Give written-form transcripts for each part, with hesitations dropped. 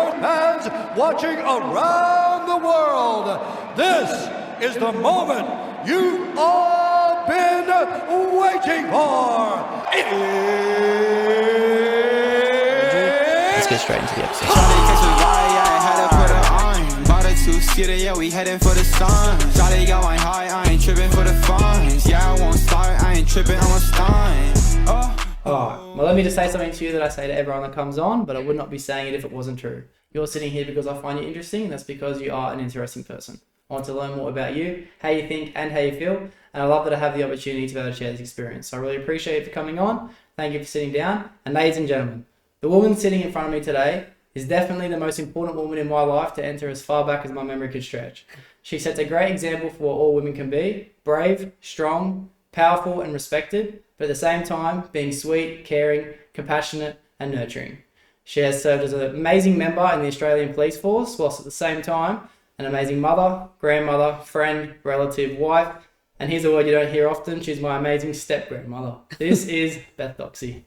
sport fans watching around the world. This is the moment you've all been waiting for. Let's get straight into the episode. Yeah, we heading for the sun. Shawty got my high, I ain't tripping for the funds. Yeah, I won't start, I ain't tripping, I'm a stun. Alright, well, let me just say something to you that I say to everyone that comes on, but I would not be saying it if it wasn't true. You're sitting here because I find you interesting, and that's because you are an interesting person. I want to learn more about you, how you think, and how you feel, and I love that I have the opportunity to be able to share this experience. So I really appreciate you for coming on. Thank you for sitting down. And ladies and gentlemen, the woman sitting in front of me today is definitely the most important woman in my life to enter as far back as my memory could stretch. She sets a great example for what all women can be: brave, strong, powerful, and respected, but at the same time being sweet, caring, compassionate, and nurturing. She has served as an amazing member in the Australian Police Force, whilst at the same time an amazing mother, grandmother, friend, relative, wife, and here's a word you don't hear often: she's my amazing step-grandmother. This is Beth Docksey.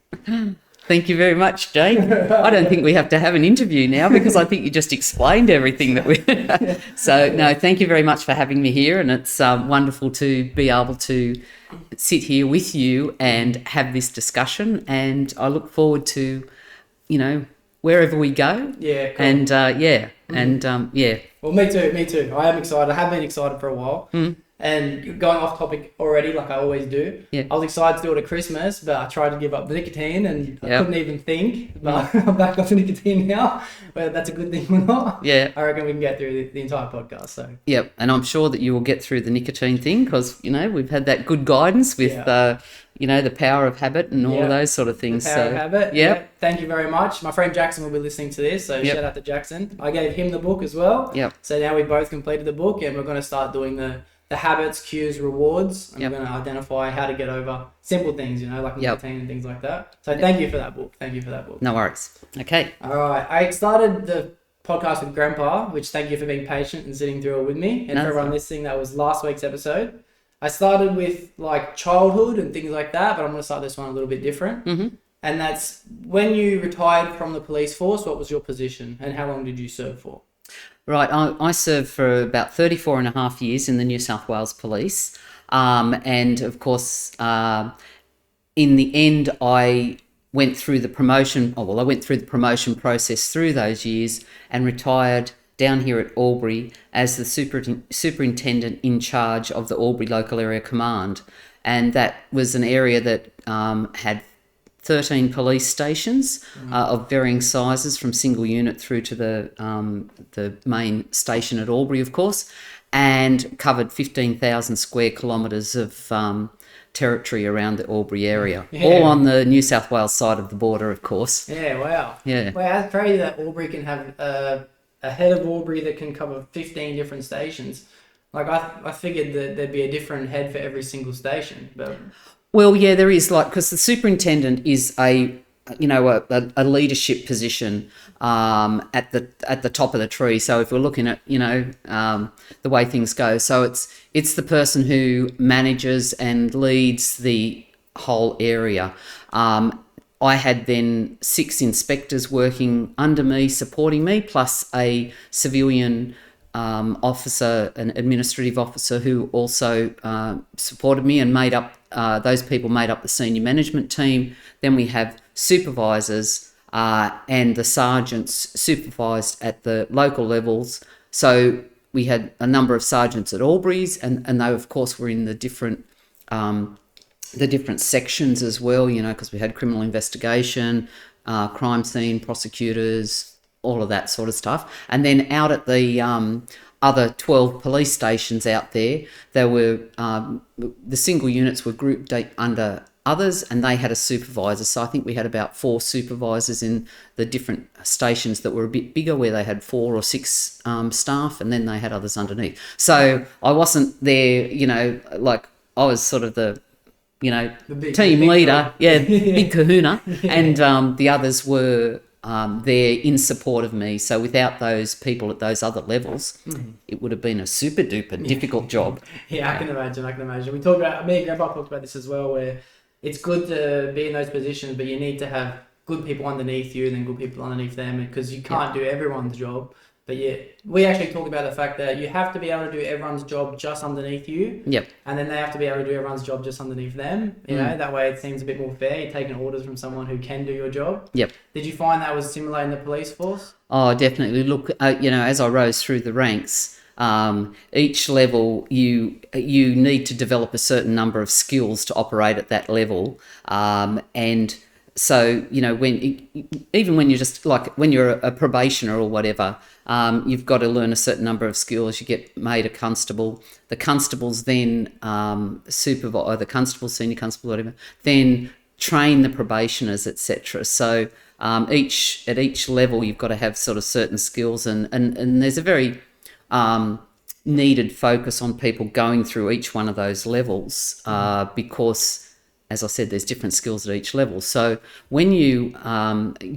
Thank you very much, Jake. I don't think we have to have an interview now because I think you just explained everything that we... So, no, thank you very much for having me here, and it's wonderful to be able to sit here with you and have this discussion, and I look forward to, wherever we go. Yeah, cool. And, yeah. Well, me too. I am excited. I have been excited for a while. And going off topic already, like I always do, yeah. I was excited to do it at Christmas, but I tried to give up the nicotine and I couldn't even think. But I'm back off the nicotine now, whether that's a good thing or not. Yeah, I reckon we can get through the entire podcast. So. Yep, and I'm sure that you will get through the nicotine thing because, we've had that good guidance with, the power of habit and all of those sort of things. The power of habit. Yeah. Thank you very much. My friend Jackson will be listening to this, so shout out to Jackson. I gave him the book as well. Yep. So now we both completed the book and we're going to start doing the habits, cues, rewards. I'm going to identify how to get over simple things, like nicotine and things like that. So thank you for that book. No worries. Okay. All right. I started the podcast with Grandpa, which thank you for being patient and sitting through it with me. And for everyone listening, that was last week's episode. I started with childhood and things like that, but I'm going to start this one a little bit different. Mm-hmm. And that's when you retired from the police force, what was your position and how long did you serve for? Right, I served for about 34 and a half years in the New South Wales Police. And of course, in the end, I went through the promotion. I went through the promotion process through those years and retired down here at Albury as the superintendent in charge of the Albury Local Area Command. And that was an area that had 13 police stations of varying sizes, from single unit through to the main station at Albury, of course, and covered 15,000 square kilometres of territory around the Albury area, all on the New South Wales side of the border, of course. Yeah, wow. Yeah. Wow, that's crazy that Albury can have a head of Albury that can cover 15 different stations. I figured that there'd be a different head for every single station, but... Well, yeah, there is, because the superintendent is a leadership position at the top of the tree. So if we're looking at the way things go, so it's the person who manages and leads the whole area. I had then 6 inspectors working under me, supporting me, plus a civilian officer, an administrative officer who also supported me and made up. Those people made up the senior management team. Then we have supervisors and the sergeants supervised at the local levels. So we had a number of sergeants at Albury's, and they of course were in the different sections as well. Because we had criminal investigation, crime scene, prosecutors, all of that sort of stuff. And then out at the other 12 police stations out there, were the single units were grouped under others, and they had a supervisor. So I think we had about 4 supervisors in the different stations that were a bit bigger, where they had 4 or 6 staff, and then they had others underneath. So I wasn't there, I was sort of the team leader, big kahuna, and the others were there in support of me. So without those people at those other levels, it would have been a super duper difficult job. Yeah, I can imagine. We talked about, me and Grandpa talked about this as well, where it's good to be in those positions, but you need to have good people underneath you and then good people underneath them, because you can't do everyone's job. But yeah, we actually talk about the fact that you have to be able to do everyone's job just underneath you. Yep. And then they have to be able to do everyone's job just underneath them. You know, that way it seems a bit more fair. You're taking orders from someone who can do your job. Yep. Did you find that was similar in the police force? Oh, definitely. Look, as I rose through the ranks, each level you need to develop a certain number of skills to operate at that level, and so even when you're just like when you're a probationer or whatever, you've got to learn a certain number of skills. You get made a constable. The constables then supervise, or the constable, senior constable, whatever, then train the probationers, etc. So at each level you've got to have sort of certain skills, and there's a very needed focus on people going through each one of those levels, because, as I said, there's different skills at each level. So when you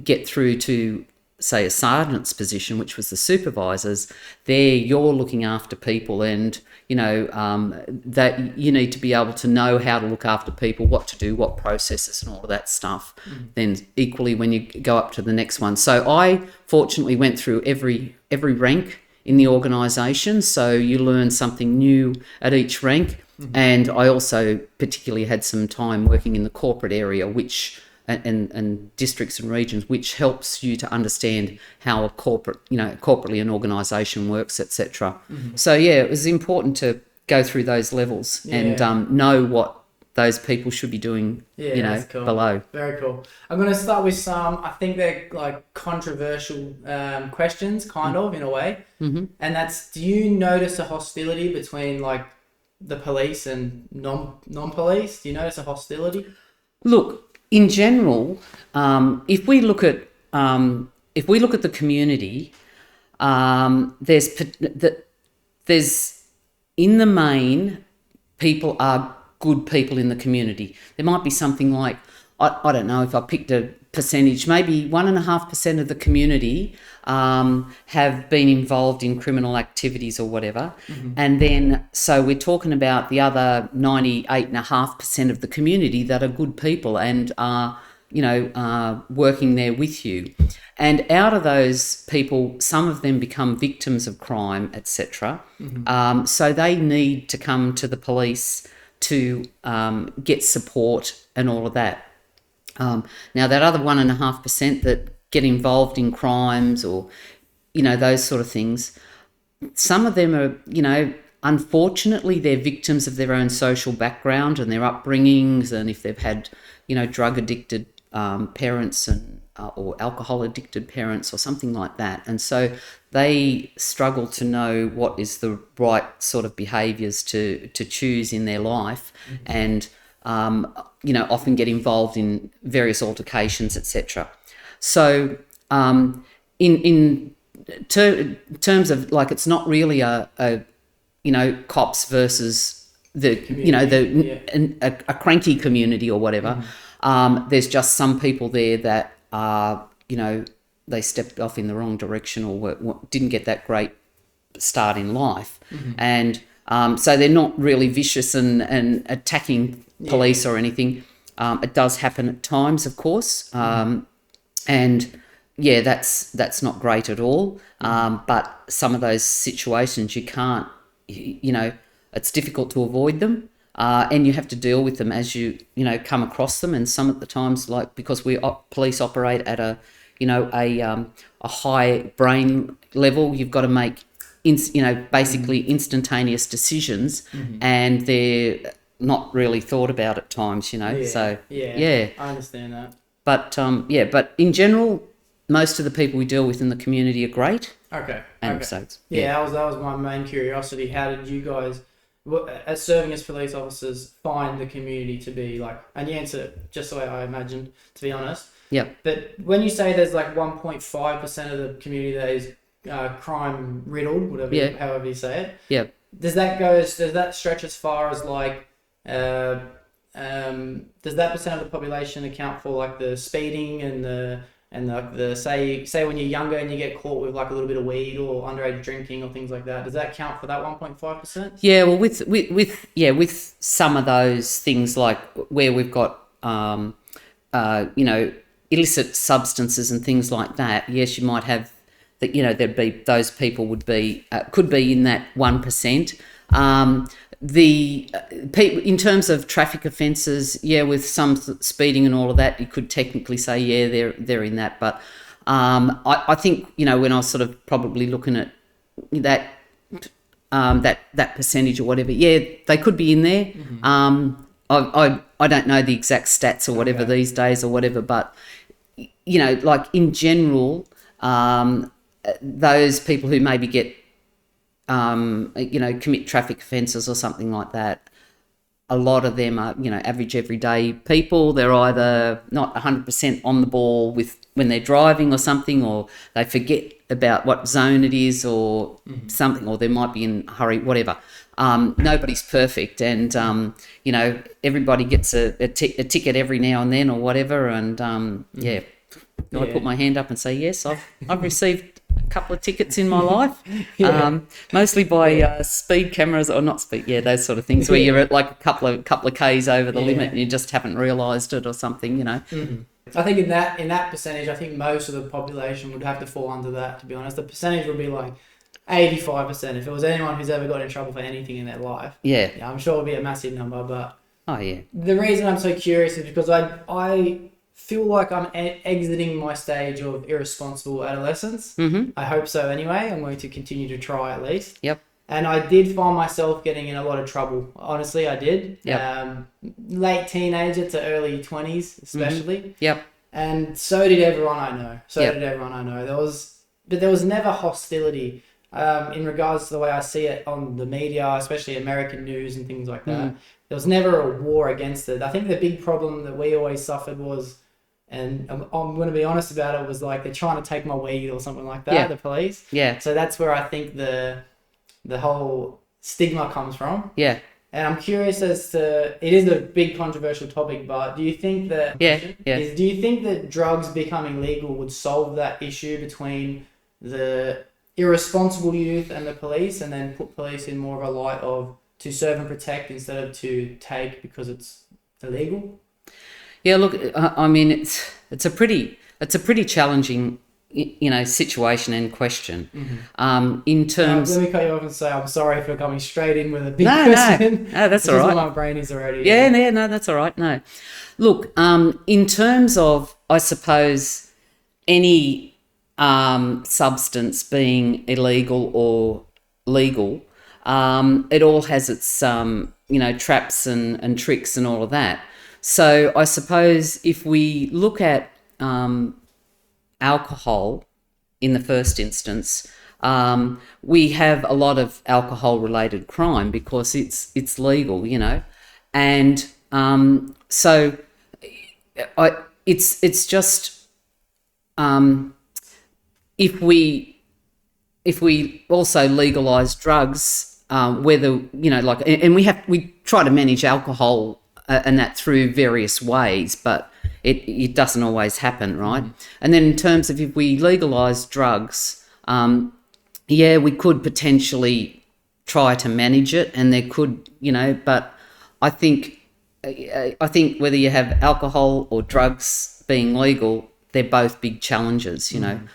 get through to, say, a sergeant's position, which was the supervisors, there you're looking after people, and that you need to be able to know how to look after people, what to do, what processes and all of that stuff. Then equally when you go up to the next one. So I fortunately went through every rank in the organisation, so you learn something new at each rank. And I also particularly had some time working in the corporate area, which and districts and regions, which helps you to understand how a corporately an organisation works, etc. So yeah, it was important to go through those levels and know what those people should be doing, that's cool. below. Very cool. I'm going to start with some, I think they're like controversial questions, kind of, in a way. And that's, do you notice a hostility between like the police and non-police? Do you notice a hostility? Look, in general, if we look at the community, there's in the main, people are good people in the community. There might be something like, I don't know if I picked a percentage, maybe 1.5% of the community have been involved in criminal activities or whatever. And then, so we're talking about the other 98.5% of the community that are good people and are, working there with you. And out of those people, some of them become victims of crime, etc. So they need to come to the police to get support and all of that. Now, that other 1.5% that get involved in crimes or, those sort of things, some of them are, unfortunately, they're victims of their own social background and their upbringings, and if they've had, drug-addicted parents and or alcohol-addicted parents or something like that. And so they struggle to know what is the right sort of behaviours to choose in their life, and often get involved in various altercations, etc. So in terms of, like, it's not really a cops versus the community, a cranky community or whatever. There's just some people there that are, they stepped off in the wrong direction or didn't get that great start in life. And so they're not really vicious and attacking police or anything. It does happen at times, of course. And yeah, that's not great at all. But some of those situations you can't, it's difficult to avoid them. And you have to deal with them as you come across them. And some at the times, like, because police operate at a high brain level, you've got to make basically instantaneous decisions, and they're not really thought about at times. So I understand that. But but in general, most of the people we deal with in the community are great. Okay. So that was my main curiosity. How did you guys, as serving as police officers, find the community to be like? And you answered just the way I imagined, to be honest. Yeah. But when you say there's like 1.5% of the community that is crime riddled, however you say it. Yeah. Does that stretch as far as like, does that percent of the population account for like the speeding and the say when you're younger and you get caught with like a little bit of weed or underage drinking or things like that? Does that count for that 1.5%? Yeah, well, with some of those things, like where we've got illicit substances and things like that, yes, you might have that. There'd be those people would be could be in that 1%. The people in terms of traffic offences, with some speeding and all of that, you could technically say they're in that. But I think when I was sort of probably looking at that that percentage or whatever, they could be in there. Mm-hmm. I don't know the exact stats or whatever these days or whatever, but like in general, those people who maybe get commit traffic offences or something like that, a lot of them are average everyday people. They're either not 100% on the ball when they're driving or something, or they forget about what zone it is or something, or they might be in a hurry, whatever. Nobody's perfect, and everybody gets a ticket every now and then or whatever, and I put my hand up and say yes, I've received a couple of tickets in my life, mostly by speed cameras, or not speed, those sort of things where you're at like a couple of k's over the limit and you just haven't realised it or something, Mm-hmm. I think in that percentage, I think most of the population would have to fall under that, to be honest. The percentage would be like 85%. If it was anyone who's ever got in trouble for anything in their life, I'm sure it would be a massive number. But the reason I'm so curious is because I feel like I'm exiting my stage of irresponsible adolescence. Mm-hmm. I hope so anyway. I'm going to continue to try at least. Yep. And I did find myself getting in a lot of trouble. Honestly, I did. Yep. Late teenager to early 20s especially. Mm-hmm. Yep. And so did everyone I know. There was never hostility in regards to the way I see it on the media, especially American news and things like that. There was never a war against it. I think the big problem that we always suffered was, and I'm going to be honest about it, was like they're trying to take my weed or something like that, the police. Yeah. So that's where I think the whole stigma comes from. Yeah. And I'm curious as to, it is a big controversial topic, but do you think that do you think that drugs becoming legal would solve that issue between the irresponsible youth and the police, and then put police in more of a light of to serve and protect instead of to take because it's illegal? Yeah, look, I mean, it's a pretty challenging situation and question. Mm-hmm. In terms, let me cut you off and say I'm sorry for coming straight in with a big question. No, that's all right. This is what my brain is already. No, that's all right. No, look, in terms of, I suppose, any substance being illegal or legal, it all has its traps and tricks and all of that. So I suppose if we look at alcohol in the first instance, we have a lot of alcohol-related crime because it's legal, and so it's just if we also legalise drugs, whether and we try to manage alcohol and that through various ways, but it doesn't always happen, right? And then in terms of if we legalise drugs, we could potentially try to manage it, and there could, but I think whether you have alcohol or drugs being legal, they're both big challenges,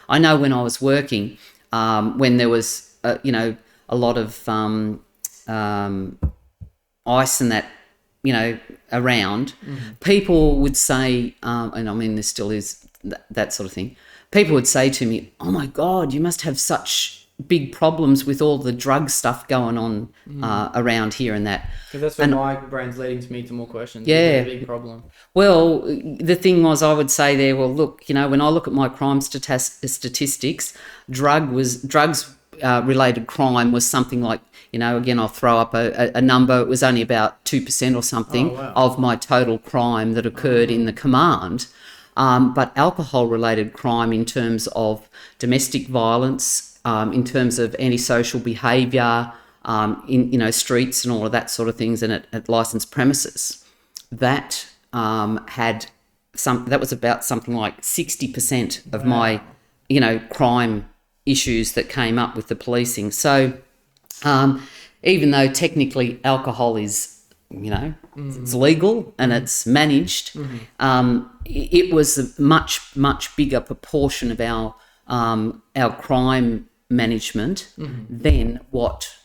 I know when I was working, when there was, a lot of ice and that, around, people would say, and I mean, there still is that sort of thing, people would say to me, oh my God, you must have such big problems with all the drug stuff going on around here and that. Because that's where my brain's leading to me to more questions. Yeah. It's a big problem. Well, the thing was, I would say there, well, look, when I look at my crime statistics, drugs related crime was something like, again, I'll throw up a number. It was only about 2% or something of my total crime that occurred in the command. But alcohol-related crime in terms of domestic violence, in terms of antisocial behaviour, in streets and all of that sort of things, and at licensed premises, that that was about something like 60% of my, crime issues that came up with the policing. So even though technically alcohol is it's legal and it's managed. It was a much bigger proportion of our crime management than what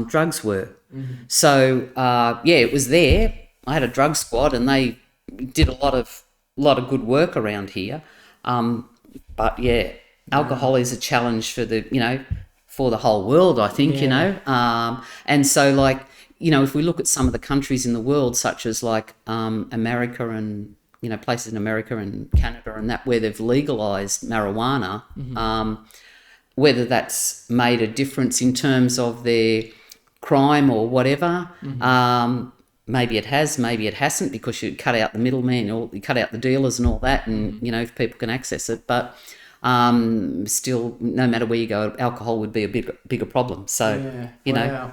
drugs were. So it was there. I had a drug squad and they did a lot of good work around here. But alcohol is a challenge for for the whole world, I think. And so if we look at some of the countries in the world, such as America and places in America and Canada and that, where they've legalized marijuana, whether that's made a difference in terms of their crime or whatever, maybe it has, maybe it hasn't, because you cut out the middleman or you cut out the dealers and all that, and if people can access it. But still, no matter where you go, alcohol would be a bigger problem. So Wow.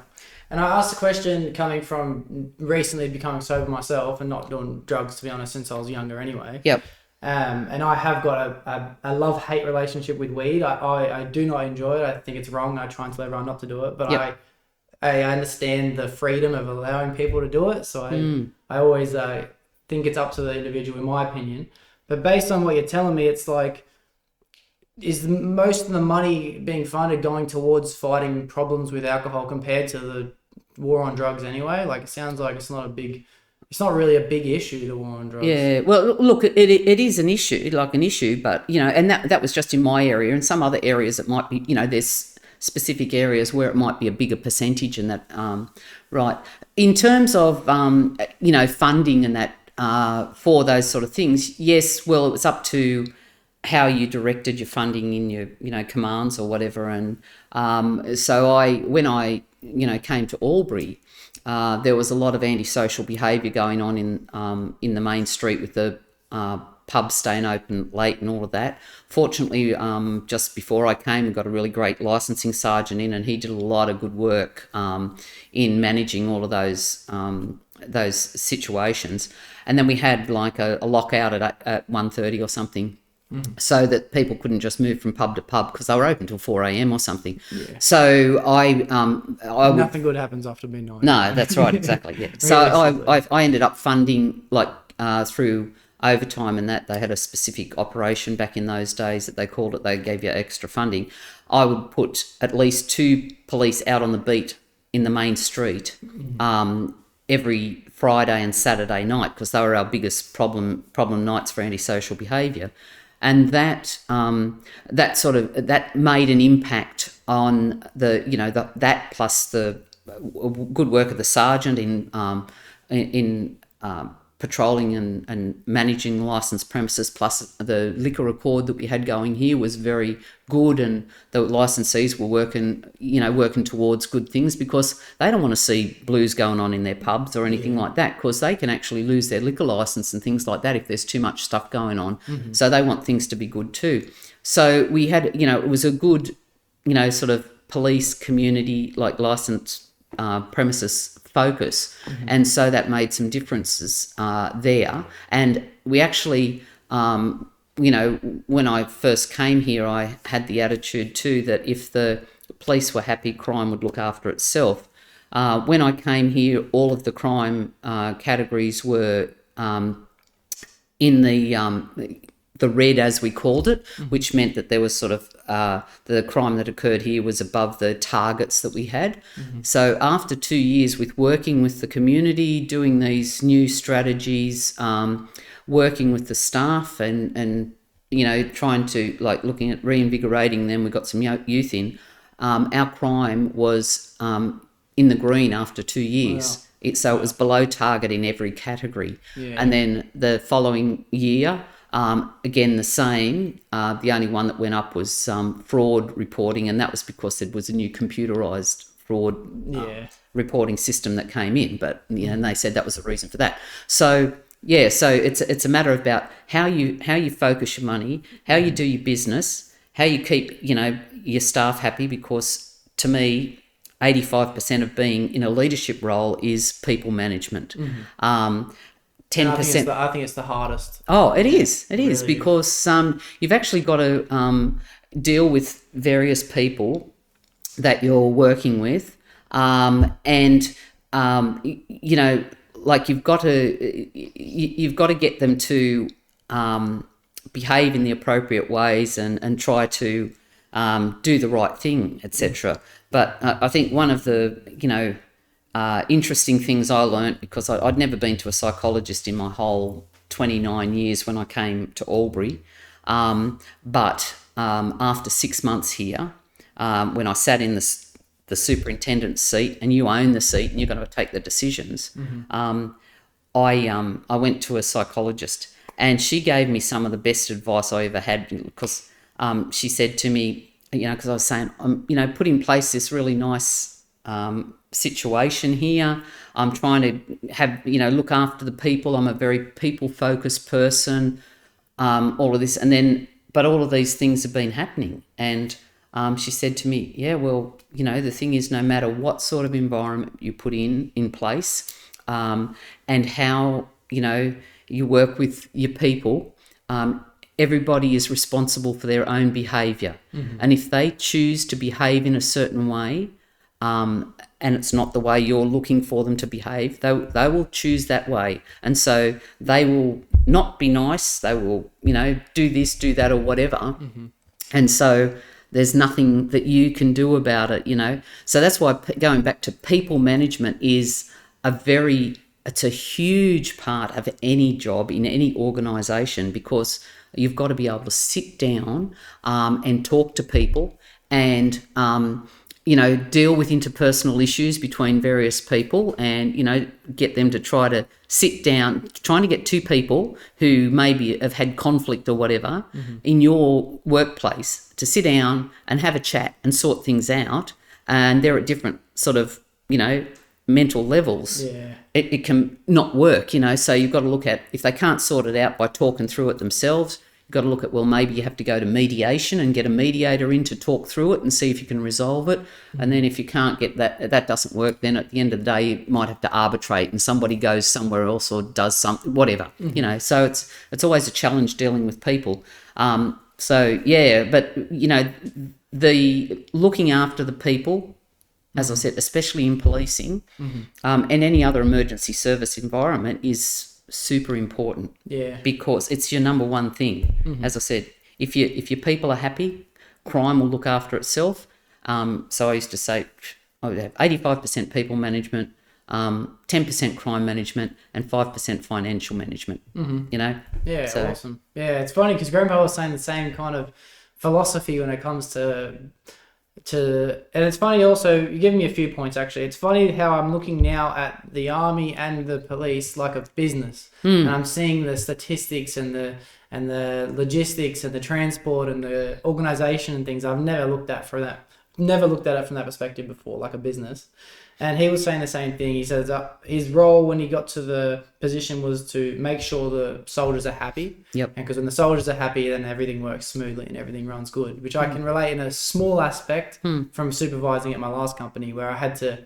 And I asked the question coming from recently becoming sober myself and not doing drugs, to be honest, since I was younger anyway. Yep. And I have got a love-hate relationship with weed. I do not enjoy it. I think it's wrong. I try and tell everyone not to do it. But I understand the freedom of allowing people to do it. So I always think it's up to the individual, in my opinion. But based on what you're telling me, it's like, is most of the money being funded going towards fighting problems with alcohol compared to the war on drugs anyway? Like, it sounds like it's not really a big issue, the war on drugs. Yeah, well, look, it is an issue, but, and that was just in my area. In some other areas it might be, there's specific areas where it might be a bigger percentage and that, right. In terms of, funding and that for those sort of things, yes, well, it was up to how you directed your funding in your, commands or whatever. And so when I came to Albury, there was a lot of antisocial behaviour going on in the main street with the pubs staying open late and all of that. Fortunately, just before I came, we got a really great licensing sergeant in, and he did a lot of good work in managing all of those situations. And then we had a lockout at 1:30 or something. So that people couldn't just move from pub to pub, because they were open till 4 a.m. or something. Yeah. So nothing good happens after midnight. No, that's right, exactly. Yeah. So I ended up funding through overtime and that. They had a specific operation back in those days that they called it. They gave you extra funding. I would put at least 2 police out on the beat in the main street every Friday and Saturday night, because they were our biggest problem nights for antisocial behaviour. And that made an impact on that plus the good work of the sergeant in patrolling and managing licensed premises, plus the liquor record that we had going here was very good, and the licensees were working towards good things, because they don't want to see blues going on in their pubs or anything like that, because they can actually lose their liquor license and things like that if there's too much stuff going on. So they want things to be good too. So we had, it was a good, sort of police community, licensed premises focus, and so that made some differences there. And we actually, when I first came here, I had the attitude too that if the police were happy, crime would look after itself. When I came here, all of the crime categories were in the red, as we called it, which meant that there was sort of the crime that occurred here was above the targets that we had. So after 2 years with working with the community, doing these new strategies, working with the staff and trying to looking at reinvigorating them, we got some youth in, our crime was in the green after 2 years. Wow. So it was below target in every category. And then the following year, again, the same. The only one that went up was fraud reporting, and that was because there was a new computerised fraud reporting system that came in. But and they said that was the reason for that. So so it's a matter about how you focus your money, how you do your business, how you keep your staff happy. Because to me, 85% of being in a leadership role is people management. 10%. I think it's the hardest. Oh, it is. It is, really, because you've actually got to deal with various people that you're working with, and like you've got to get them to behave in the appropriate ways and try to do the right thing, etc. But I think one of the interesting things I learnt, because I'd never been to a psychologist in my whole 29 years when I came to Albury, but after 6 months here, when I sat in the superintendent's seat, and you own the seat and you've got to take the decisions, I went to a psychologist, and she gave me some of the best advice I ever had, because she said to me, because I was saying, put in place this really nice situation here. I'm trying to have, look after the people. I'm a very people-focused person, all of this. But all of these things have been happening. And she said to me, yeah, well, the thing is, no matter what sort of environment you put in place, and how, you work with your people, everybody is responsible for their own behaviour. And if they choose to behave in a certain way, and it's not the way you're looking for them to behave, they will choose that way. And so they will not be nice, they will, do this, do that, or whatever. And so there's nothing that you can do about it, So that's why going back to people management is it's a huge part of any job in any organisation, because you've got to be able to sit down and talk to people and, deal with interpersonal issues between various people, and, get them to try to sit down, trying to get two people who maybe have had conflict or whatever in your workplace to sit down and have a chat and sort things out. And they're at different sort of, mental levels. Yeah. It can not work, so you've got to look at, if they can't sort it out by talking through it themselves, you've got to look at, well, maybe you have to go to mediation and get a mediator in to talk through it and see if you can resolve it. And then if you can't get that doesn't work, then at the end of the day, you might have to arbitrate and somebody goes somewhere else or does something, whatever, so it's always a challenge dealing with people. But, the looking after the people, as I said, especially in policing, and any other emergency service environment, is super important. Yeah. Because it's your number one thing. As I said, if your people are happy, crime will look after itself. So I used to say I would have 85% people management, 10% crime management, and 5% financial management. Yeah, so, awesome. Yeah, it's funny because Grandpa was saying the same kind of philosophy when it comes to and it's funny also, you're giving me a few points actually. It's funny how I'm looking now at the army and the police like a business, and I'm seeing the statistics and the logistics and the transport and the organization and things. I've never looked at it from that perspective before, like a business. And he was saying the same thing. He says his role when he got to the position was to make sure the soldiers are happy. Yep. And because when the soldiers are happy, then everything works smoothly and everything runs good, which I can relate in a small aspect from supervising at my last company, where I had to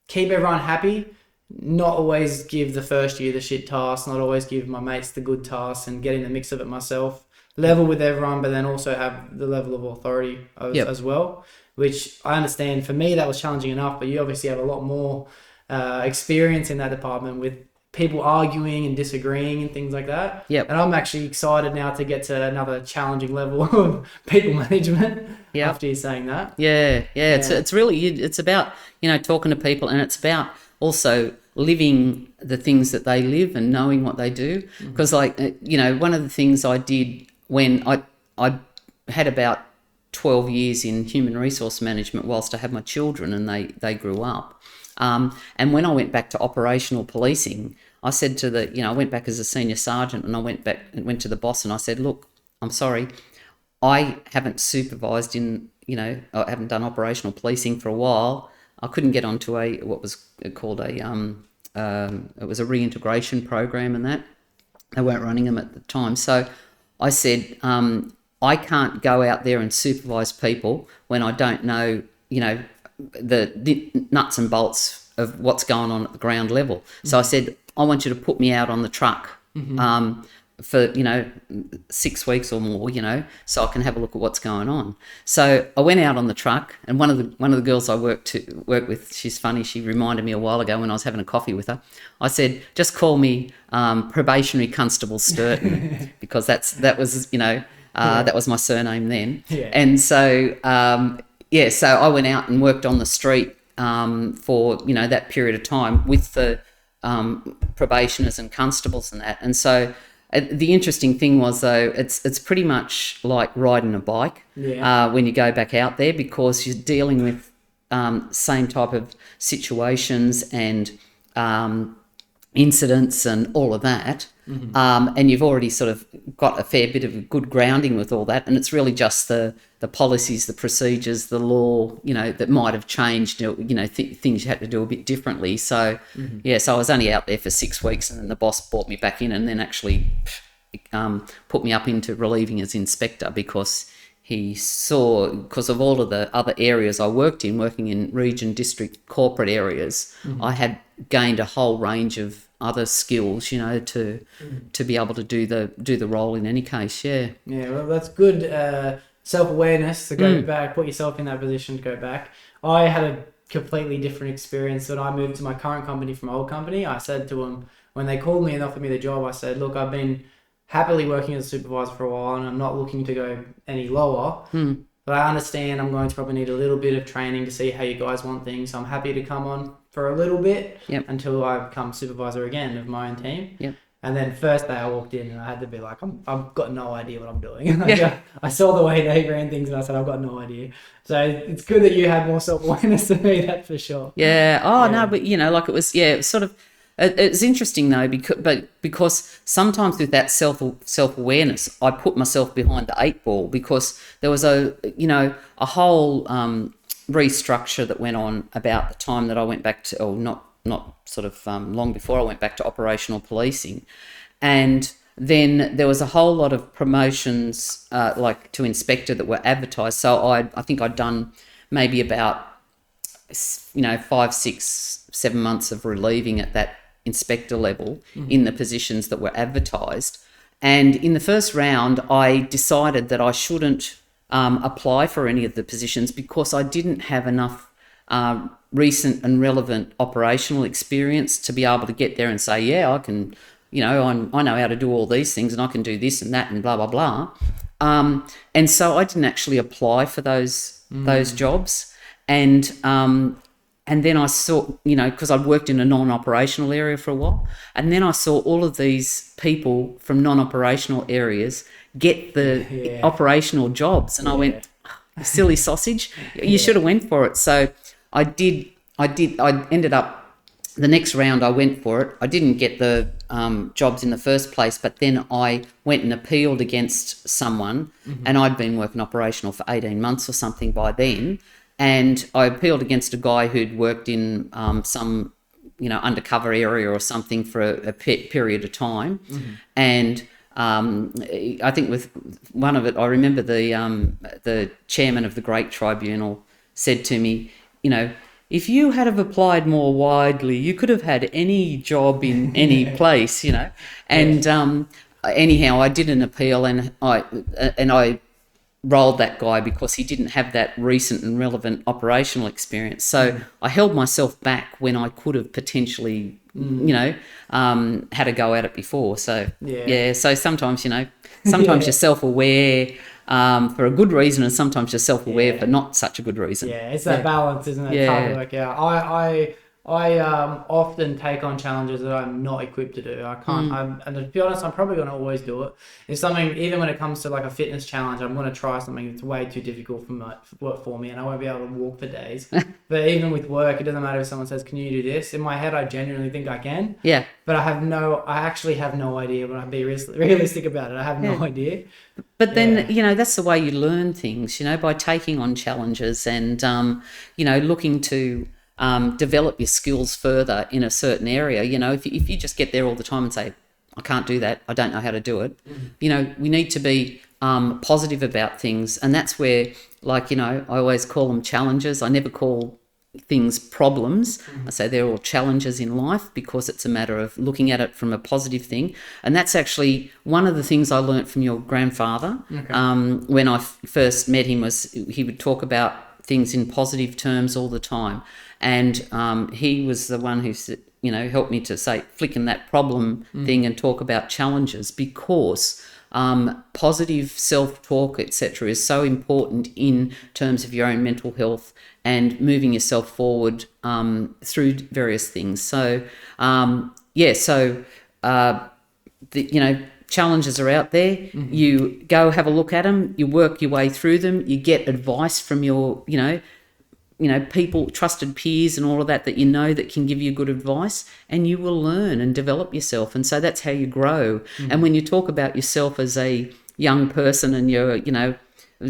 keep everyone happy, not always give the first year the shit task, not always give my mates the good tasks, and get in the mix of it myself, level with everyone, but then also have the level of authority as well. Which I understand, for me that was challenging enough, but you obviously have a lot more experience in that department with people arguing and disagreeing and things like that. Yep. And I'm actually excited now to get to another challenging level of people management after you saying that. Yeah. It's really, it's about, talking to people, and it's about also living the things that they live and knowing what they do. Because one of the things I did when I had about 12 years in human resource management whilst I had my children and they grew up. And when I went back to operational policing, I said to I went back as a senior sergeant, and I went to the boss and I said, look, I'm sorry, I haven't supervised I haven't done operational policing for a while. I couldn't get onto what was called it was a reintegration program, and that they weren't running them at the time. So I said, I can't go out there and supervise people when I don't know, the nuts and bolts of what's going on at the ground level. So I said, I want you to put me out on the truck for 6 weeks or more, so I can have a look at what's going on. So I went out on the truck, and one of the girls I work with, she's funny. She reminded me a while ago when I was having a coffee with her. I said, just call me probationary constable Sturton because that was my surname then. Yeah. And so so I went out and worked on the street for that period of time with the probationers and constables and that. And so the interesting thing was, though, it's pretty much like riding a bike when you go back out there, because you're dealing with same type of situations and incidents and all of that. And you've already sort of got a fair bit of good grounding with all that, and it's really just the policies, the procedures, the law, that might have changed, things you had to do a bit differently. So, so I was only out there for 6 weeks, and then the boss brought me back in and then actually put me up into relieving as inspector, because he saw, because of all of the other areas I worked in, working in region, district, corporate areas, I had gained a whole range of other skills, to be able to do the role in any case. Yeah, well, that's good self-awareness to go back, put yourself in that position to go back. I had a completely different experience when I moved to my current company from my old company. I said to them, when they called me and offered me the job, I said, look, I've been happily working as a supervisor for a while, and I'm not looking to go any lower. But I understand I'm going to probably need a little bit of training to see how you guys want things. So I'm happy to come on for a little bit until I become supervisor again of my own team. Yep. And then first day I walked in and I had to be like, I've got no idea what I'm doing. I saw the way they ran things and I said, I've got no idea. So it's good that you had more self-awareness than me, that's for sure. Yeah. Oh, no, but, like it was sort of, it's interesting though, because sometimes with that self-awareness, I put myself behind the 8 ball, because there was a whole restructure that went on about the time that I went back to, or not sort of long before I went back to operational policing. And then there was a whole lot of promotions like to inspector that were advertised. So I think I'd done maybe about 5, 6, 7 months of relieving at that inspector level in the positions that were advertised. And in the first round, I decided that I shouldn't apply for any of the positions because I didn't have enough recent and relevant operational experience to be able to get there and say, yeah, I can, I know how to do all these things and I can do this and that and blah, blah, blah. And so I didn't actually apply for those jobs. And then I saw, because I'd worked in a non-operational area for a while, and then I saw all of these people from non-operational areas get the operational jobs. And I went, silly sausage, you should have went for it. So I ended up, the next round I went for it. I didn't get the jobs in the first place, but then I went and appealed against someone, and I'd been working operational for 18 months or something by then. And I appealed against a guy who'd worked in some, undercover area or something for a period of time. And I think with one of it, I remember the chairman of the Great Tribunal said to me, if you had have applied more widely, you could have had any job in any place, And anyhow, I did an appeal, and I rolled that guy because he didn't have that recent and relevant operational experience. So I held myself back when I could have potentially, had a go at it before. So so sometimes, sometimes you're self-aware for a good reason, and sometimes you're self-aware for not such a good reason. Yeah, it's that balance, isn't it? It's hard to work out. I often take on challenges that I'm not equipped to do. I can't, and to be honest, I'm probably going to always do it. If something, even when it comes to like a fitness challenge, I'm going to try something that's way too difficult for me, and I won't be able to walk for days. But even with work, it doesn't matter if someone says, can you do this? In my head, I genuinely think I can. Yeah. But I actually have no idea, but I'd be realistic about it. I have no idea. But then, that's the way you learn things, by taking on challenges and, looking to develop your skills further in a certain area. If you just get there all the time and say, I can't do that, I don't know how to do it, we need to be positive about things. And that's where, I always call them challenges. I never call things problems. I say they're all challenges in life because it's a matter of looking at it from a positive thing. And that's actually one of the things I learnt from your grandfather. When I first met him, was he would talk about things in positive terms all the time. And he was the one who, helped me to say, flicking that problem thing and talk about challenges, because positive self-talk, etc., is so important in terms of your own mental health and moving yourself forward through various things. So, challenges are out there. You go have a look at them, you work your way through them, you get advice from your, people, trusted peers and all of that that can give you good advice, and you will learn and develop yourself. And so that's how you grow. And when you talk about yourself as a young person and you're,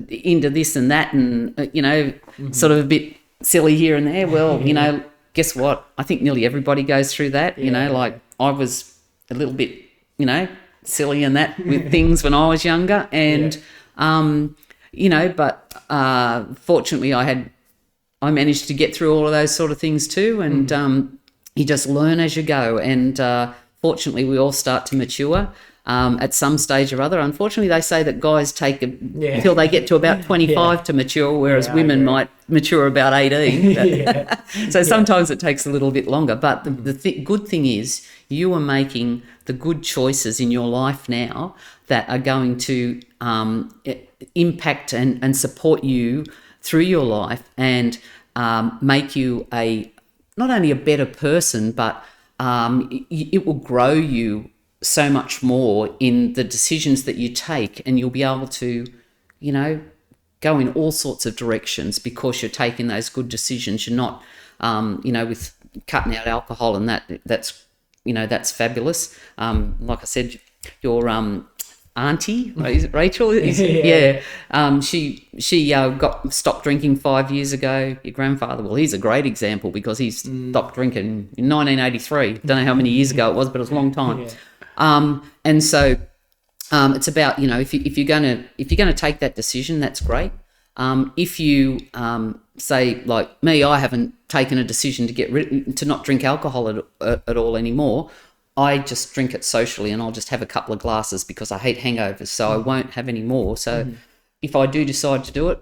into this and that and, sort of a bit silly here and there, well, guess what? I think nearly everybody goes through that. Like I was a little bit, silly and that with things when I was younger. And, but fortunately I managed to get through all of those sort of things too. And you just learn as you go. And fortunately, we all start to mature at some stage or other. Unfortunately, they say that guys take until they get to about 25 to mature, whereas women might mature about 18. So sometimes it takes a little bit longer. But the good thing is you are making the good choices in your life now that are going to impact and support you through your life and make you not only a better person, but it will grow you so much more in the decisions that you take, and you'll be able to, go in all sorts of directions because you're taking those good decisions. You're not, with cutting out alcohol and that's fabulous. Like I said, your auntie Rachel she got stopped drinking 5 years ago. Your grandfather, well, he's a great example because he stopped drinking in 1983. Don't know how many years ago it was, but it was a long time. And so it's about, if you're gonna take that decision, that's great. If you say like me, I haven't taken a decision to not drink alcohol at all anymore. I just drink it socially, and I'll just have a couple of glasses because I hate hangovers, so I won't have any more. So if I do decide to do it,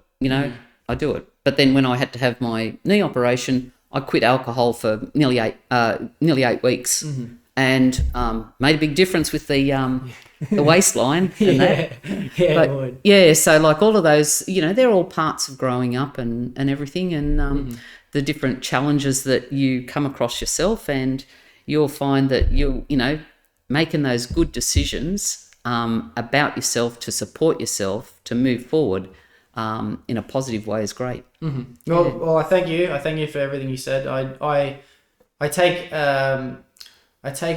I do it. But then when I had to have my knee operation, I quit alcohol for nearly 8 weeks, and made a big difference with the waistline and that. So like all of those, they're all parts of growing up and everything, and the different challenges that you come across yourself, and you'll find that making those good decisions about yourself to support yourself to move forward in a positive way is great. Well, I thank you. I thank you for everything you said. I take a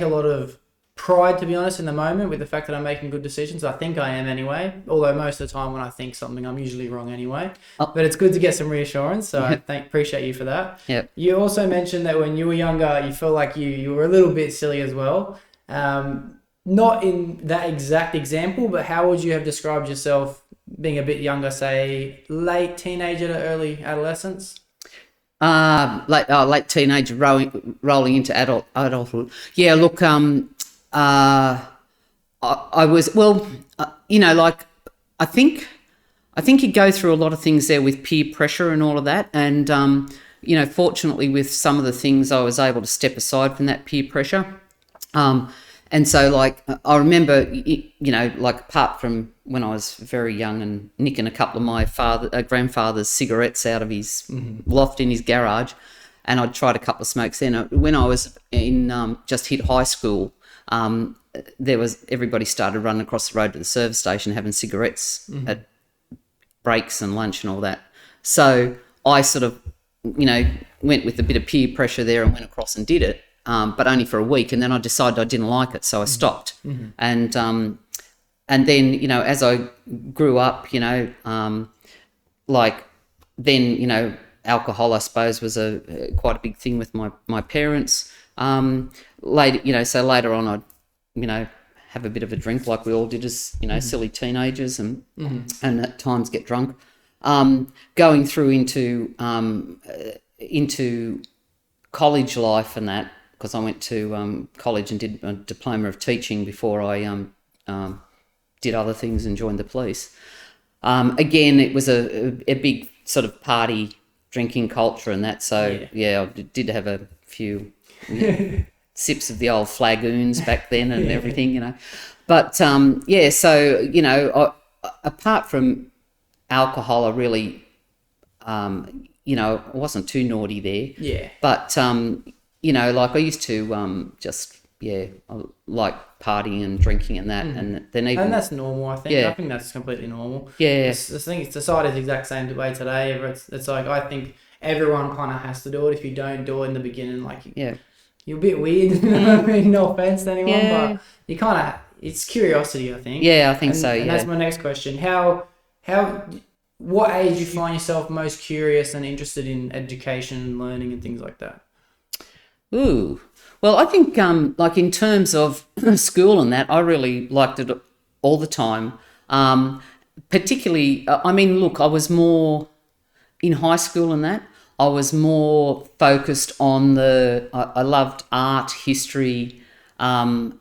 lot of pride, to be honest, in the moment with the fact that I'm making good decisions. I think I am anyway, although most of the time when I think something, I'm usually wrong anyway. But it's good to get some reassurance, so I appreciate you for that. You also mentioned that when you were younger, you felt like you were a little bit silly as well. Not in that exact example, but how would you have described yourself being a bit younger, say late teenager to early adolescence? Late teenager rolling into adulthood. Yeah, look, I was, I think you go through a lot of things there with peer pressure and all of that. And, fortunately with some of the things I was able to step aside from that peer pressure. And so like, I remember, apart from when I was very young and nicking a couple of my grandfather's cigarettes out of his loft in his garage, and I'd tried a couple of smokes then. When I was in, just hit high school, everybody started running across the road to the service station having cigarettes at breaks and lunch and all that. So I sort of, went with a bit of peer pressure there and went across and did it, but only for a week. And then I decided I didn't like it, so I stopped. And then, as I grew up, alcohol, I suppose, was quite a big thing with my parents. Later on, I'd, have a bit of a drink like we all did as, silly teenagers and at times get drunk. Going through into, into college life and that, because I went to college and did a diploma of teaching before I did other things and joined the police. Again, it was a big sort of party drinking culture and that. So I did have a few sips of the old flagoons back then and everything, you know. But so you know, apart from alcohol, I really, you know, I wasn't too naughty there. Yeah. But you know, like I used to just I like partying and drinking and that, and then even, and that's normal. I think. Yeah. I think that's completely normal. Yeah. The thing is, society is the exact same way today. It's like, I think everyone kind of has to do it. If you don't do it in the beginning, like you're a bit weird. I mean, no offense to anyone, but you kind of, it's curiosity, I think. Yeah, I think so. And that's my next question. What age do you find yourself most curious and interested in education and learning and things like that? Ooh. Well, I think like in terms of school and that, I really liked it all the time. Particularly, I mean, look, I was more in high school and that. I was more focused on I loved art, history, sort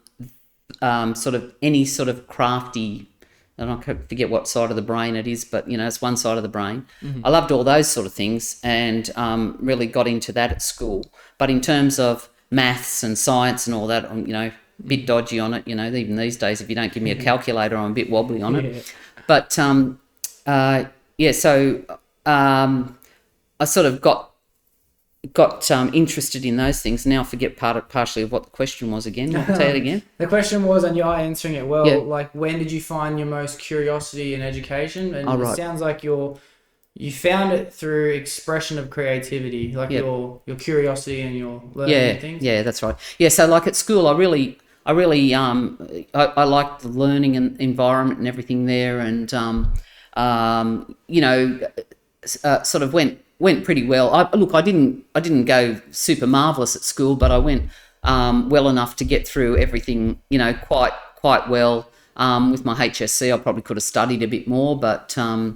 of any sort of crafty, and I forget what side of the brain it is, but, you know, it's one side of the brain. Mm-hmm. I loved all those sort of things and really got into that at school. But in terms of maths and science and all that, I'm, you know, a bit dodgy on it. You know, even these days, if you don't give me a calculator, I'm a bit wobbly on it. But, so I sort of got interested in those things. Now I forget partially of what the question was again. Say it again. The question was, and you're answering it well, like, when did you find your most curiosity in education? And it sounds like you found it through expression of creativity, like your curiosity and your learning things. Yeah, that's right. Yeah, so like at school, I really I liked the learning and environment and everything there, and sort of went pretty well. I didn't go super marvelous at school, but I went well enough to get through everything, quite well. With my HSC, I probably could have studied a bit more, but I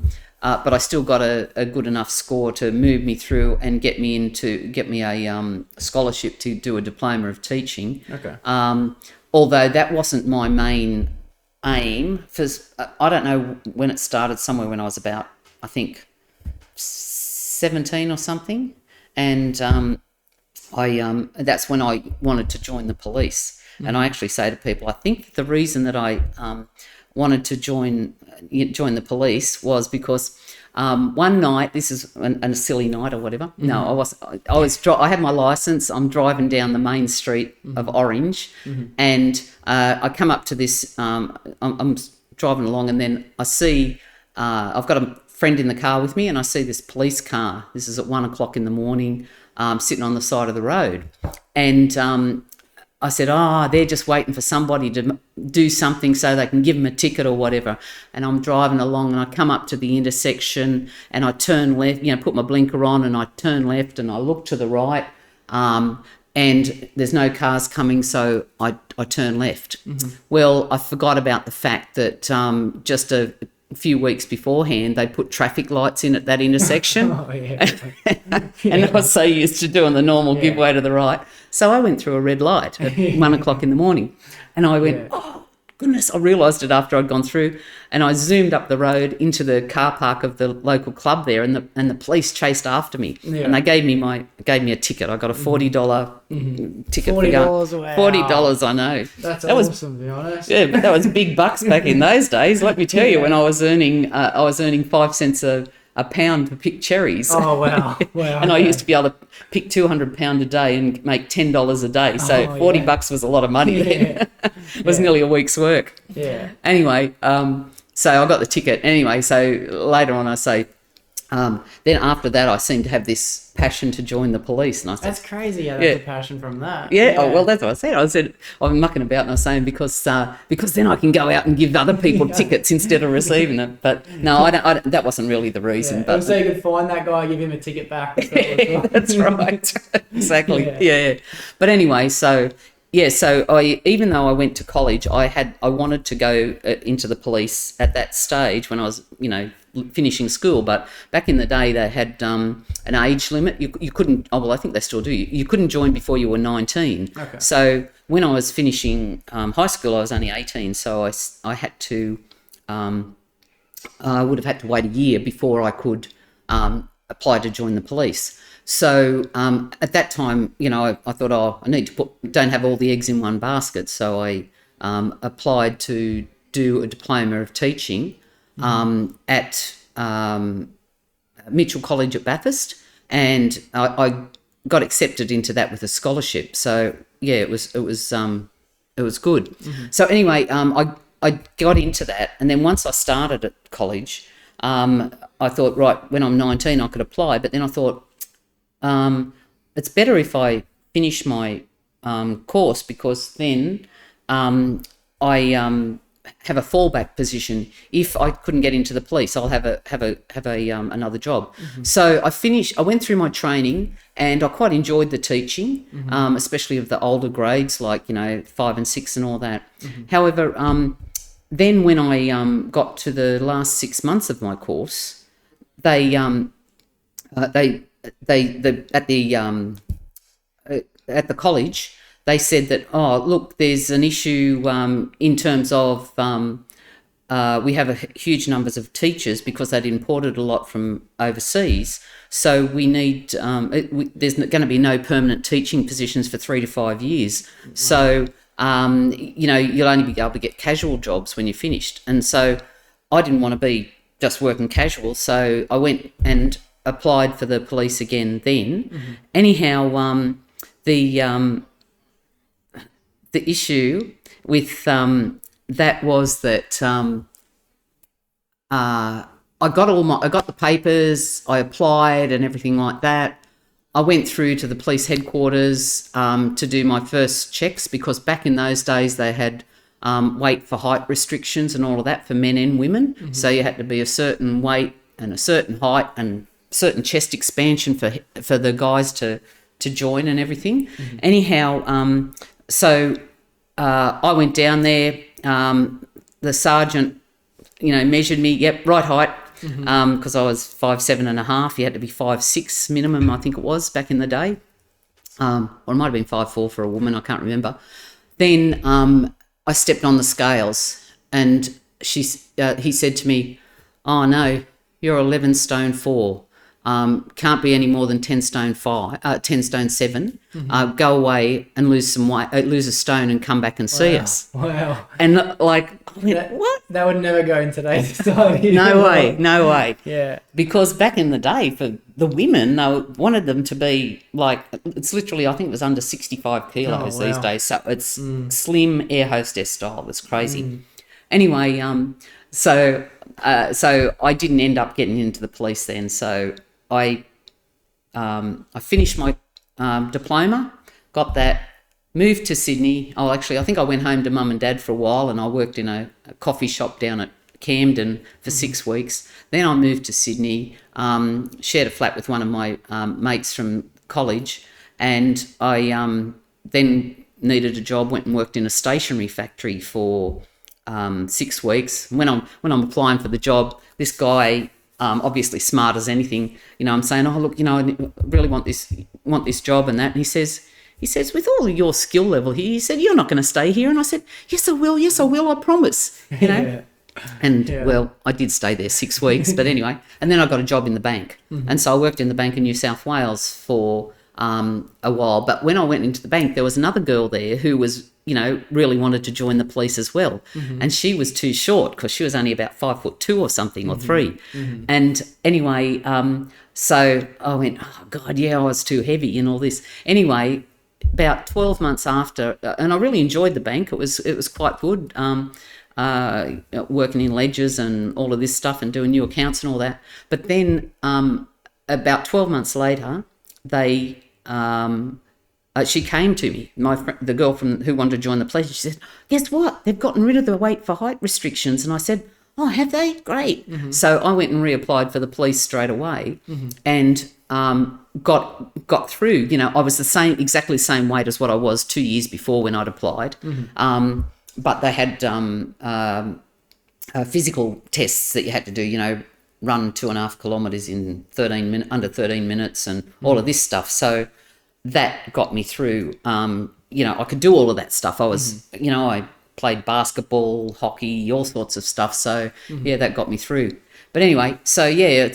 still got a good enough score to move me through and get me a scholarship to do a diploma of teaching. Okay. Although that wasn't my main aim, because I don't know when it started, somewhere when I was about, I think, 17 or something, and that's when I wanted to join the police. Mm-hmm. And I actually say to people, I think the reason that I wanted to join the police was because one night, this is a silly night or whatever. Mm-hmm. No, I had my license. I'm driving down the main street of Orange, and I come up to this. I'm driving along, and then I see I've got a friend in the car with me, and I see this police car. This is at 1:00 in the morning, sitting on the side of the road, and I said, they're just waiting for somebody to do something so they can give them a ticket or whatever. And I'm driving along, and I come up to the intersection, and I turn left, put my blinker on, and I turn left, and I look to the right, and there's no cars coming, so I turn left. Mm-hmm. Well, I forgot about the fact that just a few weeks beforehand, they put traffic lights in at that intersection. And I was so used to doing the normal give way to the right. So I went through a red light at 1:00 in the morning, and I went, oh, goodness, I realised it after I'd gone through, and I zoomed up the road into the car park of the local club there, and the police chased after me, and they gave me a ticket. I got a $40 ticket. $40, wow. $40, I know. That's awesome, to be honest. Yeah, but that was big bucks back in those days. Let me tell you, when I was earning 5 cents a pound to pick cherries. Oh, wow. Wow. And I used to be able to pick £200 a day and make $10 a day. So $40 was a lot of money. It was nearly a week's work. Yeah. Anyway, so I got the ticket. Anyway, so later on I say, then after that I seemed to have this passion to join the police. And I said, that's crazy how that's a passion from that. Yeah. Oh, well, that's what I said. I'm mucking about, and I was saying because then I can go out and give other people tickets instead of receiving them. But no, I don't, that wasn't really the reason. Yeah. But so you could find that guy, give him a ticket back. That's right. Exactly. Yeah. But anyway, so So even though I went to college, I wanted to go into the police at that stage when I was, finishing school. But back in the day, they had an age limit. You couldn't. Oh well, I think they still do. You couldn't join before you were 19. Okay. So when I was finishing high school, I was only 18. So I had to. I would have had to wait a year before I could apply to join the police. So at that time, I thought, I need to don't have all the eggs in one basket. So I applied to do a diploma of teaching at Mitchell College at Bathurst, and I got accepted into that with a scholarship. So yeah, it was good. Mm-hmm. So anyway, I got into that, and then once I started at college, I thought, right, when I'm 19, I could apply. But then I thought, it's better if I finish my course, because then I have a fallback position. If I couldn't get into the police, I'll have another job. Mm-hmm. So I went through my training, and I quite enjoyed the teaching, especially of the older grades, like 5 and 6 and all that. Mm-hmm. However, then when I got to the last 6 months of my course, they at the college, they said that, oh, look, there's an issue in terms of we have huge numbers of teachers because they'd imported a lot from overseas. So we need there's going to be no permanent teaching positions for 3 to 5 years. Wow. So you'll only be able to get casual jobs when you're finished. And so I didn't want to be just working casual, so I went and applied for the police again then. Mm-hmm. Anyhow, the issue with that was that I got the papers, I applied and everything like that. I went through to the police headquarters to do my first checks, because back in those days they had weight for height restrictions and all of that for men and women. Mm-hmm. So you had to be a certain weight and a certain height and certain chest expansion for the guys to join and everything. Mm-hmm. Anyhow, so I went down there. The sergeant, measured me. Yep, right height. Because I was 5'7.5", you had to be 5'6" minimum, I think it was back in the day, or it might have been 5'4" for a woman, I can't remember. Then I stepped on the scales, and he said to me, "Oh no, you're 11 stone 4. Can't be any more than 10 stone 7. Mm-hmm. Go away and lose some weight, lose a stone, and come back and see us." Wow. And I went, what? That would never go in today's society. No way. Yeah. Because back in the day, for the women, they wanted them to be like, it's literally, I think it was under 65 kilos these days. So it's slim air hostess style. It's crazy. Mm. Anyway, so I didn't end up getting into the police then. So I finished my diploma, got that, moved to Sydney. Oh, actually, I think I went home to mum and dad for a while, and I worked in a coffee shop down at Camden for 6 weeks. Then I moved to Sydney, shared a flat with one of my mates from college, and I then needed a job, went and worked in a stationery factory for 6 weeks. When I'm applying for the job, this guy, obviously smart as anything, I'm saying, "Oh, look, I really want this job and that." And he says, "With all of your skill level here," he said, "you're not going to stay here." And I said, yes, I will, I promise, Yeah. And well, I did stay there 6 weeks, but anyway, and then I got a job in the bank. Mm-hmm. And so I worked in the bank in New South Wales for a while. But when I went into the bank, there was another girl there who was, really wanted to join the police as well. Mm-hmm. And she was too short, because she was only about 5'2" or something, or 3. Mm-hmm. And anyway, so I went, oh God, yeah, I was too heavy and all this. Anyway, about 12 months after, and I really enjoyed the bank. It was quite good, working in ledgers and all of this stuff and doing new accounts and all that. But then about 12 months later, she came to me, the girl who wanted to join the police. She said, "Guess what? They've gotten rid of the weight for height restrictions." And I said, oh, have they? Great. So I went and reapplied for the police straight away, and got through. You know, I was exactly the same weight as what I was 2 years before when I'd applied. But they had physical tests that you had to do. You know, run 2.5 kilometres in under 13 minutes, and all of this stuff. So that got me through. You know, I could do all of that stuff. I was, you know, I played basketball, hockey, all sorts of stuff. So yeah, that got me through. But anyway, so yeah,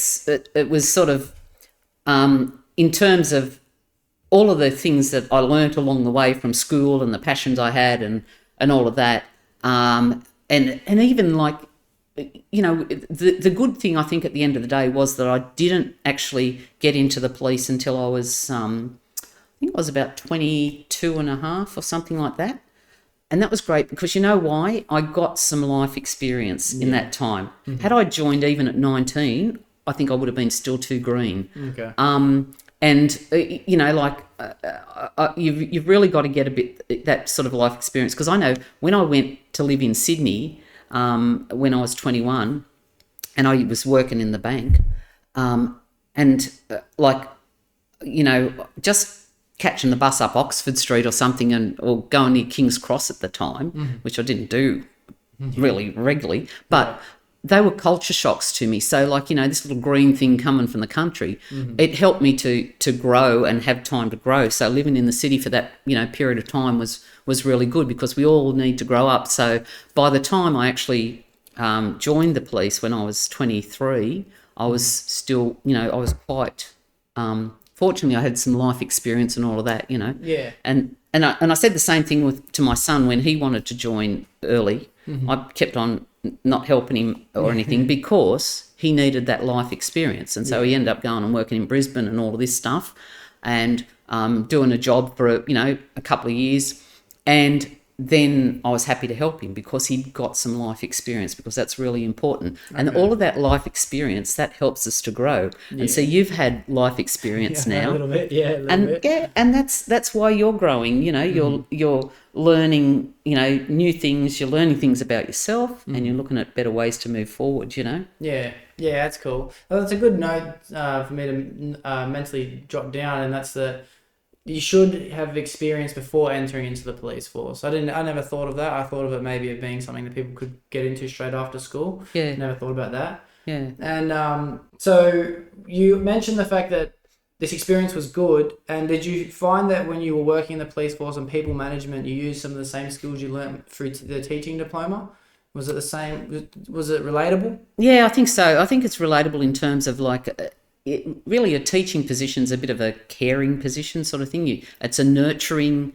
it was sort of in terms of all of the things that I learnt along the way from school and the passions I had and all of that, and even like, you know, the good thing I think at the end of the day was that I didn't actually get into the police until I was I think it was about 22 and a half or something like that. And that was great because you know why? I got some life experience in that time. Had I joined even at 19, I think I would have been still too green. Okay. And you know, like you've really got to get a bit that sort of life experience, because I know when I went to live in Sydney when I was 21, and I was working in the bank, and like, you know, just catching the bus up Oxford Street or something, or going near King's Cross at the time, which I didn't do really regularly, but they were culture shocks to me. So like, you know, this little green thing coming from the country, it helped me to grow and have time to grow. So living in the city for that, you know, period of time was really good, because we all need to grow up. So by the time I actually joined the police when I was 23, I was still, you know, I was quite fortunately, I had some life experience and all of that, you know. Yeah. And I said the same thing to my son when he wanted to join early. I kept on not helping him or anything because he needed that life experience. And so he ended up going and working in Brisbane and all of this stuff, and doing a job for, you know, a couple of years. And then I was happy to help him because he got some life experience, because that's really important. And all of that life experience, that helps us to grow. And so you've had life experience now. A little bit, a little bit. Yeah, and that's why you're growing, you know, you're learning, you know, new things, you're learning things about yourself, and you're looking at better ways to move forward, you know. Yeah, that's cool. Well, that's a good note for me to mentally jot down, and that's that you should have experience before entering into the police force. I never thought of that. I thought of it maybe of being something that people could get into straight after school. Yeah. Never thought about that. Yeah. And so you mentioned the fact that this experience was good, and did you find that when you were working in the police force and people management, you used some of the same skills you learned through the teaching diploma? Was it the same? Was it relatable? Yeah, I think so. I think it's relatable in terms of like, really a teaching position's a bit of a caring position sort of thing. It's a nurturing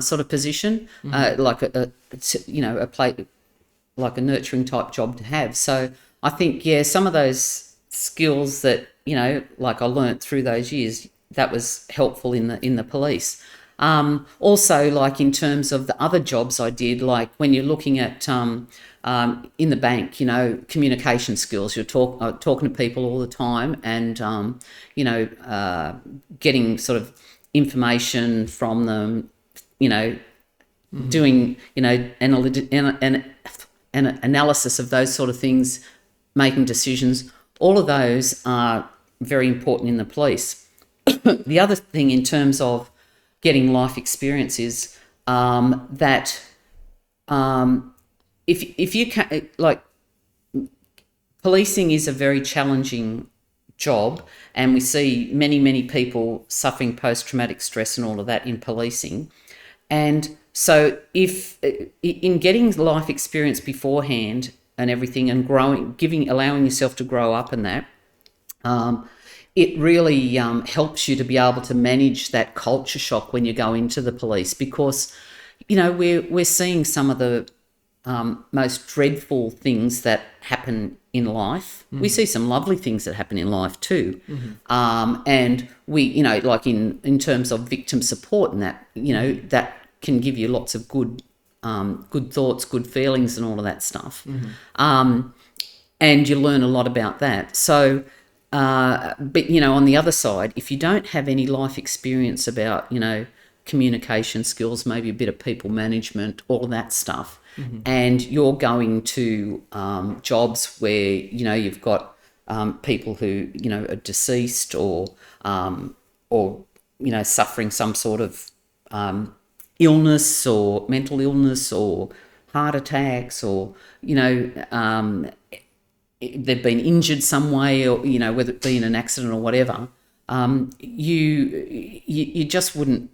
sort of position, like like a nurturing type job to have. So I think, yeah, some of those skills that, you know, like I learnt through those years, that was helpful in the police. Also, like in terms of the other jobs I did, like when you're looking at in the bank, you know, communication skills, you're talking to people all the time, and you know, getting sort of information from them, you know, doing, you know, analysis of those sort of things, making decisions. All of those are very important in the police. The other thing in terms of getting life experience is that if you can, like, policing is a very challenging job, and we see many people suffering post-traumatic stress and all of that in policing. And so if in getting life experience beforehand and everything, and allowing yourself to grow up in that, it really helps you to be able to manage that culture shock when you go into the police, because, you know, we're seeing some of the most dreadful things that happen in life. We see some lovely things that happen in life too. And we, you know, like in terms of victim support and that, you know, that can give you lots of good thoughts, good feelings and all of that stuff. And you learn a lot about that. So, but, you know, on the other side, if you don't have any life experience about, you know, communication skills, maybe a bit of people management, all of that stuff, and you're going to jobs where, you've got people who, are deceased or suffering some sort of illness or mental illness or heart attacks or, they've been injured some way or, whether it be in an accident or whatever, you just wouldn't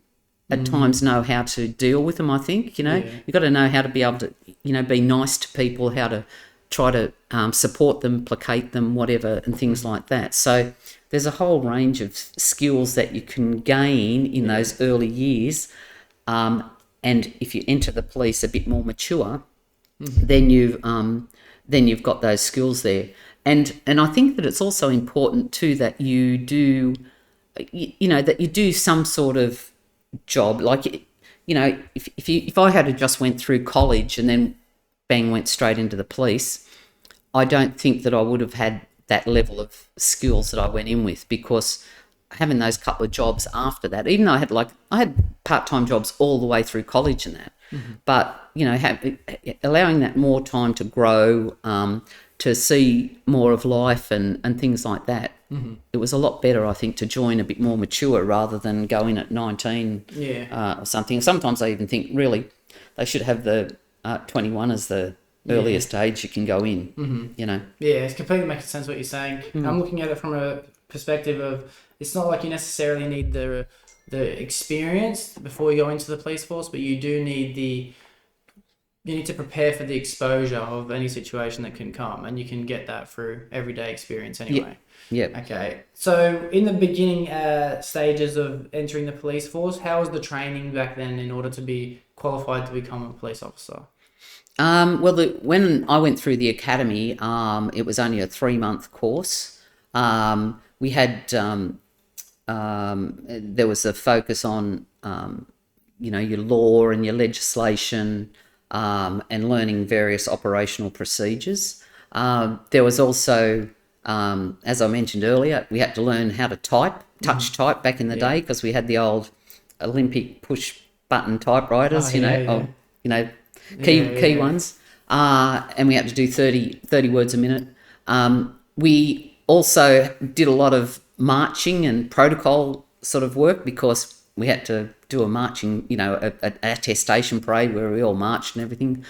at times know how to deal with them, I think, You've got to know how to be able to, be nice to people, how to try to support them, placate them, whatever, and things like that. So there's a whole range of skills that you can gain in those early years. And if you enter the police a bit more mature, then you've got those skills there. And I think that it's also important too that you do, that you do some sort of job. Like, if I had just went through college and then bang went straight into the police, I don't think that I would have had that level of skills that I went in with, because having those couple of jobs after that, even though I had part-time jobs all the way through college and that, but allowing that more time to grow, to see more of life and things like that. It was a lot better, I think, to join a bit more mature rather than go in at 19 or something. Sometimes I even think really they should have the 21 as the earliest age you can go in, Yeah, it's completely making sense what you're saying. I'm looking at it from a perspective of, it's not like you necessarily need the experience before you go into the police force, but you do need you need to prepare for the exposure of any situation that can come, and you can get that through everyday experience anyway. Yeah. Okay. So in the beginning stages of entering the police force, how was the training back then in order to be qualified to become a police officer? When I went through the academy, it was only a 3-month course. We had there was a focus on your law and your legislation, and learning various operational procedures. There was also, as I mentioned earlier, we had to learn how to touch type back in the day, because we had the old Olympic push button typewriters, key ones, and we had to do 30 words a minute. We also did a lot of marching and protocol sort of work, because we had to do a marching, an attestation parade where we all marched and everything.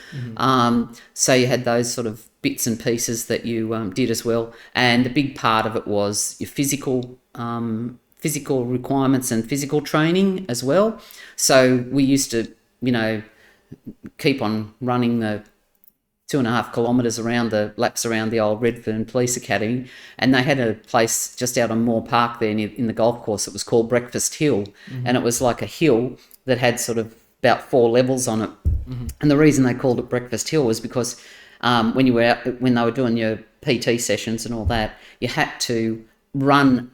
So you had those sort of bits and pieces that you did as well. And the big part of it was your physical requirements and physical training as well. So we used to, keep on running the 2.5 kilometres around the old Redfern Police Academy, and they had a place just out on Moore Park there in the golf course. It was called Breakfast Hill, and it was like a hill that had sort of about 4 levels on it. And the reason they called it Breakfast Hill was because when they were doing your PT sessions and all that, you had to run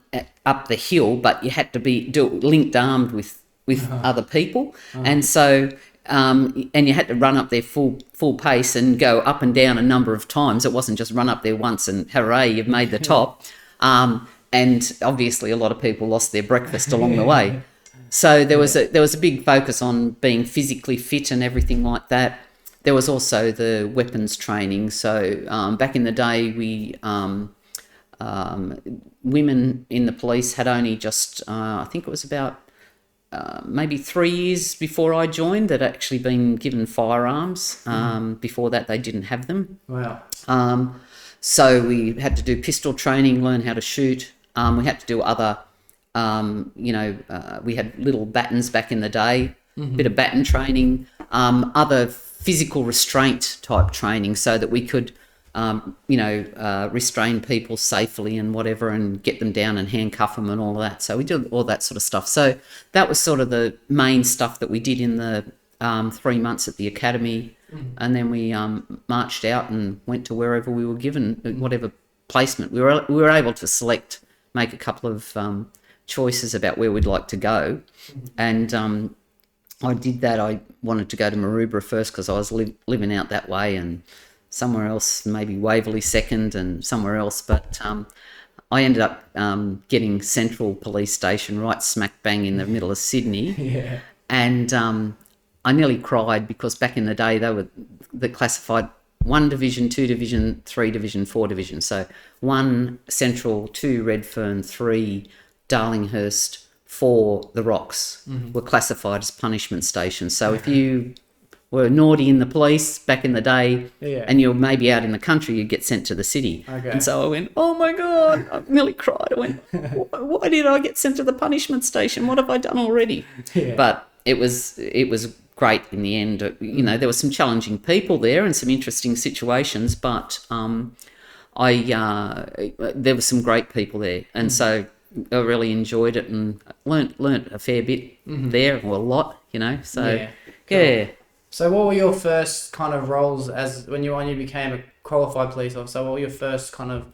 up the hill, but you had to be linked armed with other people, and so. And you had to run up there full pace and go up and down a number of times. It wasn't just run up there once and hooray, you've made the top. And obviously a lot of people lost their breakfast along the way. So there was a big focus on being physically fit and everything like that. There was also the weapons training. So back in the day, women in the police had only just, I think it was about maybe 3 years before I joined, that actually been given firearms. Before that, they didn't have them. Wow. So we had to do pistol training, learn how to shoot. We had to do other, we had little battens back in the day, bit of baton training, other physical restraint type training, so that we could, restrain people safely and whatever, and get them down and handcuff them and all that. So we did all that sort of stuff. So that was sort of the main stuff that we did in the 3 months at the academy. And then we marched out and went to wherever we were given, whatever placement. We were able to make a couple of choices about where we'd like to go. And I did that. I wanted to go to Maroubra first, because I was living out that way, and somewhere else, maybe Waverley second, and somewhere else. But I ended up getting Central Police Station right smack bang in the middle of Sydney. Yeah. And I nearly cried because back in the day they classified 1 division, 2 division, 3 division, 4 division. So 1 Central, 2 Redfern, 3 Darlinghurst, 4 the Rocks were classified as punishment stations. So if you were naughty in the police back in the day and you're maybe out in the country, you'd get sent to the city. Okay. And so I went, oh my God, I nearly cried. I went, why did I get sent to the punishment station? What have I done already? Yeah. But it was great in the end. You know, there were some challenging people there and some interesting situations, but there were some great people there. And so I really enjoyed it and learnt a fair bit there, or a lot, you know. So, yeah. So what were your first kind of roles when you became a qualified police officer? What were your first kind of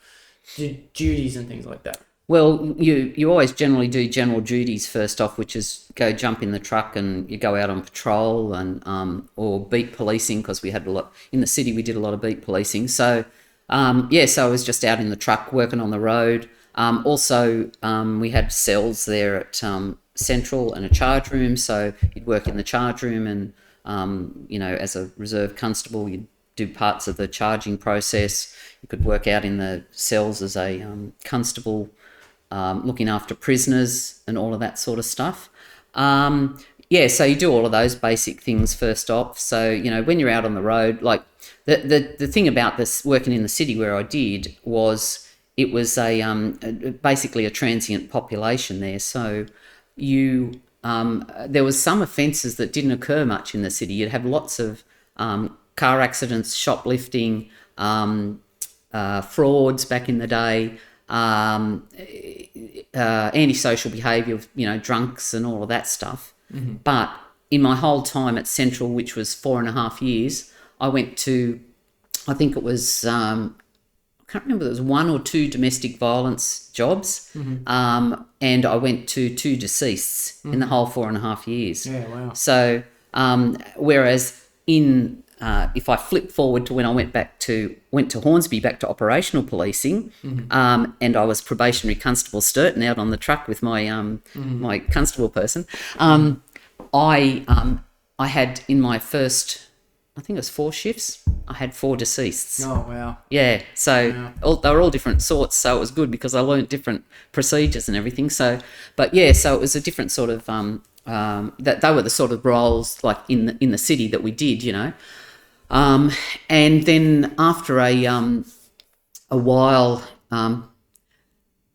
duties and things like that? Well, you always generally do general duties first off, which is go jump in the truck and you go out on patrol and or beat policing, because we had a lot in the city. We did a lot of beat policing. So so I was just out in the truck working on the road. Also, we had cells there at Central and a charge room. So you'd work in the charge room and as a reserve constable, you'd do parts of the charging process. You could work out in the cells as a constable, looking after prisoners and all of that sort of stuff. So you do all of those basic things first off. So, when you're out on the road, like the thing about this working in the city where I did was it was basically a transient population there. So there was some offences that didn't occur much in the city. You'd have lots of car accidents, shoplifting, frauds back in the day, antisocial behaviour, drunks and all of that stuff. Mm-hmm. But in my whole time at Central, which was 4.5 years, I went to, I think it was, I can't remember, there was 1 or 2 domestic violence jobs, and I went to 2 deceases in the whole 4.5 years. Yeah, wow. So, whereas if I flip forward to when I went to Hornsby, back to operational policing, and I was probationary constable Sturton out on the truck with my my constable person, I had in my first, I think it was 4 shifts, I had 4 deceased. Oh, wow. Yeah, so they were all different sorts, so it was good because I learnt different procedures and everything. So, so it was a different sort of, that they were the sort of roles like in the city that we did, and then after a while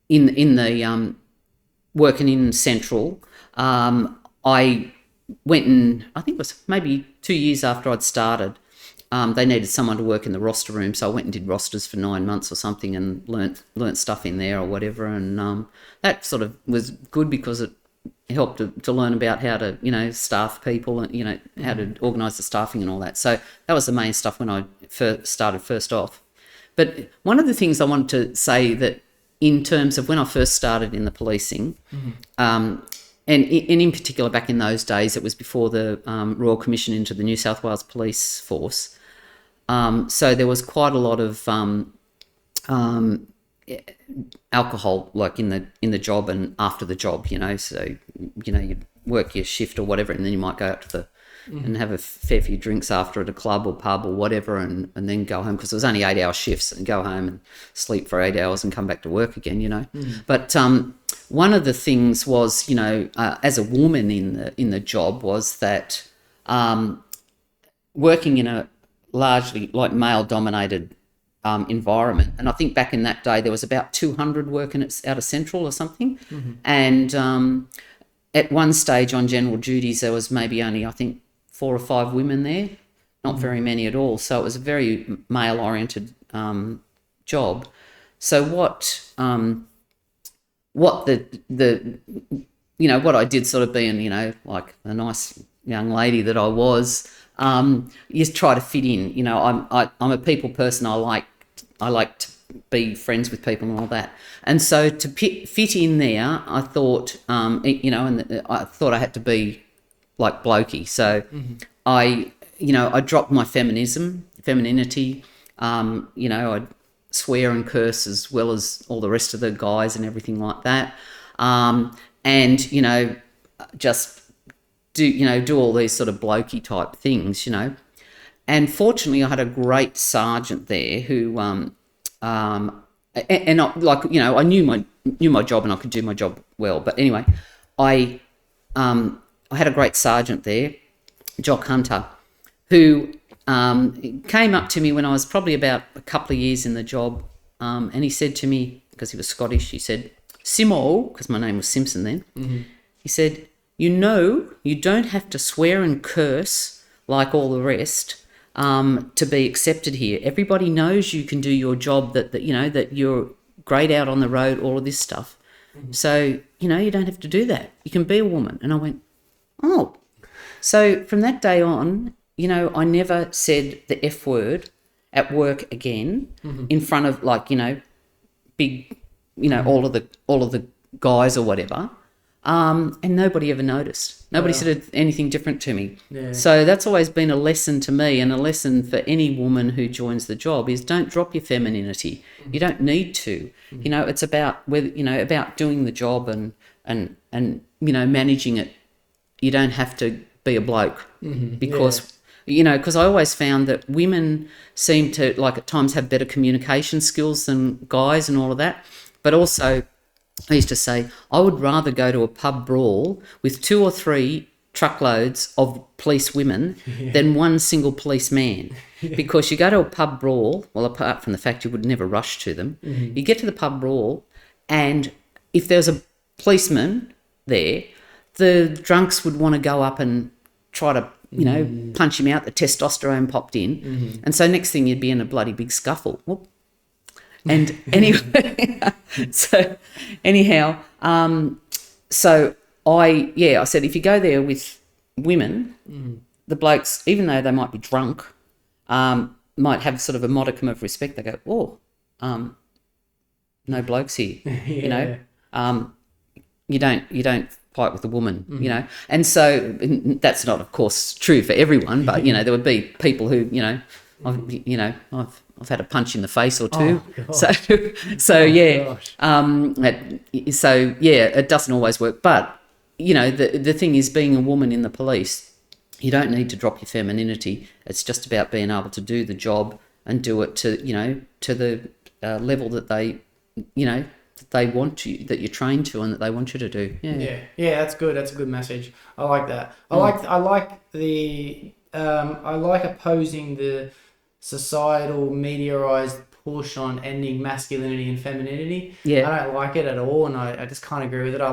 in the working in Central, I went and I think it was maybe 2 years after I'd started, they needed someone to work in the roster room, so I went and did rosters for 9 months or something and learnt stuff in there or whatever, and that sort of was good because it helped to learn about how to staff people and how to organise the staffing and all that. So that was the main stuff when I started first off. But one of the things I wanted to say, that in terms of when I first started in the policing, and in particular back in those days, it was before the Royal Commission into the New South Wales Police Force. So there was quite a lot of alcohol, like in the job and after the job, So you'd work your shift or whatever, and then you might go out to and have a fair few drinks after at a club or pub or whatever, and then go home, because it was only 8-hour shifts, and go home and sleep for 8 hours and come back to work again, But one of the things was, as a woman in the job, was that working in a largely like male-dominated environment, and I think back in that day there was about 200 working out of Central or something, and at one stage on general duties there was maybe only, I think, 4 or 5 women there, not very many at all. So it was a very male-oriented job. So what what I did, sort of being, like a nice young lady that I was, you try to fit in. I'm a people person. I like to be friends with people and all that. And so to fit in there, I thought, I thought I had to be like blokey. So I dropped my femininity. I'd swear and curse as well as all the rest of the guys and everything like that. And, just do all these sort of blokey type things, And fortunately, I had a great sergeant there who, I knew my job and I could do my job well. But anyway, I had a great sergeant there, Jock Hunter, who came up to me when I was probably about a couple of years in the job, and he said to me, because he was Scottish, he said, "Simo," because my name was Simpson then. Mm-hmm. He said, "You don't have to swear and curse like all the rest to be accepted here. Everybody knows you can do your job, that you're great out on the road, all of this stuff. Mm-hmm. So, you don't have to do that. You can be a woman." And I went, "Oh." So from that day on, I never said the F word at work again in front of big, all of the guys or whatever. And nobody ever noticed. Nobody said anything different to me. Yeah. So that's always been a lesson to me, and a lesson for any woman who joins the job is don't drop your femininity. Mm-hmm. You don't need to. Mm-hmm. It's about about doing the job and managing it. You don't have to be a bloke because because I always found that women seem to at times have better communication skills than guys and all of that, but also I used to say, I would rather go to a pub brawl with 2 or 3 truckloads of police women than one single policeman. Because you go to a pub brawl, well, apart from the fact you would never rush to them, you get to the pub brawl, and if there's a policeman there, the drunks would want to go up and try to, punch him out. The testosterone popped in. And so next thing you'd be in a bloody big scuffle. Whoop. And anyway, so I said, if you go there with women, the blokes, even though they might be drunk, might have sort of a modicum of respect. They go, no blokes here, you don't fight with a woman, And so that's not, of course, true for everyone, but there would be people who, I've had a punch in the face or two. It doesn't always work. But, the thing is, being a woman in the police, you don't need to drop your femininity. It's just about being able to do the job and do it to the level that they want you, that you're trained to and that they want you to do. Yeah, that's good. That's a good message. I like that. I like opposing the societal mediarized push on ending masculinity and femininity. I don't like it at all, and I just can't agree with it. I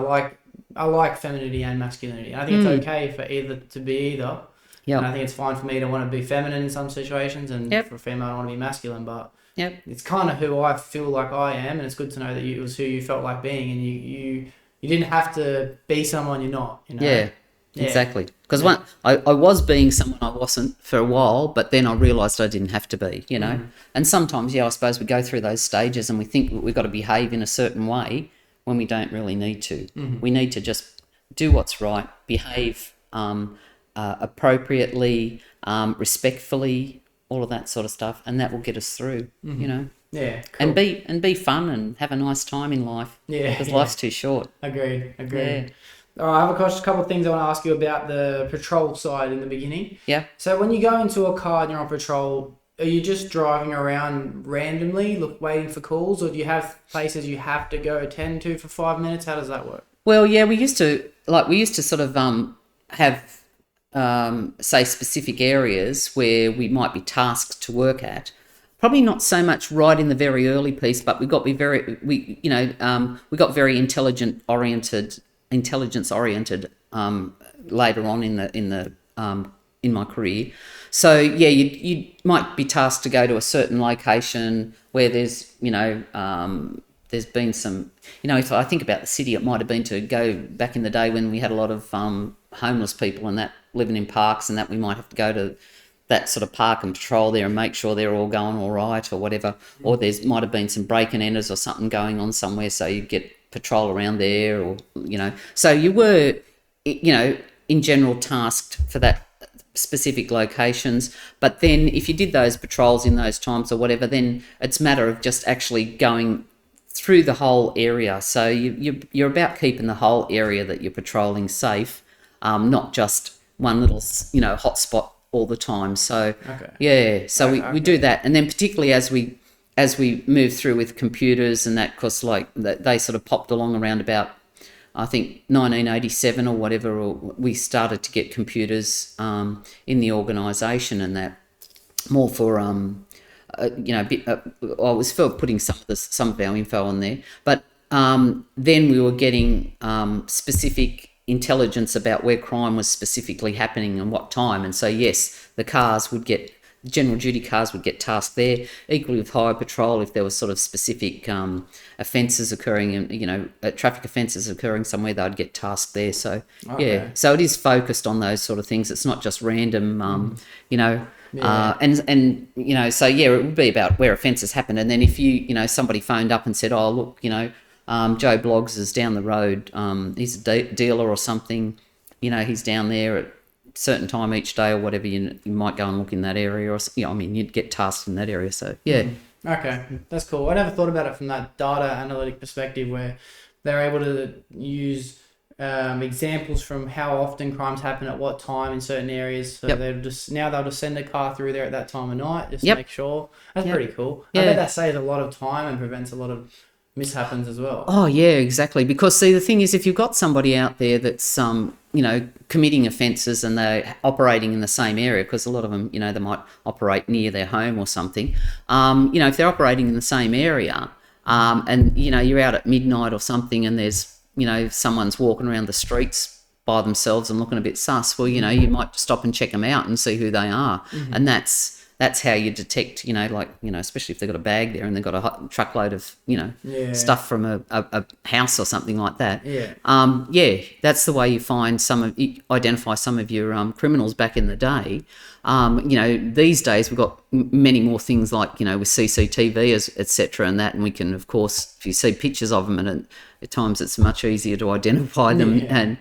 like femininity and masculinity. I think it's okay for either to be either. And I think it's fine for me to want to be feminine in some situations, and for a female I want to be masculine, but it's kind of who I feel like I am, and it's good to know that it was who you felt like being, and you didn't have to be someone you're not, Exactly. Because I was being someone I wasn't for a while, but then I realised I didn't have to be, And sometimes, I suppose we go through those stages and we think we've got to behave in a certain way when we don't really need to. We need to just do what's right, behave appropriately, respectfully, all of that sort of stuff, and that will get us through, Yeah, cool. And be fun and have a nice time in life. Because life's too short. Agreed. Yeah. All right, I have a couple of things I want to ask you about the patrol side in the beginning. Yeah. So when you go into a car and you're on patrol, are you just driving around randomly, waiting for calls, or do you have places you have to go attend to for 5 minutes? How does that work? Well, yeah, we used to sort of have say specific areas where we might be tasked to work at. Probably not so much right in the very early piece, but we got very intelligence oriented later on in my career. So you might be tasked to go to a certain location where there's there's been some, if I think about the city, it might have been to go back in the day when we had a lot of homeless people and that living in parks, and that we might have to go to that sort of park and patrol there and make sure they're all going all right or whatever. Or there's might have been some break and enters or something going on somewhere, so you get patrol around there, or so you were in general tasked for that specific locations. But then if you did those patrols in those times or whatever, then it's a matter of just actually going through the whole area. So you're about keeping the whole area that you're patrolling safe, not just one little, hotspot all the time. So Okay. yeah, so we Okay. do that, and then particularly as we move through with computers and that, because like they sort of popped along around about, I think 1987 or whatever, or we started to get computers in the organisation, and that more for I was for putting some of our info on there, but then we were getting specific intelligence about where crime was specifically happening and what time, and so yes, general duty cars would get tasked there. Equally with highway patrol, if there was sort of specific offences occurring, and traffic offences occurring somewhere, they'd get tasked there. So yeah, so it is focused on those sort of things. It's not just random, and so yeah, it would be about where offences happen. And then if somebody phoned up and said, oh look, Joe Bloggs is down the road, he's a dealer or something, he's down there at certain time each day or whatever, you might go and look in that area, or you'd get tasked in that area. So yeah. Okay, that's cool. I never thought about it from that data analytic perspective, where they're able to use examples from how often crimes happen at what time in certain areas. So they'll just send a car through there at that time of night just to make sure. That's pretty cool. I bet that saves a lot of time and prevents a lot of mishappens as well. Oh yeah, exactly. Because see, the thing is, if you've got somebody out there that's committing offences and they're operating in the same area, because a lot of them, they might operate near their home or something. If they're operating in the same area, and you're out at midnight or something, and there's someone's walking around the streets by themselves and looking a bit sus. Well, you might stop and check them out and see who they are, and that's how you detect, especially if they've got a bag there and they've got a truckload of, stuff from a house or something like that. Yeah. That's the way you identify some of your criminals back in the day. These days we've got many more things like, with CCTV, etc. and that, and we can, of course, if you see pictures of them, and at times it's much easier to identify them.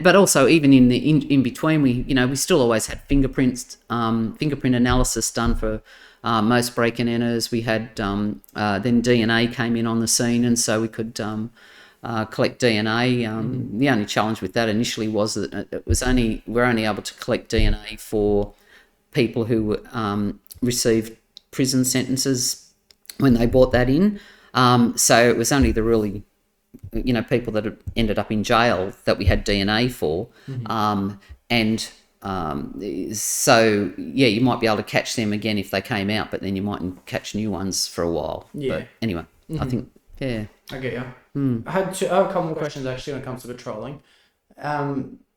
But also even in between, we still always had fingerprint analysis done for most break-in enters. We had then DNA came in on the scene, and so we could collect DNA. The only challenge with that initially was that we're only able to collect DNA for people who received prison sentences when they brought that in. So it was only the really, people that had ended up in jail that we had DNA for. So yeah, you might be able to catch them again if they came out, but then you mightn't catch new ones for a while. Yeah. But anyway, I think, yeah. I get you. I have a couple more questions actually when it comes to patrolling.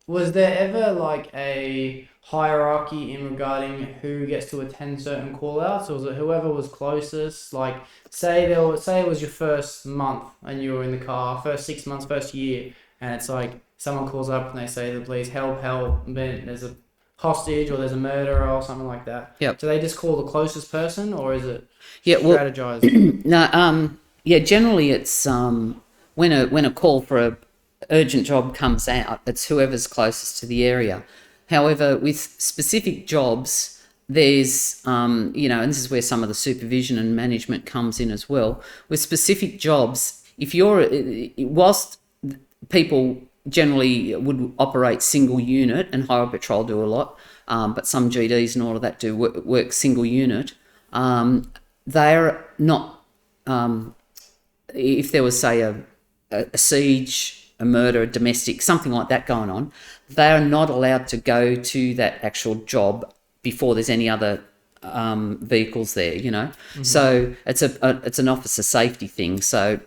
Was there ever like a hierarchy in regarding who gets to attend certain call-outs, or was it whoever was closest? Like say it was your first month and you were in the car, first 6 months, first year, and it's like someone calls up and they say to the police, help, and then there's a hostage or there's a murderer or something like that. Yep. Do they just call the closest person, or is it strategized? No, generally it's when a call for a urgent job comes out, it's whoever's closest to the area. However, with specific jobs, there's, and this is where some of the supervision and management comes in as well. With specific jobs, whilst people generally would operate single unit, and highway patrol do a lot, but some GDs and all of that do work single unit, they're not, if there was, say, a siege, a murder, a domestic, something like that going on, they are not allowed to go to that actual job before there's any other vehicles there, So it's an officer safety thing. So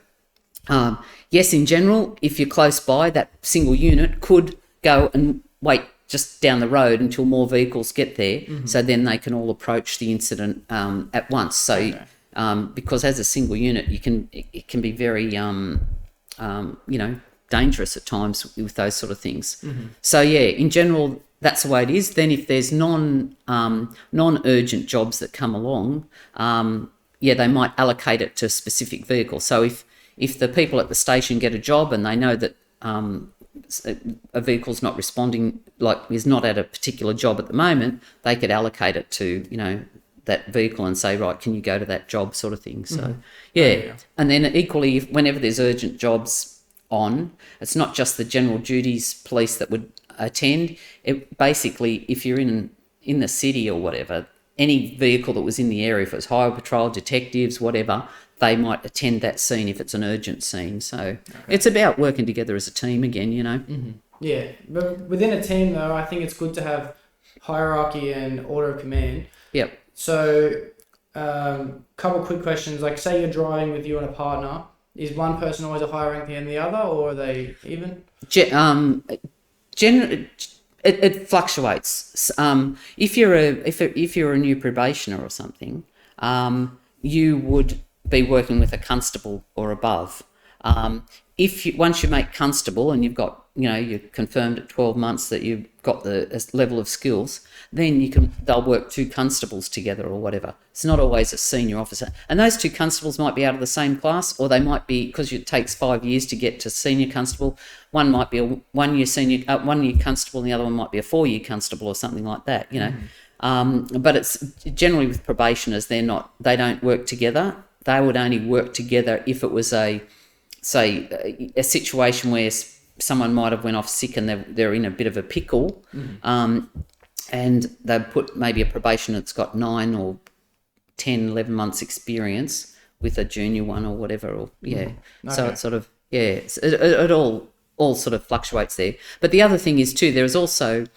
yes, in general, if you're close by, that single unit could go and wait just down the road until more vehicles get there, so then they can all approach the incident at once. So because as a single unit, it can be very dangerous at times with those sort of things. So yeah, in general, that's the way it is. Then if there's non-urgent jobs that come along, they might allocate it to a specific vehicle. So if the people at the station get a job and they know that a vehicle's not responding, like is not at a particular job at the moment, they could allocate it to, that vehicle and say, right, can you go to that job, sort of thing. So yeah. And then equally, whenever there's urgent jobs, on. It's not just the general duties police that would attend. It basically, if you're in the city or whatever, any vehicle that was in the area, if it was highway patrol, detectives, whatever, they might attend that scene if it's an urgent scene. So it's about working together as a team again, you know. Mm-hmm. Yeah, but within a team though, I think it's good to have hierarchy and order of command. Yep. So, couple quick questions. Like, say you're driving with you and a partner. Is one person always a higher rank than the other, or are they even? It fluctuates. If you're a new probationer or something, you would be working with a constable or above. Once you make constable and you've got, you're confirmed at 12 months that you've got the level of skills, then they'll work two constables together or whatever. It's not always a senior officer. And those two constables might be out of the same class, or they might be, because it takes 5 years to get to senior constable, one might be a 1 year constable, and the other one might be a 4-year constable or something like that, But it's generally with probationers, they don't work together. They would only work together if it was a situation where someone might have went off sick and they're in a bit of a pickle, and they put maybe a probationer that's got 9 or 10, 11 months experience with a junior one or whatever. Okay. So it's sort of, it all sort of fluctuates there. But the other thing is too, there is also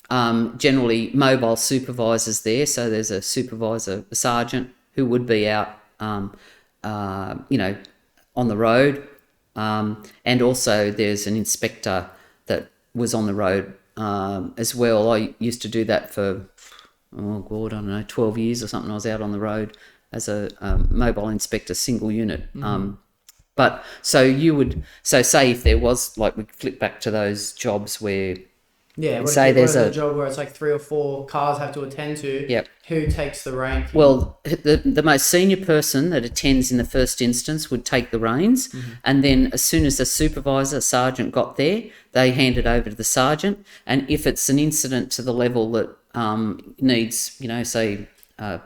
generally mobile supervisors there. So there's a supervisor, a sergeant, who would be out, on the road. And also there's an inspector that was on the road as well. I used to do that for, 12 years or something. I was out on the road as a mobile inspector, single unit. But say if there was, like, we flip back to those jobs where, say there's a job where it's like 3 or 4 cars have to attend to. Yep. Who takes the rank? Well, the most senior person that attends in the first instance would take the reins, and then as soon as the supervisor, sergeant, got there, they hand it over to the sergeant. And if it's an incident to the level that needs, say, a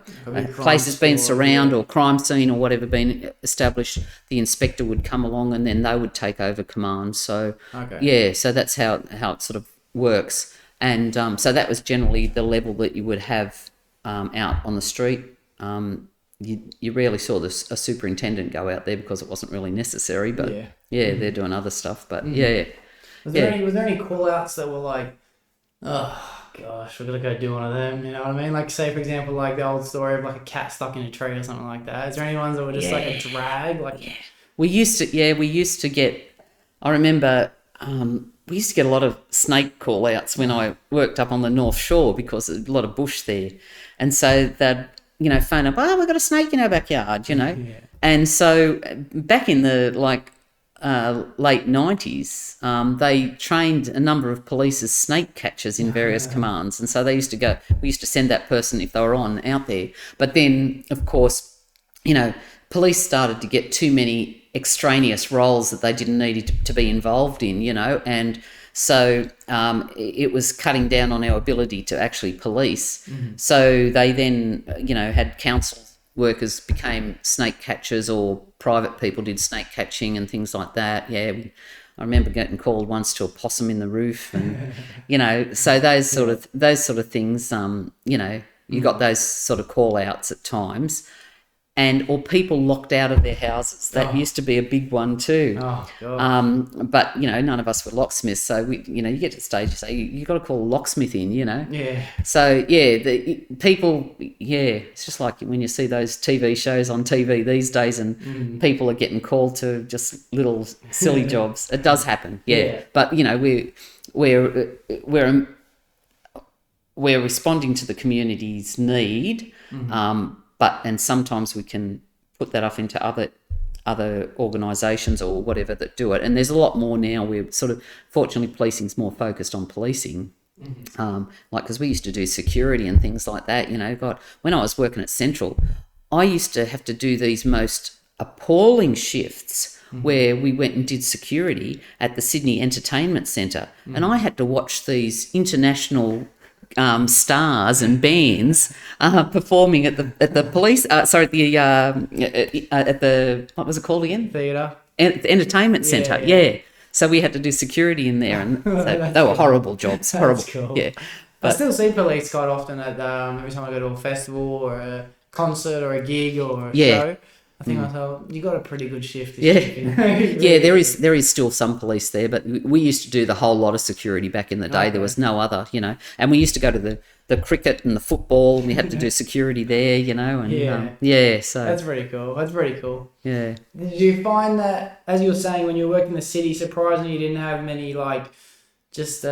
place has been surrounded or crime scene or whatever been established, the inspector would come along and then they would take over command. So so that's how it sort of works. And so that was generally the level that you would have out on the street. You rarely saw a superintendent go out there because it wasn't really necessary, but they're doing other stuff. But was there any call outs that were like, oh gosh, we're gonna go do one of them, you know what I mean? Like, say for example, like the old story of like a cat stuck in a tree or something like that. Is there any ones that were just like a drag? We used to get, I remember we used to get a lot of snake call outs when I worked up on the North Shore, because there's a lot of bush there. And so they'd, phone up, we've got a snake in our backyard, And so back in the late 90s, they trained a number of police as snake catchers in various commands. And so we used to send that person, if they were on, out there. But then, of course, police started to get too many extraneous roles that they didn't need to be involved in, and so it was cutting down on our ability to actually police. So they then, had council workers became snake catchers, or private people did snake catching and things like that. I remember getting called once to a possum in the roof, and so those sort of things. You got those sort of call outs at times. Or people locked out of their houses. That used to be a big one too. Oh, God. But, none of us were locksmiths. So, you get to the stage, you say, you got to call a locksmith in, Yeah. So, people, it's just like when you see those TV shows on TV these days, and people are getting called to just little silly jobs. It does happen, But, we're responding to the community's need, and sometimes we can put that off into other organisations or whatever that do it. And there's a lot more now. We're sort of, fortunately, policing's more focused on policing. Because we used to do security and things like that. God, when I was working at Central, I used to have to do these most appalling shifts where we went and did security at the Sydney Entertainment Centre, and I had to watch these international stars and bands performing at the police. At the what was it called again? Theatre. The entertainment centre. Yeah. So we had to do security in there, and they were horrible jobs. Horrible. Cool. Yeah. I still see police quite often at every time I go to a festival or a concert or a gig or a show. I think myself, you got a pretty good shift. Yeah. Yeah, there is still some police there, but we used to do the whole lot of security back in the day. Okay. There was no other, and we used to go to the cricket and the football, and we had to do security there, and so That's pretty cool. That's pretty cool. yeah. Did you find that, as you were saying, when you were working in the city, surprisingly you didn't have many just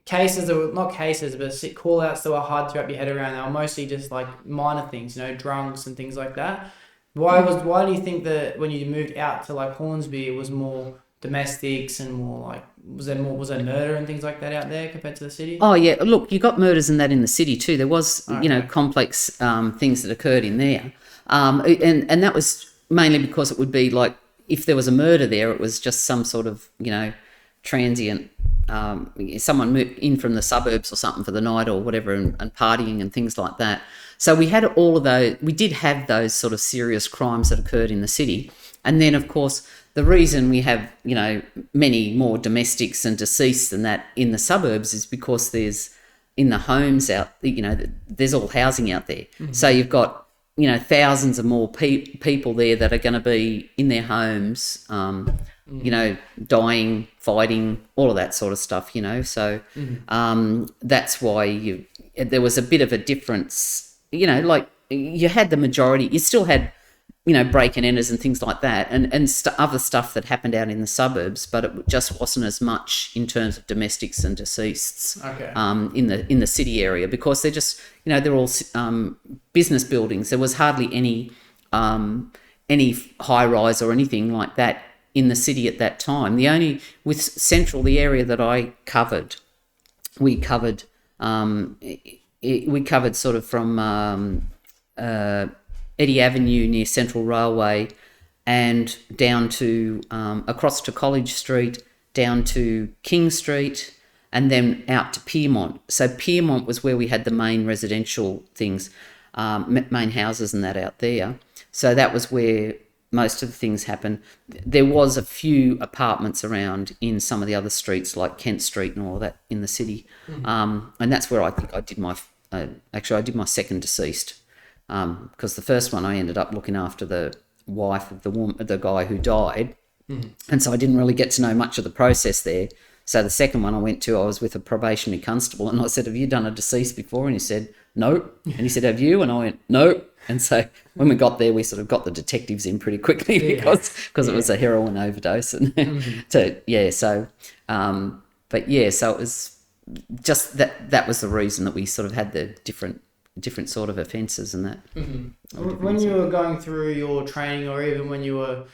cases, or not cases, but call outs that were hard to wrap your head around? They were mostly just minor things, drunks and things like that. Why do you think that when you moved out to Hornsby, it was more domestics and more was there murder and things like that out there compared to the city? Oh yeah, look, you got murders and that in the city too. There was Okay. complex things that occurred in there, and that was mainly because it would be if there was a murder there, it was just some sort of transient. Someone moved in from the suburbs or something for the night or whatever, and partying and things like that. So we had all of those. We did have those sort of serious crimes that occurred in the city, and then of course the reason we have many more domestics and deceased than that in the suburbs is because there's in the homes out there's all housing out there. Mm-hmm. So you've got thousands of more people there that are going to be in their homes. Dying, fighting, all of that sort of stuff, So that's why there was a bit of a difference, you had the majority, you still had, break and enters and things like that, and other stuff that happened out in the suburbs, but it just wasn't as much in terms of domestics and deceases. Okay. In the city area, because they're just, they're all business buildings. There was hardly any high rise or anything like that in the city at that time. The only, with Central, the area that I covered, we covered sort of from Eddy Avenue near Central Railway and down to across to College Street, down to King Street, and then out to Piermont. So Piermont was where we had the main residential things, main houses and that out there. So that was where most of the things happen. There was a few apartments around in some of the other streets like Kent Street and all that in the city. Mm-hmm. And that's where I think I did my, I did my second deceased, because the first one I ended up looking after the wife of the guy who died. Mm-hmm. And so I didn't really get to know much of the process there. So the second one I went to, I was with a probationary constable, and I said, "Have you done a deceased before?" And he said, "No." And he said, "Have you?" And I went, "No." And so when we got there, we sort of got the detectives in pretty quickly because it was a heroin overdose. And mm-hmm. So it was just that was the reason that we sort of had the different sort of offences and that. Mm-hmm. When you were going through your training, or even when you were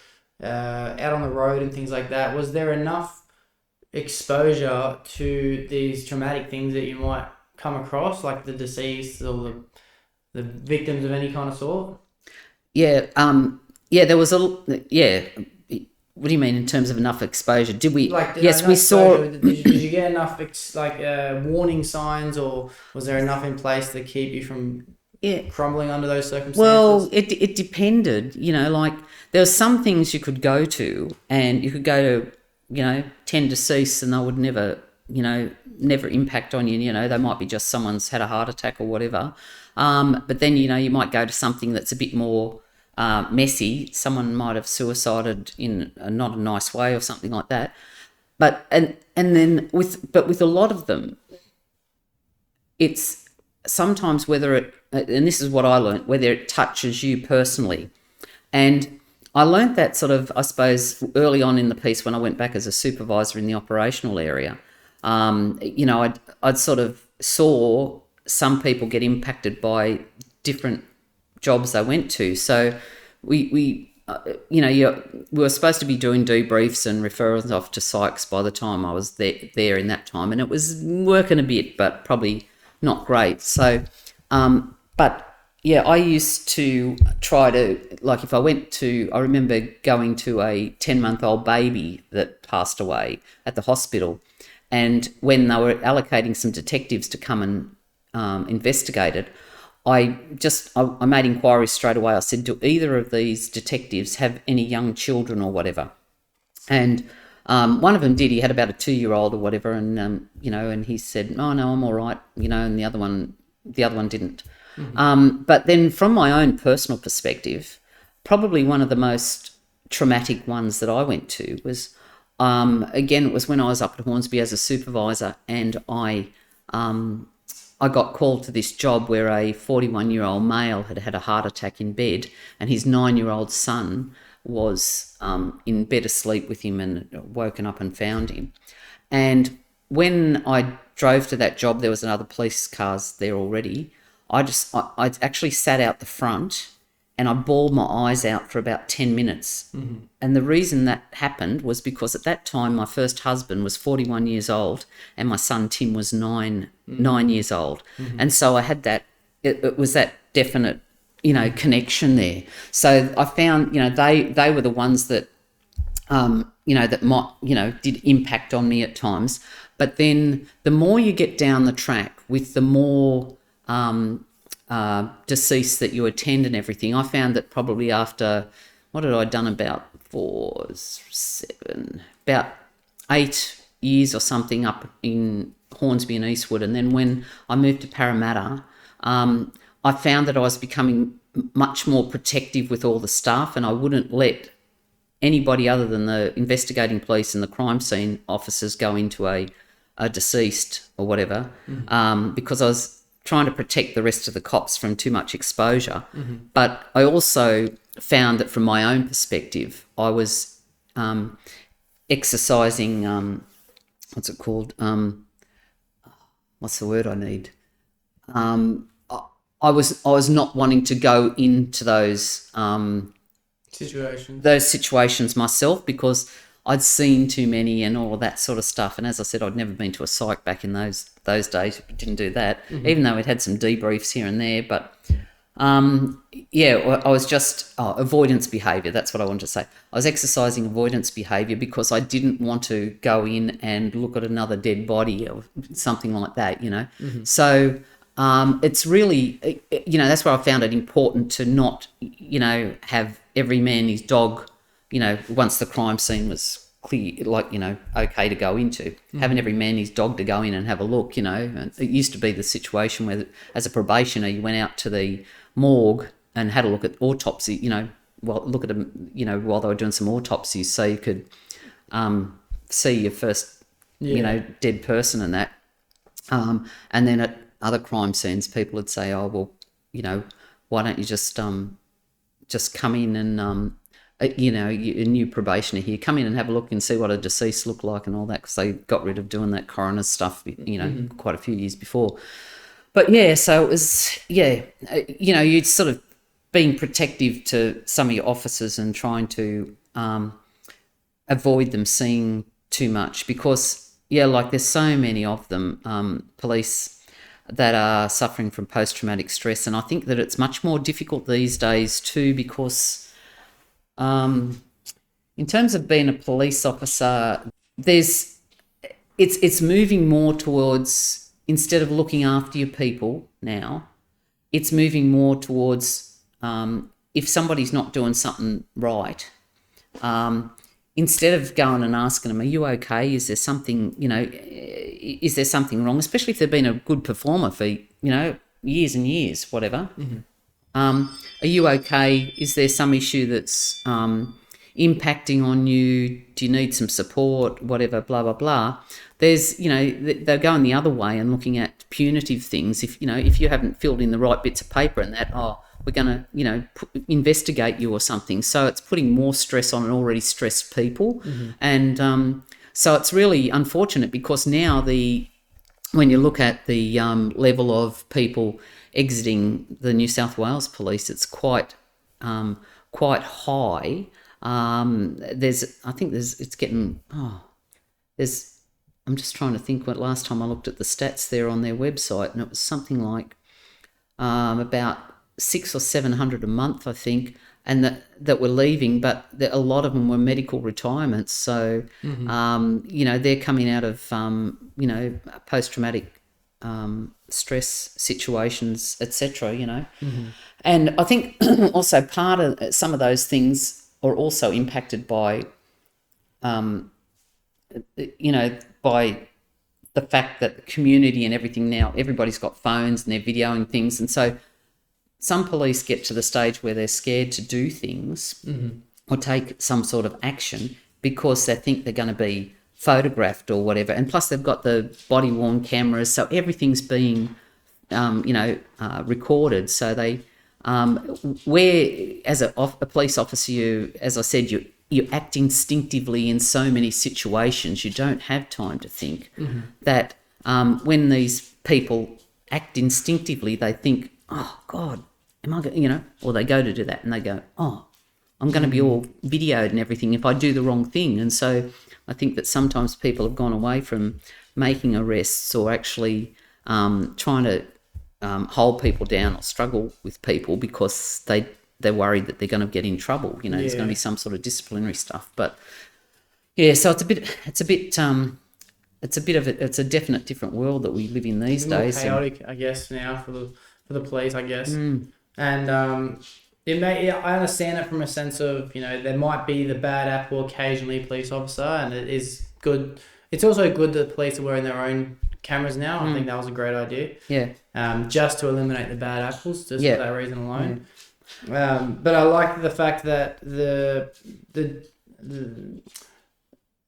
out on the road and things like that, was there enough exposure to these traumatic things that you might come across, like the deceased or the victims of any kind of sort? There was what do you mean in terms of enough exposure? Did we we saw did you get enough warning signs, or was there enough in place to keep you from crumbling under those circumstances? Well, it depended, there were some things you could go to, and you could go to 10 deceased and they would never impact on you. They might be just someone's had a heart attack or whatever. But then, you might go to something that's a bit more messy. Someone might have suicided in not a nice way or something like that. But with a lot of them, it's sometimes whether it, and this is what I learned, whether it touches you personally. And I learnt that sort of, I suppose, early on in the piece when I went back as a supervisor in the operational area. I'd sort of saw some people get impacted by different jobs they went to. So we were supposed to be doing debriefs and referrals off to psychs by the time I was there in that time, and it was working a bit, but probably not great. So, I used to try to, if I remember going to a 10-month-old baby that passed away at the hospital, and when they were allocating some detectives to come and investigate it, I made inquiries straight away. I said, "Do either of these detectives have any young children or whatever?" And One of them did. He had about a 2-year-old or whatever, and and he said, "Oh no, I'm all right," and the other one didn't. But then, from my own personal perspective, probably one of the most traumatic ones that I went to was, again, it was when I was up at Hornsby as a supervisor, and I got called to this job where a 41-year-old male had had a heart attack in bed, and his 9-year-old son was in bed asleep with him, and woken up and found him. And when I drove to that job, there was another police cars there already. I actually sat out the front and I bawled my eyes out for about 10 minutes. And the reason that happened was because at that time my first husband was 41 years old and my son Tim was 9 years old. And so I had that, it was that definite, connection there. So I found, they were the ones that, that might, did impact on me at times. But then the more you get down the track with the more deceased that you attend and everything, I found that probably after, what had I done, about 8 years or something up in Hornsby and Eastwood. And then when I moved to Parramatta, I found that I was becoming much more protective with all the staff, and I wouldn't let anybody other than the investigating police and the crime scene officers go into a deceased or whatever, because I was trying to protect the rest of the cops from too much exposure. But I also found that from my own perspective, I was exercising, what's it called? What's the word I need? I was not wanting to go into those situations myself, because I'd seen too many and all that sort of stuff. And as I said, I'd never been to a psych back in those days. We didn't do that, even though we'd had some debriefs here and there. But I was just avoidance behaviour. That's what I wanted to say. I was exercising avoidance behaviour because I didn't want to go in and look at another dead body or something like that, So it's really, that's where I found it important to not, have every man his dog, once the crime scene was clear, okay to go into, having every man his dog to go in and have a look, And it used to be the situation where, as a probationer, you went out to the morgue and had a look at autopsy, look at them, while they were doing some autopsies, so you could see your first, dead person and that. And then at other crime scenes, people would say, "Oh, well, why don't you just come in and a new probationer here, come in and have a look and see what a deceased looked like and all that," because they got rid of doing that coroner stuff, quite a few years before. But so it was, you'd sort of being protective to some of your officers and trying to avoid them seeing too much, because there's so many of them, police that are suffering from post-traumatic stress. And I think that it's much more difficult these days too, because in terms of being a police officer, it's moving more towards, instead of looking after your people now, it's moving more towards, if somebody's not doing something right, instead of going and asking them, "Are you okay? Is there something, is there something wrong?" Especially if they've been a good performer for, years and years, whatever. Are you okay? Is there some issue that's impacting on you? Do you need some support? Whatever, blah, blah, blah. There's, they're going the other way and looking at punitive things. If you haven't filled in the right bits of paper and that, we're going to, investigate you or something. So it's putting more stress on an already stressed people. And so it's really unfortunate, because now when you look at the level of people exiting the New South Wales Police, it's quite high. I'm just trying to think what last time I looked at the stats there on their website, and it was something like about 600 or 700 a month, I think, and that were leaving, but a lot of them were medical retirements. So, they're coming out of, post-traumatic stress situations, etc., And I think also part of some of those things are also impacted by by the fact that the community and everything now, everybody's got phones and they're videoing things. And so some police get to the stage where they're scared to do things or take some sort of action because they think they're going to be photographed or whatever. And plus they've got the body-worn cameras, so everything's being, recorded. So they, where as a police officer, you, as I said, you act instinctively in so many situations. You don't have time to think. That when these people act instinctively, they think, oh God, am I going, or they go to do that and they go, oh, I'm going to be all videoed and everything if I do the wrong thing. And so I think that sometimes people have gone away from making arrests or actually trying to hold people down or struggle with people because they're worried that they're going to get in trouble. There's going to be some sort of disciplinary stuff. But yeah, so it's a definite different world that we live in these days. More chaotic, I guess, now for the police, I guess. And I understand it from a sense of, there might be the bad apple occasionally, police officer, and it is good. It's also good that the police are wearing their own cameras now. I think that was a great idea. Yeah. Just to eliminate the bad apples, just for that reason alone. But I like the fact that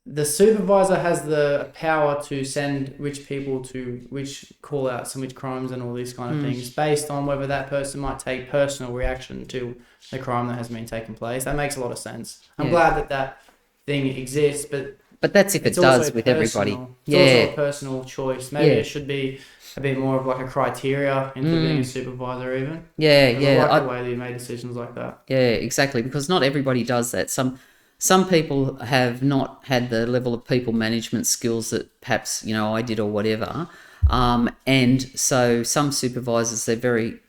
the supervisor has the power to send which people to which call outs and which crimes and all these kind of things based on whether that person might take personal reaction to the crime that has been taking place. That makes a lot of sense. I'm glad that thing exists, but that's if it does with everybody. It's also a personal choice. Maybe it should be a bit more of like a criteria into being a supervisor even. I like the way that you made decisions like that. Yeah, exactly, because not everybody does that. Some people have not had the level of people management skills that perhaps, I did or whatever. And so some supervisors,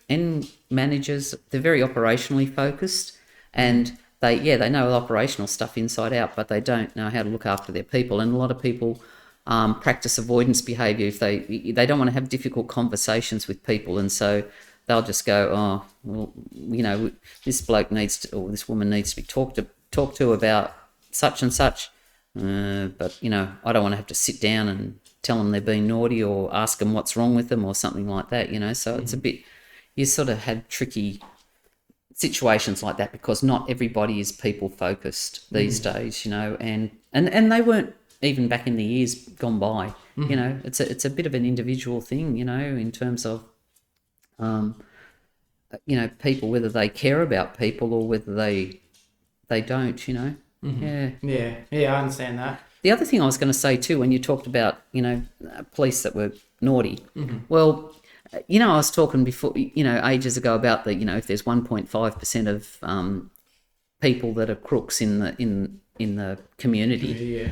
and managers, they're very operationally focused, and they know operational stuff inside out, but they don't know how to look after their people. And a lot of people practice avoidance behaviour if they don't want to have difficult conversations with people, and so they'll just go, oh, well, this bloke needs to, or this woman needs to be talked to about such and such, but I don't want to have to sit down and tell them they're being naughty or ask them what's wrong with them or something like that. So it's a bit, you sort of had tricky situations like that because not everybody is people focused these days, and they weren't even back in the years gone by. It's a bit of an individual thing, in terms of people, whether they care about people or whether they don't. I understand that. The other thing I was going to say too, when you talked about police that were naughty, well, I was talking before, ages ago about the, if there's 1.5% of people that are crooks in the community.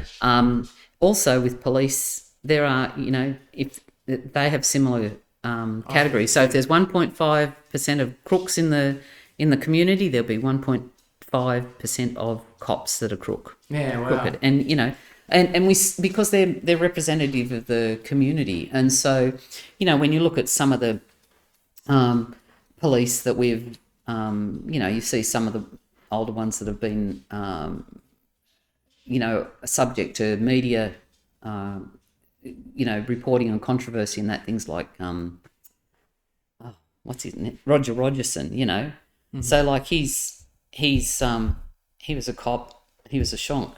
Also with police, there are, if they have similar categories. So if there's 1.5% of crooks in the community, there'll be 1.5% of cops that are crooked. And and we, because they're representative of the community, and so when you look at some of the police that we've you see some of the older ones that have been subject to media reporting on controversy and that, things like what's his name, Roger Rogerson, so like he was a cop, he was a shonk,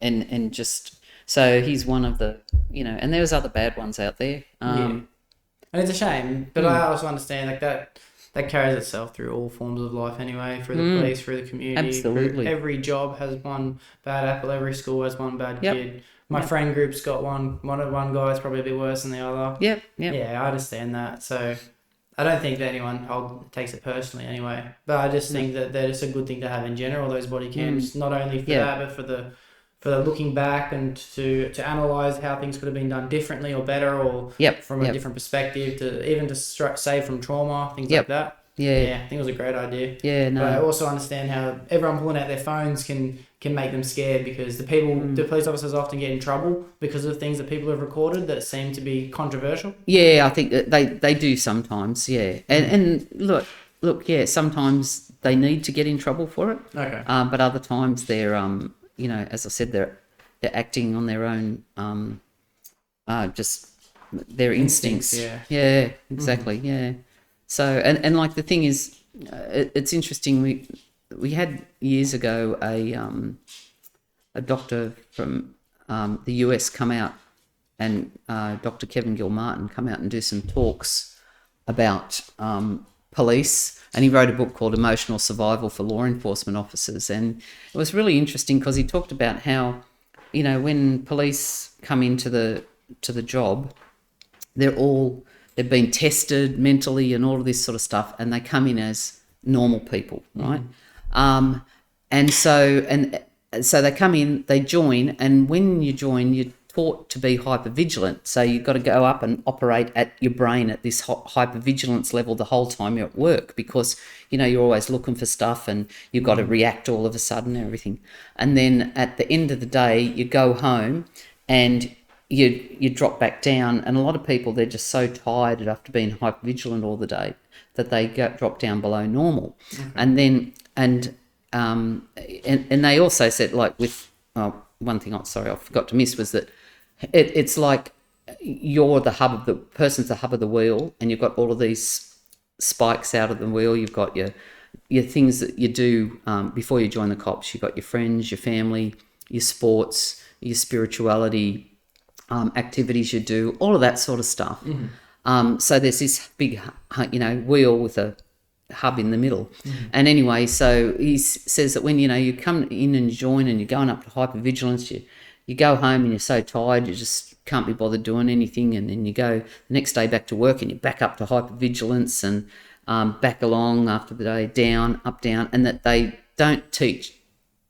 and just, so he's one of the, and there's other bad ones out there. And it's a shame, but I also understand like that carries itself through all forms of life anyway, through the police, through the community. Absolutely. Every job has one bad apple, every school has one bad kid. My friend group's got one guy's probably a bit worse than the other. Yeah, I understand that. So I don't think that anyone takes it personally anyway. But I just think that it's a good thing to have in general, those body cams, not only for that, but for the looking back and to analyse how things could have been done differently or better, or from a different perspective, to save from trauma, things like that. I think it was a great idea. But I also understand how everyone pulling out their phones can make them scared, because the police officers often get in trouble because of things that people have recorded that seem to be controversial. I think that they do sometimes. And look, sometimes they need to get in trouble for it. Okay. But other times they're as I said, they're acting on their own, just their instincts. Yeah, exactly. Yeah. So, and like the thing is, it's interesting. We had years ago a doctor from the US come out, and Dr. Kevin Gilmartin come out and do some talks about police, and he wrote a book called Emotional Survival for Law Enforcement Officers, and it was really interesting because he talked about how, you know, when police come into the job, they've been tested mentally and all of this sort of stuff, and they come in as normal people, right? And so they come in, they join, and when you join, you're taught to be hypervigilant. So you've got to go up and operate at your brain at this hypervigilance level the whole time you're at work, because, you know, you're always looking for stuff and you've got to react all of a sudden and everything. And then at the end of the day, you go home and you drop back down. And a lot of people, they're just so tired after being hypervigilant all the day that they drop down below normal. And they also said, like, with one thing I forgot to miss was that it's like you're the hub of the person's the hub of the wheel, and you've got all of these spikes out of the wheel. You've got your things that you do before you join the cops. You've got your friends, your family, your sports, your spirituality, activities you do, all of that sort of stuff. So there's this big, you know, wheel with a hub in the middle. And anyway, so he says that when, you know, you come in and join and you're going up to hypervigilance, you go home and you're so tired you just can't be bothered doing anything, and then you go the next day back to work and you're back up to hypervigilance and back along after the day, down, up, down, and that they don't teach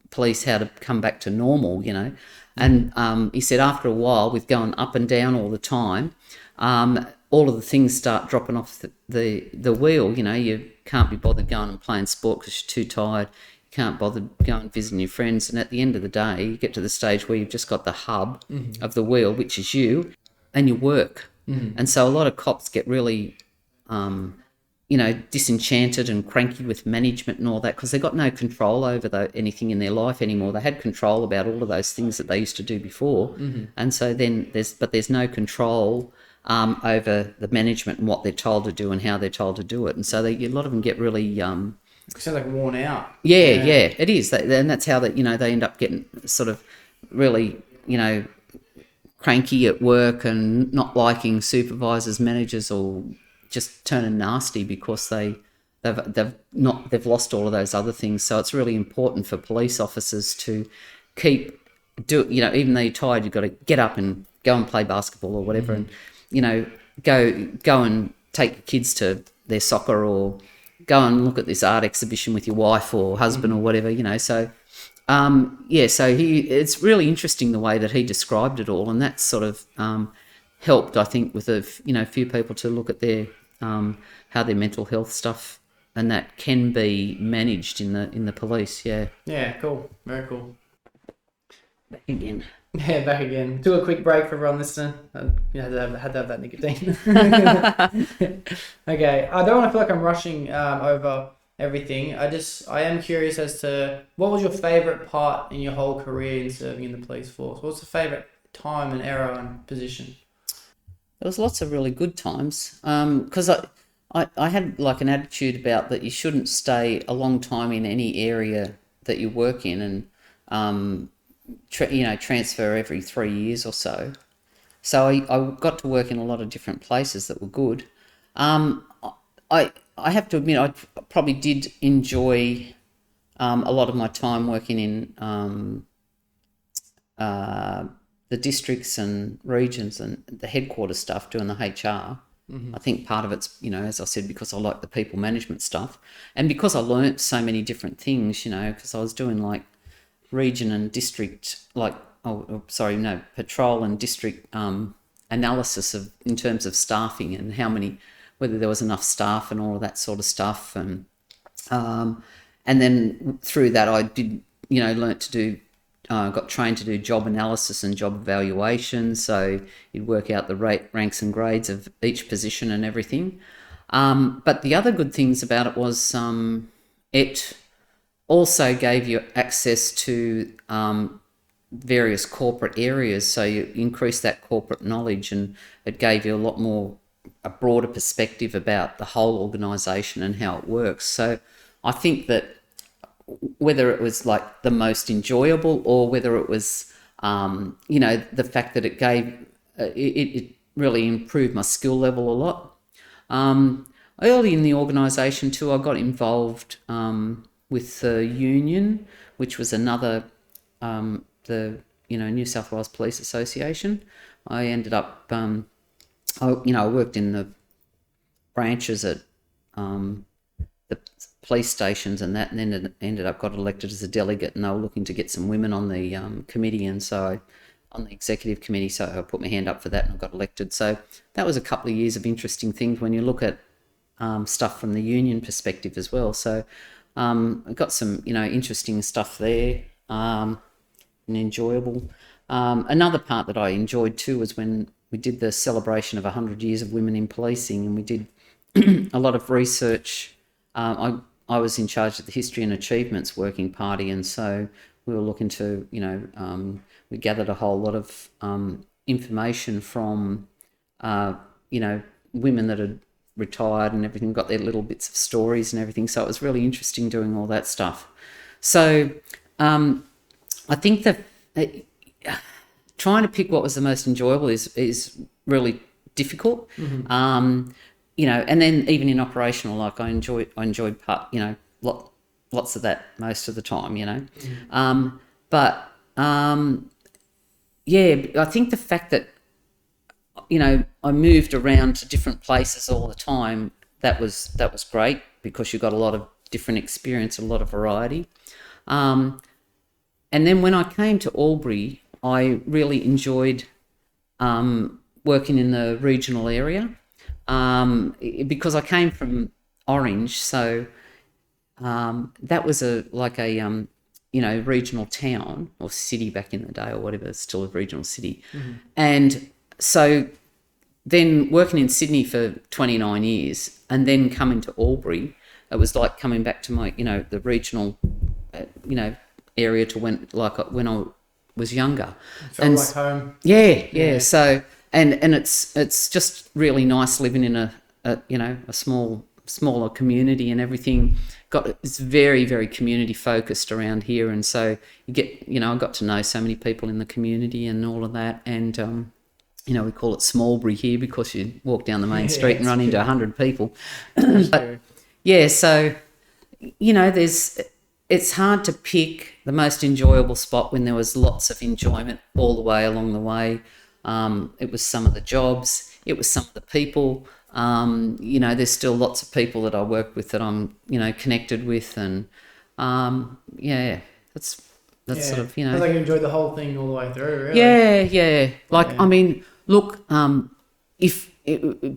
police how to come back to normal, you know. And he said after a while, with going up and down all the time, all of the things start dropping off the wheel. You know, you can't be bothered going and playing sport because you're too tired. You can't bother going and visiting your friends. And at the end of the day, you get to the stage where you've just got the hub of the wheel, which is you, and your work. And so a lot of cops get really, you know, disenchanted and cranky with management and all that, because they've got no control over anything in their life anymore. They had control about all of those things that they used to do before. And so then there's no control over the management and what they're told to do and how they're told to do it. And so a lot of them get really... It sounds like worn out. Yeah, it is. And that's how they end up getting sort of really, you know, cranky at work and not liking supervisors, managers, or just turning nasty because they've lost all of those other things. So it's really important for police officers to you know, even though you're tired, you've got to get up and go and play basketball or whatever, and, you know, go and take your kids to their soccer, or go and look at this art exhibition with your wife or husband or whatever, you know. So it's really interesting the way that he described it all, and that sort of helped, I think, with a few people to look at their how their mental health stuff and that can be managed in the police. Yeah, cool, very cool. Back again. Yeah, back again. Do a quick break for everyone listening. You had to have that nicotine. Okay, I don't want to feel like I'm rushing over everything. I am curious as to what was your favourite part in your whole career in serving in the police force? What's the favourite time and era and position? There was lots of really good times because I had like an attitude about that you shouldn't stay a long time in any area that you work in, and transfer every 3 years or so. So I got to work in a lot of different places that were good. I have to admit I probably did enjoy a lot of my time working in the districts and regions and the headquarters stuff, doing the HR. I think part of it's, as I said, because I like the people management stuff, and because I learnt so many different things, because I was doing like region and district, patrol and district analysis in terms of staffing and whether there was enough staff and all of that sort of stuff, and then through that I did, learnt to do. Got trained to do job analysis and job evaluation, so you'd work out the ranks and grades of each position and everything. But the other good things about it was it also gave you access to various corporate areas, so you increase that corporate knowledge, and it gave you a broader perspective about the whole organisation and how it works. So I think that whether it was like the most enjoyable or whether it was, the fact that it gave, it really improved my skill level a lot. Early in the organisation too, I got involved with the union, which was another, the New South Wales Police Association. I ended up, I worked in the branches at the police stations and that, and then ended up got elected as a delegate, and they were looking to get some women on the committee, and so on the executive committee, so I put my hand up for that and I got elected. So that was a couple of years of interesting things when you look at stuff from the union perspective as well. So I got some, interesting stuff there, and enjoyable. Another part that I enjoyed too was when we did the celebration of 100 years of women in policing, and we did a lot of research. I was in charge of the History and Achievements Working Party, and so we were looking to, we gathered a whole lot of information from, women that had retired and everything, got their little bits of stories and everything. So it was really interesting doing all that stuff. So I think that trying to pick what was the most enjoyable is really difficult. Mm-hmm. And then even in operational, like I enjoyed lots of that most of the time, Mm-hmm. I think the fact that, I moved around to different places all the time, that was great, because you got a lot of different experience, a lot of variety. And then when I came to Albury, I really enjoyed working in the regional area, because I came from Orange, so that was a regional town or city back in the day, or whatever, it's still a regional city. Mm-hmm. And so then working in Sydney for 29 years and then coming to Albury, it was like coming back to my, the regional, area to when I was younger. Felt like home. Yeah. So, and it's just really nice living in a smaller community, and everything it's very, very community focused around here. And so you get, I got to know so many people in the community and all of that. And, we call it Smallbury here because you walk down the main street and run into 100 people. But yeah, so, it's hard to pick the most enjoyable spot when there was lots of enjoyment all the way along the way. It was some of the jobs, it was some of the people. There's still lots of people that I work with that I'm, connected with, and that's sort of, It's like you enjoyed the whole thing all the way through, really. Yeah. I mean, look, if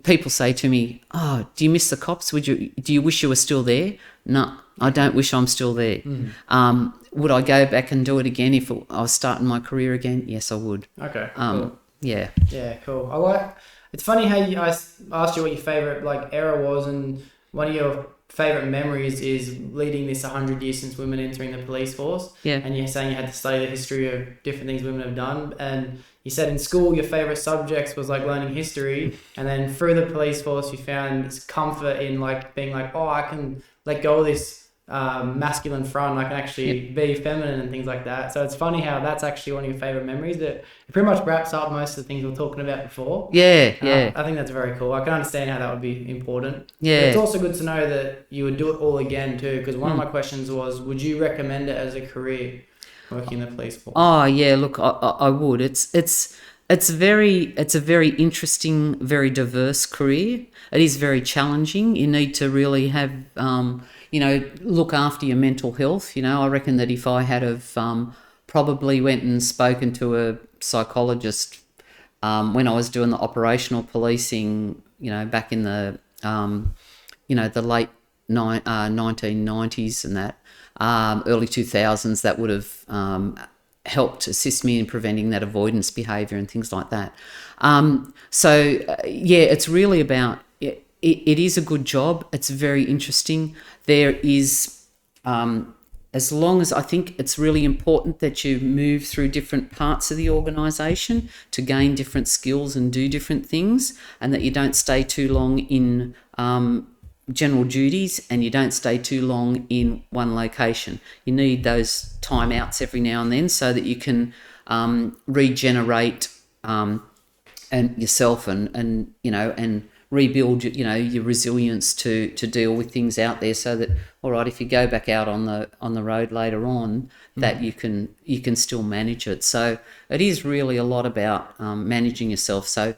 people say to me, "Oh, do you miss the cops? Do you wish you were still there?" No, I don't wish I'm still there. Mm. Would I go back and do it again if I was starting my career again? Yes, I would. Okay. Cool. Yeah. Yeah, cool. It's funny how I asked you what your favourite era was, and one of your favourite memories is leading this 100 years since women entering the police force. Yeah. And you're saying you had to study the history of different things women have done, and you said in school your favourite subjects was like learning history, and then through the police force you found this comfort in like being like, oh, I can let go of this masculine front, I can actually be feminine and things like that. So it's funny how that's actually one of your favourite memories, that it pretty much wraps up most of the things we were talking about before. Yeah. I think that's very cool. I can understand how that would be important. Yeah. But it's also good to know that you would do it all again too, because one of my questions was, would you recommend it as a career, working in the police force? Oh yeah, look, I would. It's a very interesting, very diverse career. It is very challenging. You need to really have look after your mental health. I reckon that if I had have probably went and spoken to a psychologist when I was doing the operational policing, back in the the late 1990s and that, early 2000s, that would have helped assist me in preventing that avoidance behaviour and things like that. It's really about, it is a good job. It's very interesting. There is, as long as I think it's really important that you move through different parts of the organisation to gain different skills and do different things, and that you don't stay too long in general duties and you don't stay too long in one location. You need those timeouts every now and then so that you can regenerate and yourself and rebuild your resilience to deal with things out there, so that, all right, if you go back out on the road later on, that you can still manage it. So it is really a lot about managing yourself. So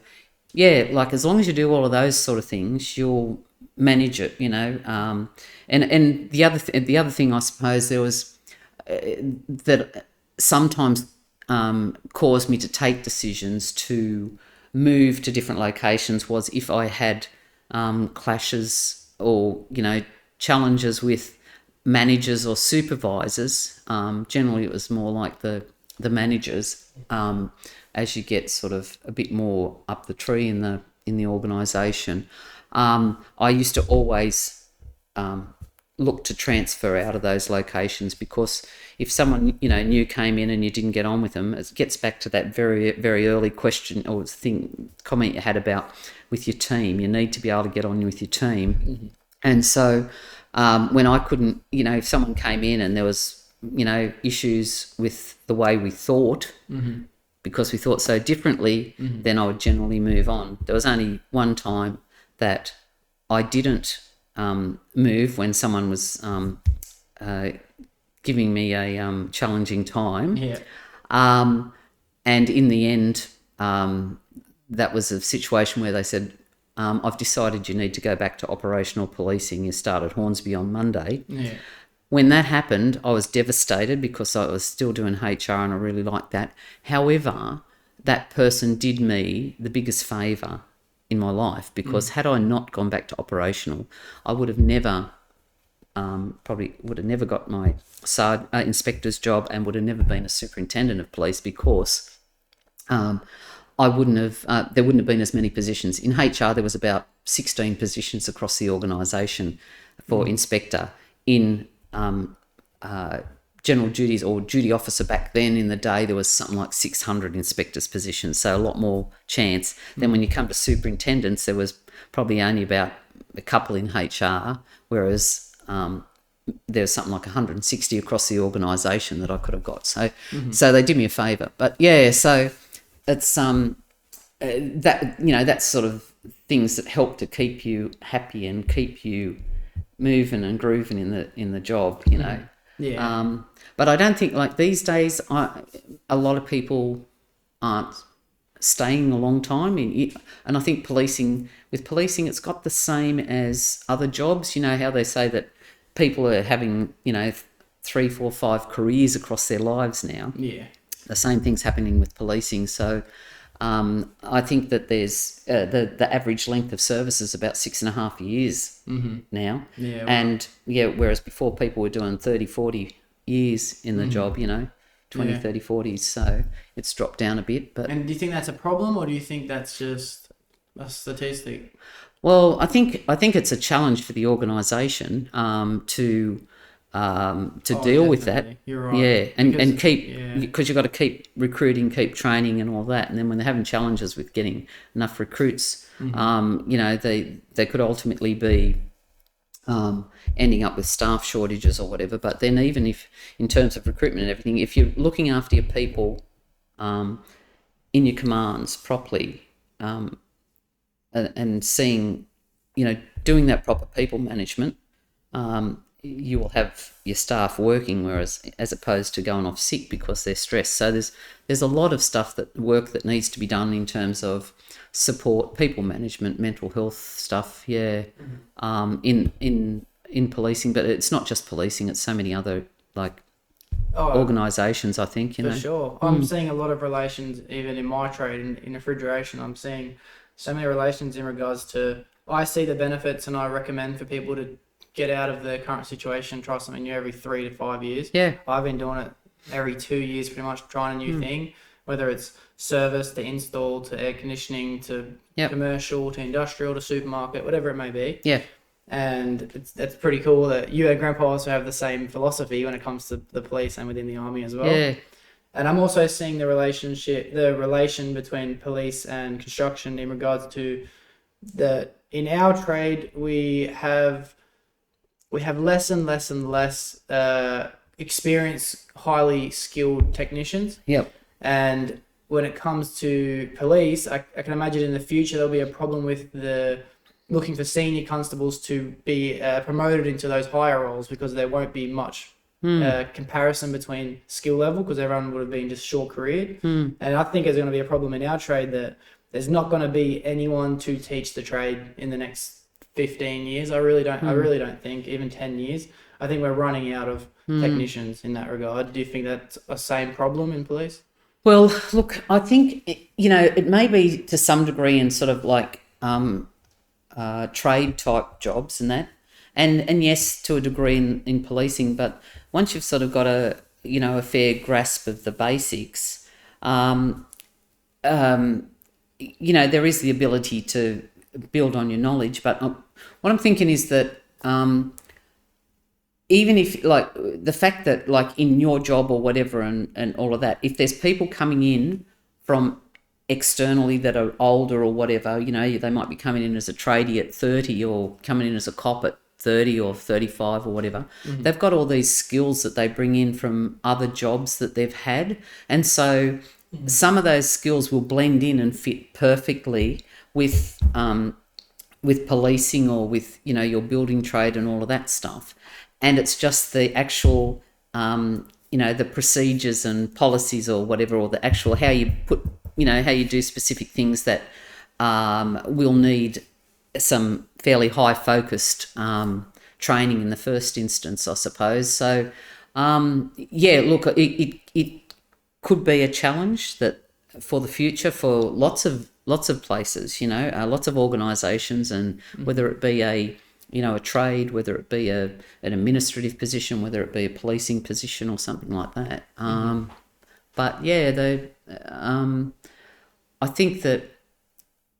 yeah, like as long as you do all of those sort of things, you'll manage it, and the other thing I suppose there was that sometimes caused me to take decisions to move to different locations was if I had clashes or challenges with managers or supervisors. Generally it was more like the managers, as you get sort of a bit more up the tree in the organisation. I used to always look to transfer out of those locations, because if someone new came in and you didn't get on with them, it gets back to that very, very early question or comment you had about with your team. You need to be able to get on with your team. Mm-hmm. And so when I couldn't, if someone came in and there was issues with the way we thought, mm-hmm. because we thought so differently, mm-hmm. then I would generally move on. There was only one time that I didn't move, when someone was giving me a challenging time. Yeah. And in the end, that was a situation where they said, I've decided you need to go back to operational policing. You start at Hornsby on Monday. Yeah. When that happened, I was devastated because I was still doing HR and I really liked that. However, that person did me the biggest favour in my life, because had I not gone back to operational, I would have never, probably would have never got my inspector's job and would have never been a superintendent of police, because I wouldn't have, there wouldn't have been as many positions. In HR, there was about 16 positions across the organisation for inspector. In general duties or duty officer back then in the day, there was something like 600 inspectors positions, so a lot more chance. Then when you come to superintendents, there was probably only about a couple in HR, whereas there's something like 160 across the organisation that I could have got. So so they did me a favour. But yeah, so it's that that's sort of things that help to keep you happy and keep you moving and grooving in the job, Yeah. But I don't think, like these days, a lot of people aren't staying a long time. And I think with policing, it's got the same as other jobs. You know how they say that people are having, 3, 4, 5 careers across their lives now. Yeah. The same thing's happening with policing. So I think that there's the average length of service is about 6.5 years now. Yeah. Wow. And whereas before people were doing 30, 40 years in the job, 20, 30, 40s. So it's dropped down a bit. And do you think that's a problem, or do you think that's just a statistic? Well, I think it's a challenge for the organisation to deal with that. You're right. Yeah, and keep, because you've got to keep recruiting, keep training and all that. And then when they're having challenges with getting enough recruits, they could ultimately be ending up with staff shortages or whatever. But then even if, in terms of recruitment and everything, if you're looking after your people in your commands properly, and seeing, doing that proper people management, you will have your staff working, whereas as opposed to going off sick because they're stressed. So there's a lot of work that needs to be done in terms of support, people management, mental health stuff. In policing, but it's not just policing; it's so many other organisations. I think for sure. I'm seeing a lot of relations, even in my trade in refrigeration. I'm seeing so many relations in regards to, I see the benefits and I recommend for people to get out of their current situation, try something new every 3 to 5 years. Yeah. I've been doing it every 2 years, pretty much trying a new thing, whether it's service to install to air conditioning to commercial to industrial to supermarket, whatever it may be. Yeah. And that's pretty cool that you and Grandpa also have the same philosophy when it comes to the police and within the army as well. Yeah. And I'm also seeing the relation between police and construction in regards to in our trade we have less and less and less experienced, highly skilled technicians. Yep. And when it comes to police, I can imagine in the future there'll be a problem with looking for senior constables to be promoted into those higher roles, because there won't be much comparison between skill level, because everyone would have been just short careered. And I think there's going to be a problem in our trade that there's not going to be anyone to teach the trade in the next 15 years. I really don't think, even 10 years. I think we're running out of technicians in that regard. Do you think that's a same problem in police? Well, look, I think, it may be to some degree in sort of like trade type jobs and that. And yes, to a degree in policing, but once you've sort of got a fair grasp of the basics, there is the ability to build on your knowledge. But what I'm thinking is that even if, like, the fact that, like, in your job or whatever and all of that, if there's people coming in from externally that are older or whatever, they might be coming in as a tradie at 30 or coming in as a cop at 30 or 35 or whatever. They've got all these skills that they bring in from other jobs that they've had. And so some of those skills will blend in and fit perfectly with policing or with, your building trade and all of that stuff. And it's just the actual, the procedures and policies or whatever, or the actual how you do specific things that will need some fairly high focused training in the first instance, I suppose. So, look, it could be a challenge that for the future for lots of places, lots of organisations, and whether it be a trade, whether it be an administrative position, whether it be a policing position or something like that. But yeah, I think that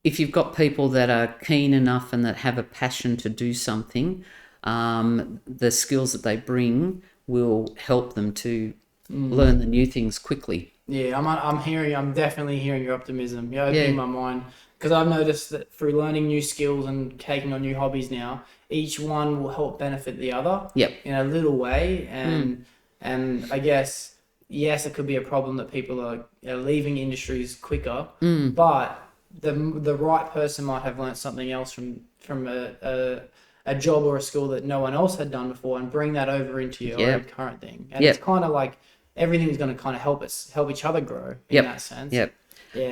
if you've got people that are keen enough and that have a passion to do something, the skills that they bring will help them to learn the new things quickly. Yeah, I'm definitely hearing your optimism. You're opening my mind, because I've noticed that through learning new skills and taking on new hobbies now, each one will help benefit the other in a little way. And I guess, yes, it could be a problem that people are leaving industries quicker, but the right person might have learnt something else from a job or a skill that no one else had done before, and bring that over into your own current thing. And it's kind of like everything's going to kind of help each other grow in that sense. Yeah,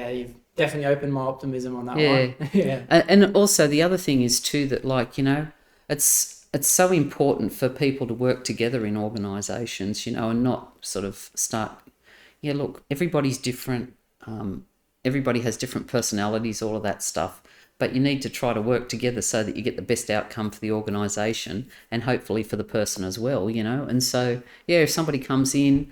you've definitely opened my optimism on that one. Yeah. And also the other thing is too that, like, it's so important for people to work together in organisations, and not sort of start. Yeah, look, everybody's different. Everybody has different personalities, all of that stuff. But you need to try to work together so that you get the best outcome for the organisation and hopefully for the person as well, And so, if somebody comes in,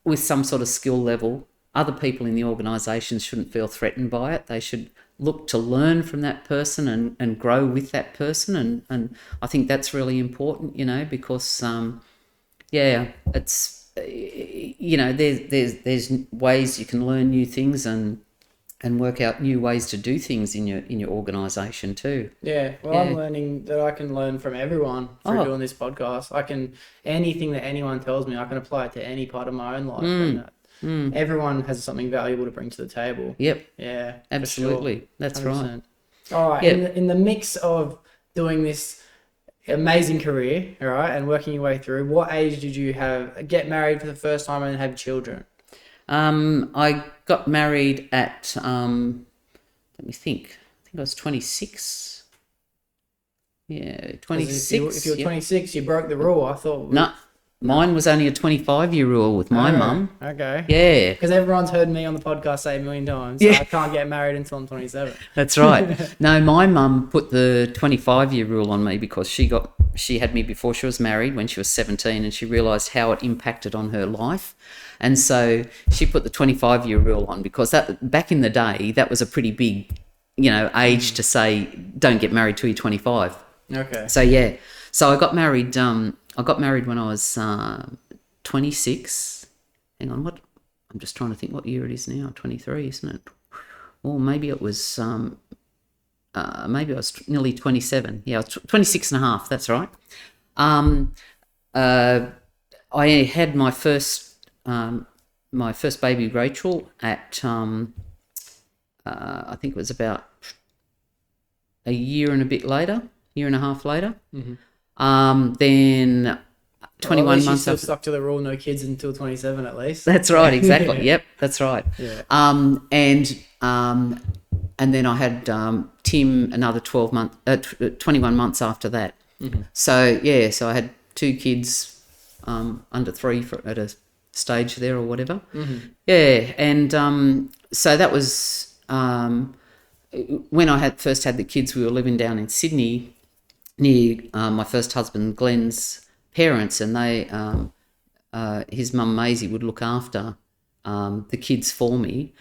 with some sort of skill level, other people in the organisation shouldn't feel threatened by it. They should look to learn from that person and grow with that person. And I think that's really important, because, it's, there's ways you can learn new things and work out new ways to do things in your organisation too. Yeah, I'm learning that I can learn from everyone through doing this podcast. Anything that anyone tells me, I can apply it to any part of my own life. Everyone has something valuable to bring to the table. Yep. Yeah, absolutely. Sure. That's 100%. right. All right. Yep. In the mix of doing this amazing career, all right, and working your way through, what age did you get married for the first time and have children? I got married at, let me think. I think I was 26. Yeah, 26. If you were 26, you broke the rule. I thought... No, mine was only a 25-year rule with my mum. Okay. Yeah. Because everyone's heard me on the podcast say 1 million times, so I can't get married until I'm 27. That's right. No, my mum put the 25-year rule on me because she had me before she was married when she was 17, and she realised how it impacted on her life. And so she put the 25-year rule on because that back in the day, that was a pretty big age to say don't get married till you're 25. Okay. So yeah, so I got married. I got married when I was 26. Hang on, what? I'm just trying to think what year it is now. 23, isn't it? Or maybe it was maybe I was nearly 27. Yeah, I was 26 and a half. That's right. I had my first baby Rachel at I think it was about a year and a half later. Then 21 months still after. stuck to the rule, no kids until 27 at least. That's right, exactly. Yep, that's right. Yeah. And then I had Tim another 21 months after that. So yeah, so I had 2 kids under 3 at a stage there or whatever. Yeah, and so that was when I first had the kids. We were living down in Sydney near my first husband Glenn's parents, and they his mum Maisie would look after the kids for me.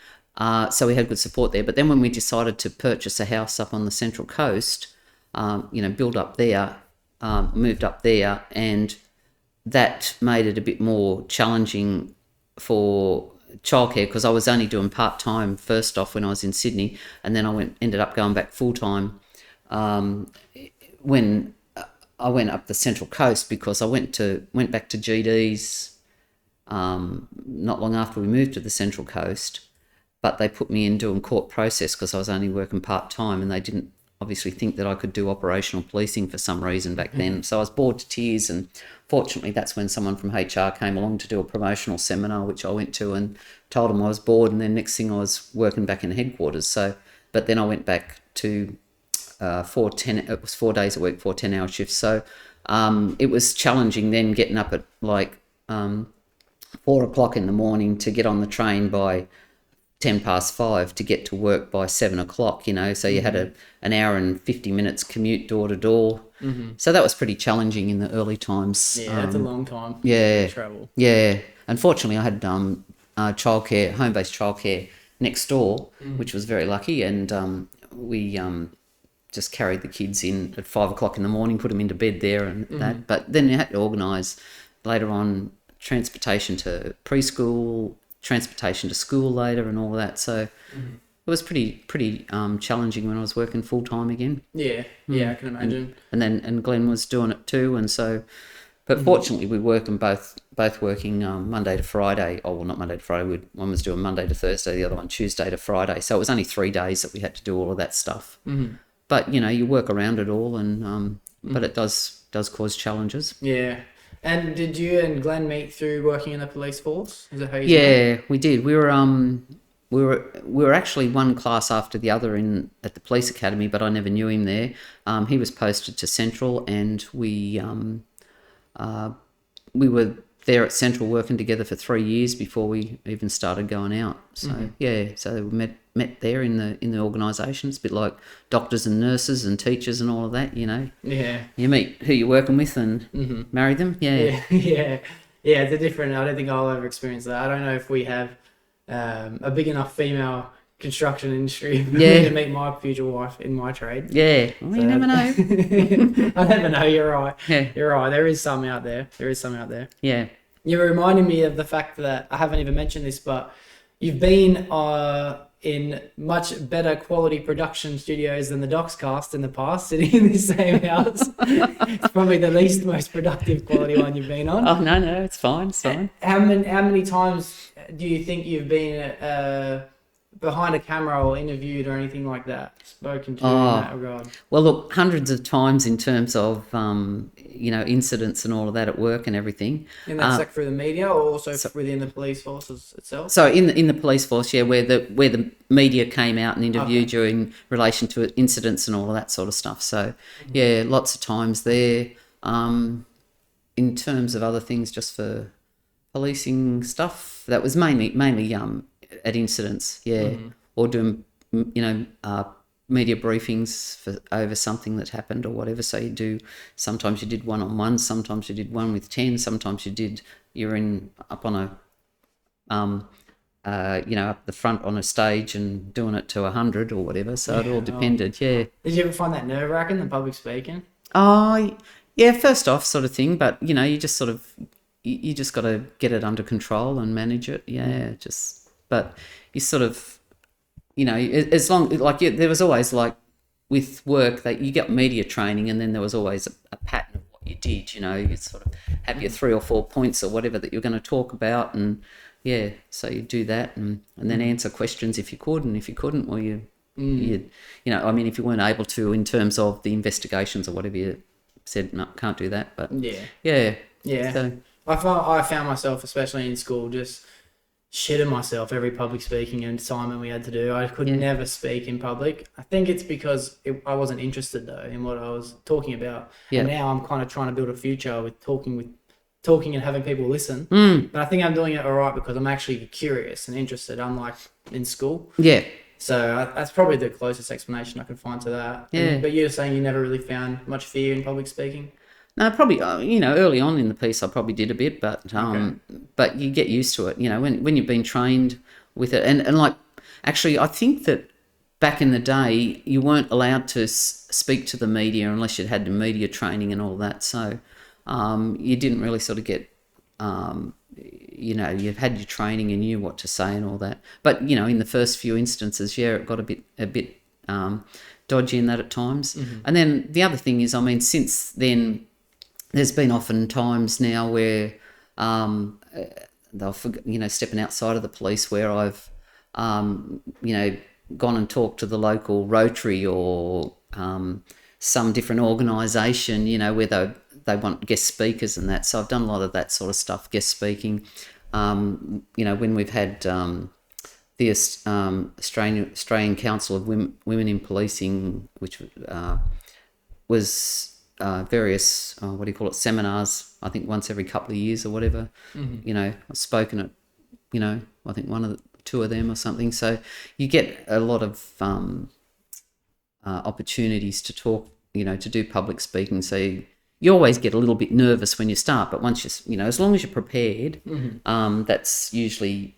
So we had good support there. But then when we decided to purchase a house up on the Central Coast, build up there, moved up there, and that made it a bit more challenging for childcare because I was only doing part-time first off when I was in Sydney, and then I ended up going back full-time when I went up the Central Coast, because I went back to GD's not long after we moved to the Central Coast, but they put me in doing court process because I was only working part-time, and they didn't obviously think that I could do operational policing for some reason back then. So I was bored to tears, and fortunately that's when someone from HR came along to do a promotional seminar, which I went to and told them I was bored, and then next thing I was working back in headquarters. So, but then I went back to it was 4 days a week, 4 10-hour shifts. So it was challenging then getting up at like 4 o'clock in the morning to get on the train by 5:10 to get to work by 7 o'clock, so you had an hour and 50 minutes commute door to door. So that was pretty challenging in the early times. Yeah, that's a long time. Yeah. Travel. Yeah. Unfortunately, I had childcare, home-based childcare next door, which was very lucky, and we just carried the kids in at 5 o'clock in the morning, put them into bed there and that. But then you had to organise later on transportation to preschool, transportation to school later and all that. So it was pretty challenging when I was working full time again. Yeah, I can imagine. And Glenn was doing it too, and so. But fortunately, we worked both working Monday to Friday. Oh, well, not Monday to Friday. One was doing Monday to Thursday, the other one Tuesday to Friday. So it was only 3 days that we had to do all of that stuff. But you work around it all, and but it does cause challenges. Yeah. And did you and Glenn meet through working in the police force? Is that how you Yeah, we did. We were actually one class after the other at the police academy, but I never knew him there. He was posted to Central, and we were there at Central working together for 3 years before we even started going out. So so we met there in the organisation. It's a bit like doctors and nurses and teachers and all of that, Yeah. You meet who you're working with and marry them. Yeah. Yeah. It's a different. I don't think I'll ever experience that. I don't know if we have a big enough female construction industry for me to meet my future wife in my trade. Yeah. Well, you never know. I never know. You're right. Yeah. You're right. There is some out there. Yeah. You're reminding me of the fact that I haven't even mentioned this, but you've been in much better quality production studios than the Doxcast in the past, sitting in this same house. It's probably the least most productive quality one you've been on. Oh, no, it's fine. It's fine. How many times do you think you've been behind a camera or interviewed or anything like that, spoken to in that regard? Well, look, hundreds of times in terms of, incidents and all of that at work and everything. And that's like through the media or also within the police forces itself? So in the police force, where the media came out and interviewed you in relation to incidents and all of that sort of stuff. So, lots of times there. In terms of other things, just for policing stuff, that was mainly at incidents, or doing, media briefings over something that happened or whatever. So sometimes you did 1-on-1, sometimes you did one with 10, sometimes you're up on up the front on a stage and doing it to 100 or whatever. So it all depended. Yeah. Did you ever find that nerve-wracking, the public speaking? Oh, yeah, first off sort of thing, but you just sort of, you just got to get it under control and manage it. Yeah, but you sort of, as long, there was always like with work that you get media training, and then there was always a pattern of what you did, you'd sort of have your 3 or 4 points or whatever that you're going to talk about, and yeah, so you do that and then answer questions if you could, and if you couldn't, well, if you weren't able to in terms of the investigations or whatever, you said, no, can't do that, but yeah. So, I found myself, especially in school, just shitting myself every public speaking assignment we had to do. I could never speak in public. I think it's because I wasn't interested though in what I was talking about. And now I'm kind of trying to build a future with talking and having people listen. But I think I'm doing it all right because I'm actually curious and interested, unlike in school. Yeah. So that's probably the closest explanation I can find to that. Yeah. But you're saying you never really found much fear in public speaking? No, probably, early on in the piece I probably did a bit, but you get used to it, when you've been trained with it. And like, actually, I think that back in the day, you weren't allowed to speak to the media unless you'd had the media training and all that. So you didn't really sort of get, you've had your training and knew what to say and all that. But, in the first few instances, it got a bit dodgy in that at times. And then the other thing is, since then, there's been often times now where they'll stepping outside of the police where I've gone and talked to the local Rotary or some different organisation, where they want guest speakers and that. So I've done a lot of that sort of stuff, guest speaking. When we've had the Australian Council of Women in Policing, which was various seminars, I think once every couple of years or whatever. I've spoken at I think two of them or something, so you get a lot of opportunities to talk, to do public speaking. So you always get a little bit nervous when you start, but once as long as you're prepared, that's usually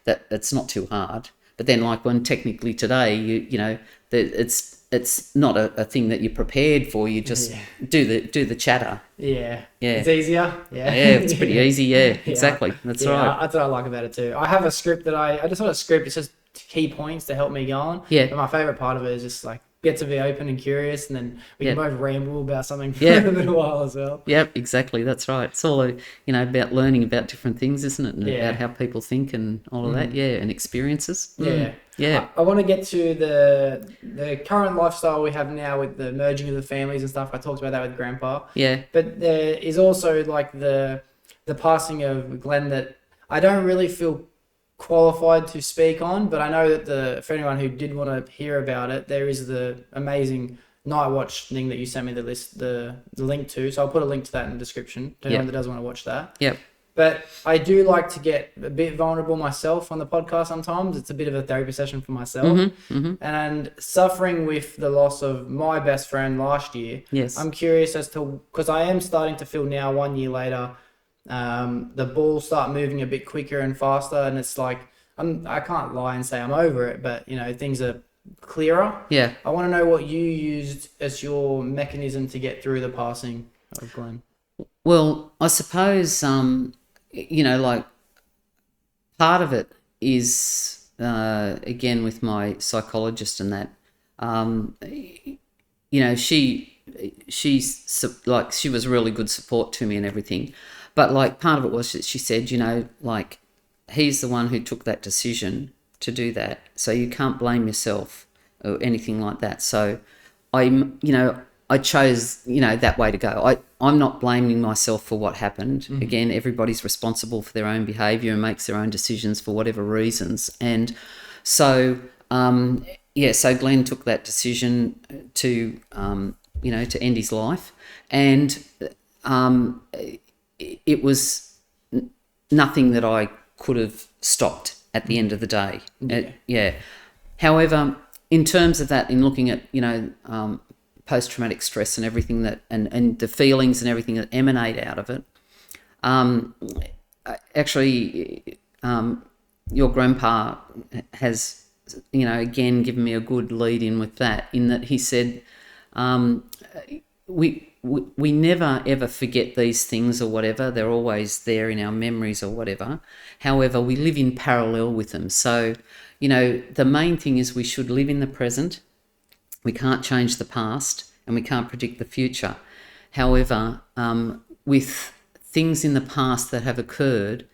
that's not too hard. But then, like, when technically today, it's not a thing that you're prepared for. You just do the chatter. Yeah. It's easier. Yeah, it's pretty easy. Yeah, exactly. That's right. That's what I like about it too. I have a script that I just want a script. It's just key points to help me go on. Yeah. But my favorite part of it is just like get to be open and curious, and then we can both ramble about something for a little while as well. Yep, exactly. That's right. It's all about learning about different things, isn't it? And about how people think and all of that. Yeah, and experiences. Yeah. I want to get to the current lifestyle we have now with the merging of the families and stuff. I talked about that with Grandpa. Yeah. But there is also like the passing of Glenn that I don't really feel qualified to speak on, but I know that for anyone who did want to hear about it, there is the amazing Nightwatch thing that you sent me the link to. So I'll put a link to that in the description to anyone that does want to watch that. Yep. But I do like to get a bit vulnerable myself on the podcast sometimes. It's a bit of a therapy session for myself. And suffering with the loss of my best friend last year, I'm curious as to, because I am starting to feel now 1 year later, the balls start moving a bit quicker and faster, and it's like I can't lie and say I'm over it, but things are clearer. Yeah. I want to know what you used as your mechanism to get through the passing of Glenn. Well, I suppose like part of it is again with my psychologist and that she's like, she was really good support to me and everything. But like part of it was that she said, like, he's the one who took that decision to do that. So you can't blame yourself or anything like that. So I chose, that way to go. I'm not blaming myself for what happened. Again, everybody's responsible for their own behaviour and makes their own decisions for whatever reasons. And so, so Glenn took that decision to, to end his life. And it was nothing that I could have stopped at the end of the day. However, in terms of that, in looking at, post-traumatic stress and everything that, and the feelings and everything that emanate out of it, actually, your grandpa has, again, given me a good lead in with that, in that he said, we never ever forget these things or whatever. They're always there in our memories or whatever. However, we live in parallel with them. So, the main thing is we should live in the present. We can't change the past and we can't predict the future. However, with things in the past that have occurred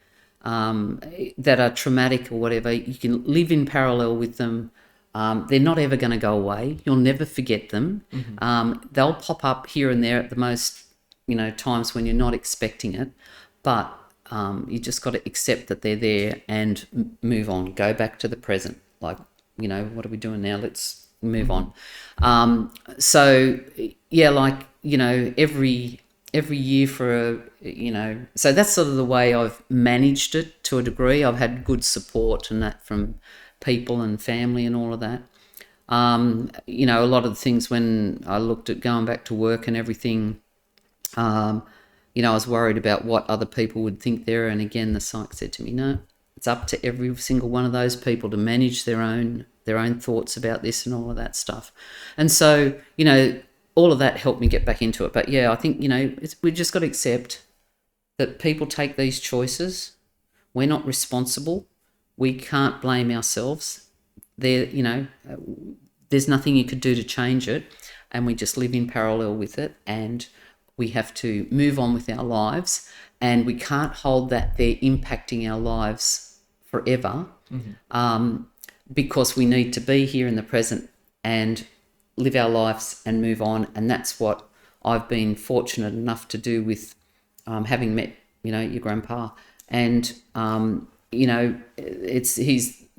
that are traumatic or whatever, you can live in parallel with them. They're not ever going to go away. You'll never forget them. They'll pop up here and there at the most, times when you're not expecting it. But you just got to accept that they're there and move on. Go back to the present. Like, what are we doing now? Let's move on. So, yeah, like, every year for so that's sort of the way I've managed it to a degree. I've had good support and that from people and family and all of that. A lot of the things when I looked at going back to work and everything, I was worried about what other people would think there. And again, the psych said to me, no, it's up to every single one of those people to manage their own thoughts about this and all of that stuff. And so, all of that helped me get back into it. But yeah, I think, we've just got to accept that people take these choices. We're not responsible. We can't blame ourselves. There's nothing you could do to change it. And we just live in parallel with it. And we have to move on with our lives. And we can't hold that they're impacting our lives forever, because we need to be here in the present and live our lives and move on. And that's what I've been fortunate enough to do with having met, your grandpa. And,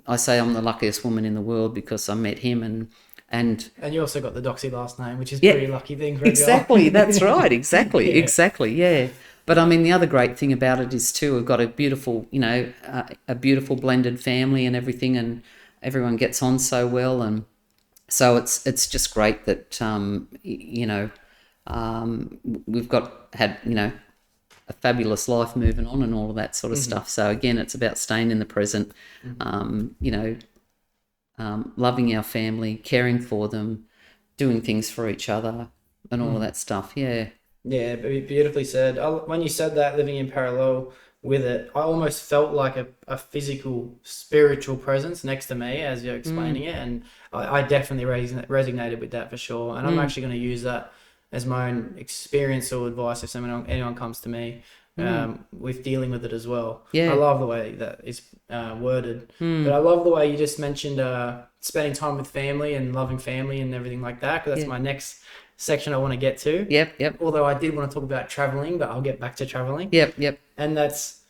I say I'm the luckiest woman in the world because I met him and you also got the Docksey last name, which is a pretty lucky thing for exactly. That's right. Exactly. Yeah. Exactly. Yeah. But I mean, the other great thing about it is too, we've got a beautiful, a beautiful blended family and everything, and everyone gets on so well. And so it's just great that, we've had a fabulous life moving on and all of that sort of stuff. So again, it's about staying in the present, loving our family, caring for them, doing things for each other and all of that stuff. Yeah. Yeah, beautifully said. When you said that, living in parallel with it, I almost felt like a physical, spiritual presence next to me as you're explaining it. And I definitely resonated with that for sure. And I'm actually going to use that as my own experience or advice if anyone comes to me with dealing with it as well. Yeah. I love the way that it's worded. But I love the way you just mentioned spending time with family and loving family and everything like that, because that's my next section I want to get to. Yep. Although I did want to talk about traveling, but I'll get back to traveling. Yep. And that's,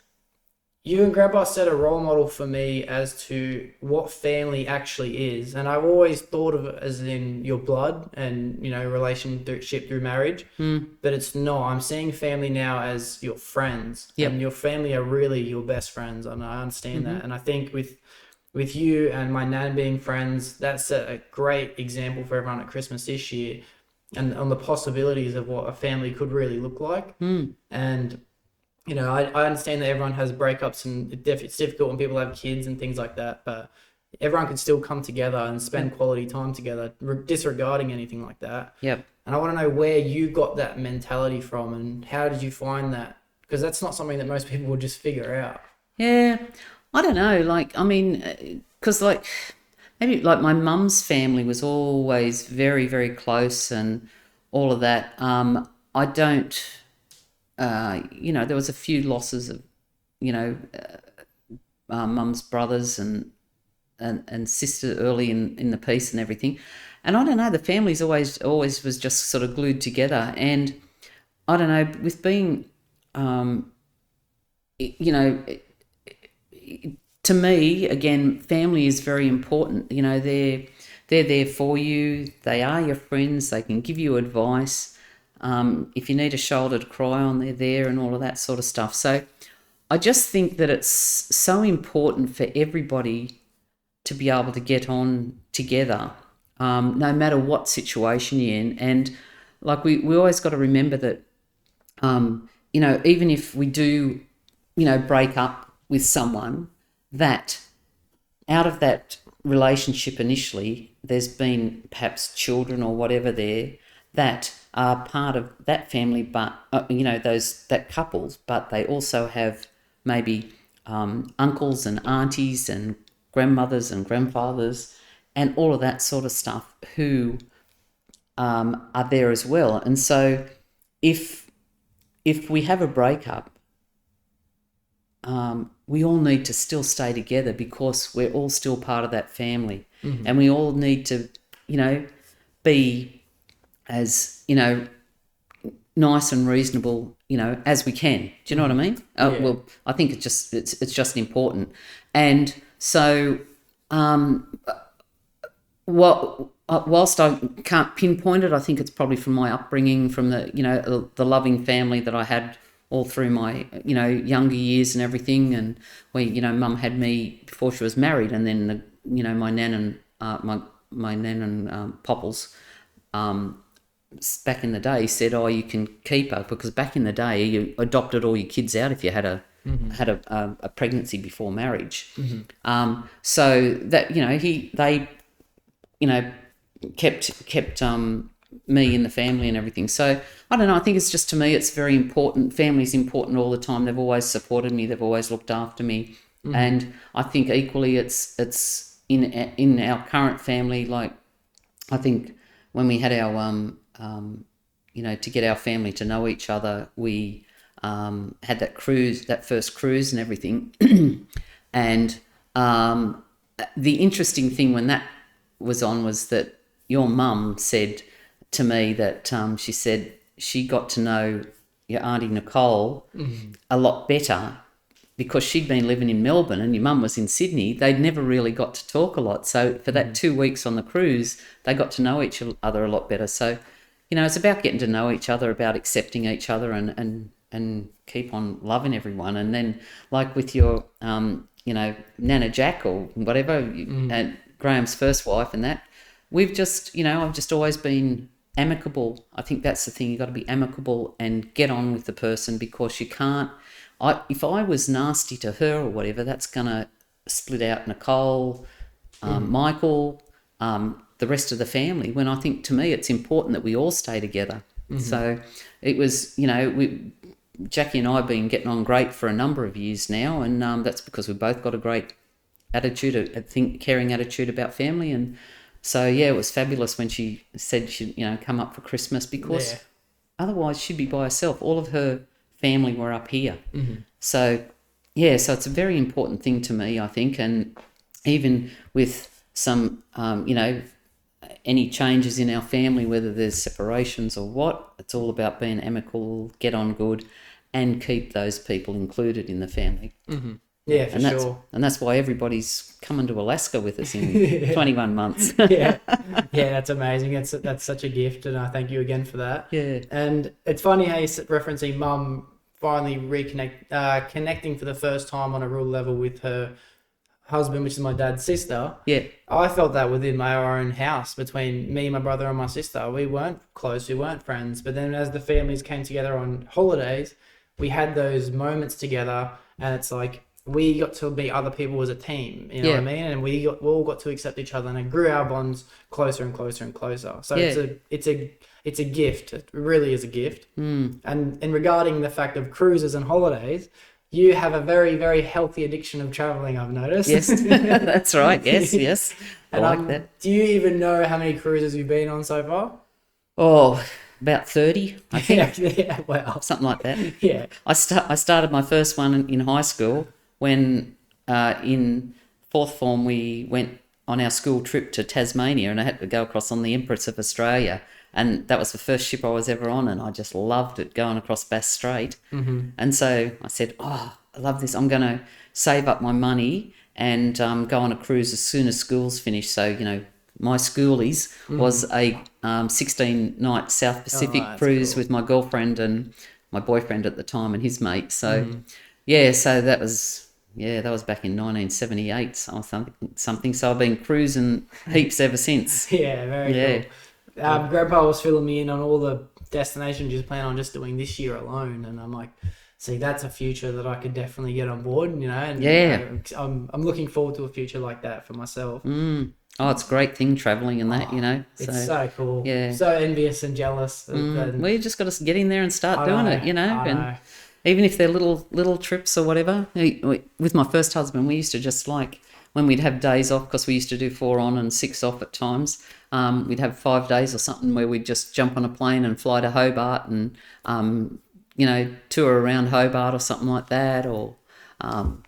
you and Grandpa set a role model for me as to what family actually is. And I've always thought of it as in your blood and, relationship through marriage. But it's not. I'm seeing family now as your friends. Yep. And your family are really your best friends. And I understand that. And I think with you and my nan being friends, that's a great example for everyone at Christmas this year, and on the possibilities of what a family could really look like. And I understand that everyone has breakups and it's difficult when people have kids and things like that, but everyone can still come together and spend quality time together, disregarding anything like that. Yep. And I want to know where you got that mentality from and how did you find that? Because that's not something that most people would just figure out. Yeah, I don't know. Because maybe my mum's family was always very, very close and all of that. I don't... there was a few losses of, mum's brothers and sister early in the piece and everything. And I don't know, the family's always was just sort of glued together. And I don't know, with being, to me, again, family is very important. They're there for you. They are your friends. They can give you advice. If you need a shoulder to cry on, they're there and all of that sort of stuff. So I just think that it's so important for everybody to be able to get on together, no matter what situation you're in. And we always got to remember that, even if we do, break up with someone, that out of that relationship initially, there's been perhaps children or whatever there that are part of that family, but that couples, but they also have maybe uncles and aunties and grandmothers and grandfathers and all of that sort of stuff who are there as well. And so if we have a breakup, we all need to still stay together because we're all still part of that family. Mm-hmm. And we all need to, be as, nice and reasonable, as we can. Do you know what I mean? Yeah. Well, I think it's just important. And so whilst I can't pinpoint it, I think it's probably from my upbringing, from the loving family that I had all through my, younger years and everything. And Mum had me before she was married, and then, my nan and my nan and Popples, back in the day said, "Oh, you can keep her," because back in the day you adopted all your kids out if you had a pregnancy before marriage. Mm-hmm. So that they kept me in the family and everything. So I don't know. I think it's just, to me, it's very important. Family's important all the time. They've always supported me. They've always looked after me. Mm-hmm. And I think equally it's in our current family. Like, I think when we had our to get our family to know each other, we had that first cruise and everything. And the interesting thing when that was on was that your mum said to me that she said she got to know your Auntie Nicole a lot better because she'd been living in Melbourne and your mum was in Sydney. They'd never really got to talk a lot. So for that 2 weeks on the cruise, they got to know each other a lot better. So, it's about getting to know each other, about accepting each other and keep on loving everyone. And then, like with your, Nana Jack or whatever, and Graham's first wife and that, we've just, I've just always been amicable. I think that's the thing. You've got to be amicable and get on with the person, because you can't, if I was nasty to her or whatever, that's going to split out Nicole, Michael, the rest of the family, when I think, to me, it's important that we all stay together. Mm-hmm. So it was, Jackie and I have been getting on great for a number of years now, and that's because we've both got a great attitude, caring attitude about family. And so, yeah, it was fabulous when she said she'd, come up for Christmas, because otherwise she'd be by herself. All of her family were up here. Mm-hmm. So, yeah, so it's a very important thing to me, I think. And even with some, any changes in our family, whether there's separations or what, it's all about being amicable, get on good, and keep those people included in the family. Mm-hmm. Yeah, for sure. And that's why everybody's coming to Alaska with us in 21 months. Yeah, that's amazing. That's such a gift, and I thank you again for that. Yeah. And it's funny how you're referencing Mum finally connecting for the first time on a real level with her husband, which is my dad's sister. Yeah. I felt that within our own house, between me, my brother, and my sister. We weren't close, we weren't friends. But then as the families came together on holidays, we had those moments together, and it's like we got to meet other people as a team, you know what I mean? And we all got to accept each other, and it grew our bonds closer and closer and closer. So it's a gift. It really is a gift. Mm. And regarding the fact of cruises and holidays, you have a very, very healthy addiction of traveling, I've noticed. Yes, that's right. Yes. I like that. Do you even know how many cruises you've been on so far? Oh, about 30, I think. Yeah, wow. Something like that. Yeah. I started my first one in high school when in fourth form we went on our school trip to Tasmania, and I had to go across on the Empress of Australia. And that was the first ship I was ever on, and I just loved it, going across Bass Strait. Mm-hmm. And so I said, I love this. I'm going to save up my money and go on a cruise as soon as school's finished. So, my schoolies was a 16-night South Pacific cruise with my girlfriend and my boyfriend at the time and his mate. So, so that was back in 1978 or something. So I've been cruising heaps ever since. Yeah, very cool. Grandpa was filling me in on all the destinations you plan on just doing this year alone, and I'm like, see, that's a future that I could definitely get on board, and Yeah. I'm looking forward to a future like that for myself. Oh, it's a great thing traveling and that, It's so cool. Yeah. So envious and jealous. Well, you just got to get in there and start I doing know, it, I and know. even if they're little trips or whatever. With my first husband, we used to just like, when we'd have days off, because we used to do 4 on and 6 off at times, we'd have 5 days or something where we'd just jump on a plane and fly to Hobart and, tour around Hobart or something like that, or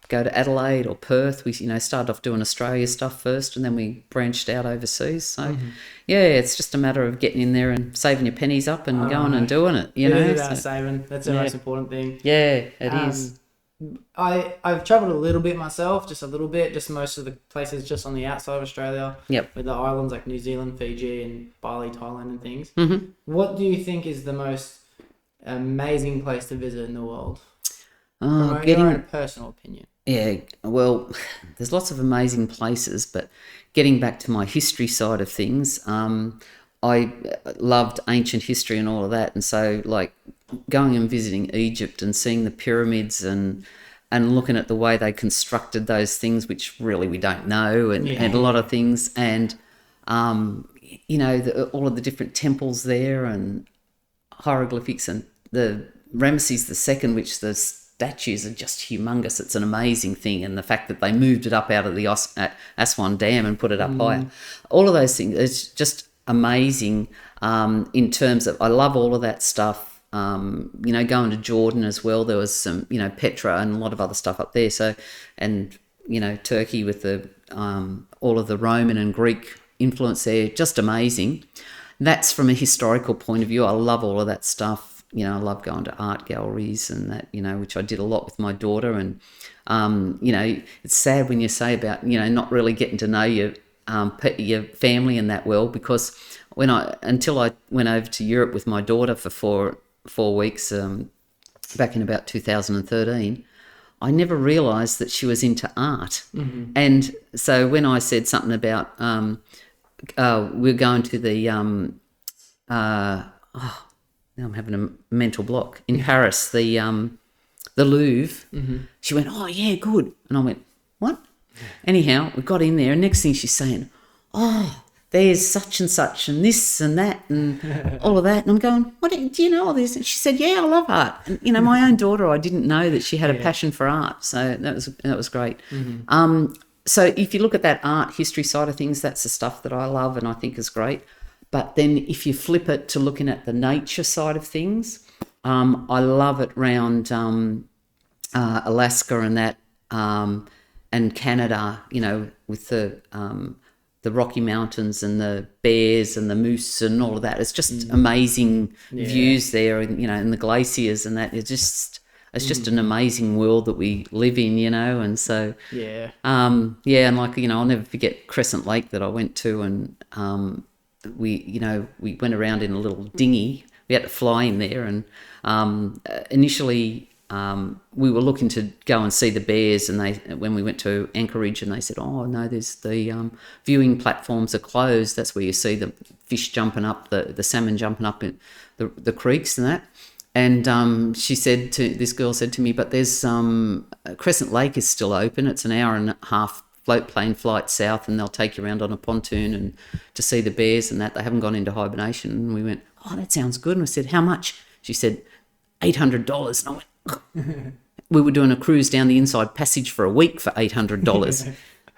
go to Adelaide or Perth. We, started off doing Australia stuff first, and then we branched out overseas. So, yeah, it's just a matter of getting in there and saving your pennies up and going and doing it, It is about saving. That's the Yeah. most important thing. Yeah, it is. I've travelled a little bit myself, just a little bit, just most of the places just on the outside of Australia. Yep. With the islands like New Zealand, Fiji, and Bali, Thailand, and things. Mm-hmm. What do you think is the most amazing place to visit in the world? Oh, From your own personal opinion. Yeah, well, there's lots of amazing places, but getting back to my history side of things, I loved ancient history and all of that, and so like going and visiting Egypt and seeing the pyramids and looking at the way they constructed those things, which really we don't know, and a lot of things, and all of the different temples there and hieroglyphics, and the Ramesses II, which the statues are just humongous. It's an amazing thing, and the fact that they moved it up out of the Aswan Dam and put it up higher, all of those things, it's just amazing. In terms of, I love all of that stuff. Going to Jordan as well, there was some, Petra and a lot of other stuff up there. So, and Turkey with the all of the Roman and Greek influence there, just amazing. That's from a historical point of view. I love all of that stuff. I love going to art galleries and that, which I did a lot with my daughter. And, it's sad when you say about, not really getting to know your family and that well, because until I went over to Europe with my daughter for four weeks, back in about 2013, I never realised that she was into art. Mm-hmm. And so when I said something about we're going to the now I'm having a mental block, in Paris, the Louvre. Mm-hmm. She went, "Oh yeah, good," and I went, "What?" Anyhow, we got in there, and next thing she's saying, "Oh, there's such and such and this and that and all of that," and I'm going, "What do you know all this?" And she said, "Yeah, I love art." And my own daughter, I didn't know that she had a passion for art, so that was great. Mm-hmm. So if you look at that art history side of things, that's the stuff that I love and I think is great. But then if you flip it to looking at the nature side of things, I love it around Alaska and that, and Canada, with the Rocky Mountains and the bears and the moose and all of that. It's just amazing views there, and and the glaciers and that. It's just an amazing world that we live in, and so and like I'll never forget Crescent Lake that I went to, and we went around in a little dinghy. We had to fly in there, and initially we were looking to go and see the bears, and when we went to Anchorage, and they said, "Oh no, there's the viewing platforms are closed. That's where you see the fish jumping up, the salmon jumping up in the creeks and that." And this girl said to me, "But there's Crescent Lake is still open. It's an hour and a half float plane flight south, and they'll take you around on a pontoon and to see the bears and that. They haven't gone into hibernation." And we went, "Oh, that sounds good." And I said, "How much?" She said, $800. And I went, we were doing a cruise down the Inside Passage for a week for $800.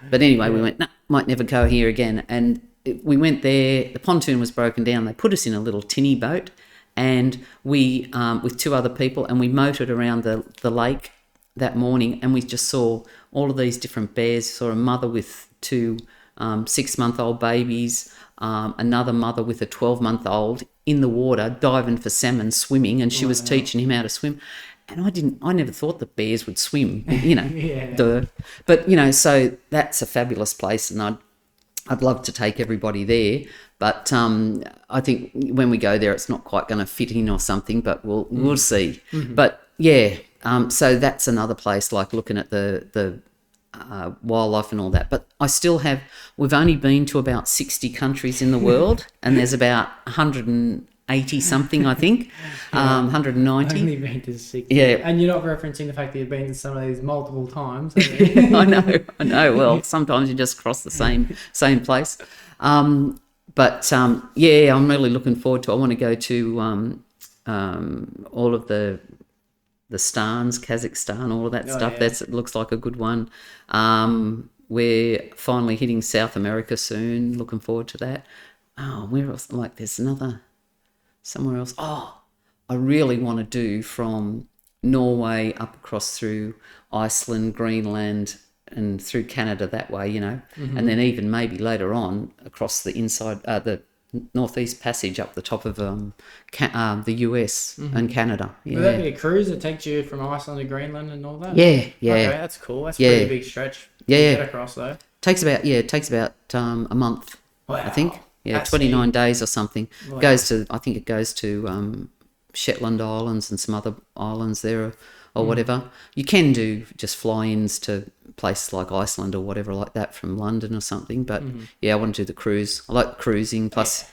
But anyway, we went, "No, might never go here again." And we went there. The pontoon was broken down. They put us in a little tinny boat, and we, with 2 other people, and we motored around the lake that morning, and we just saw all of these different bears. Saw a mother with 2 6-month-old babies, another mother with a 12-month-old in the water diving for salmon, swimming, and she was teaching him how to swim. And I never thought that bears would swim, duh. But, so that's a fabulous place, and I'd love to take everybody there. But I think when we go there, it's not quite going to fit in or something, but we'll see. Mm-hmm. But, so that's another place, like looking at the wildlife and all that. But we've only been to about 60 countries in the world, and there's about 180 180 something, I think. 190. I've only been to 60. Yeah. And you're not referencing the fact that you've been to some of these multiple times. have you? I know. Well, sometimes you just cross the same place. But I'm really looking forward to. I want to go to all of the stans, Kazakhstan, all of that stuff. Yeah. It looks like a good one. We're finally hitting South America soon. Looking forward to that. Oh, where else? Like, there's somewhere else. Oh, I really want to do from Norway up across through Iceland, Greenland, and through Canada that way, and then even maybe later on across the inside, the Northeast Passage up the top of the US and Canada. Yeah. Would that be a cruise that takes you from Iceland to Greenland and all that? Yeah. Okay, that's cool. That's a pretty big stretch. Yeah. To get across though. Takes about a month. Wow. I think. Yeah, That's 29 days or something. Wow. I think it goes to Shetland Islands and some other islands there or whatever. You can do just fly-ins to places like Iceland or whatever like that from London or something. But I want to do the cruise. I like cruising. Plus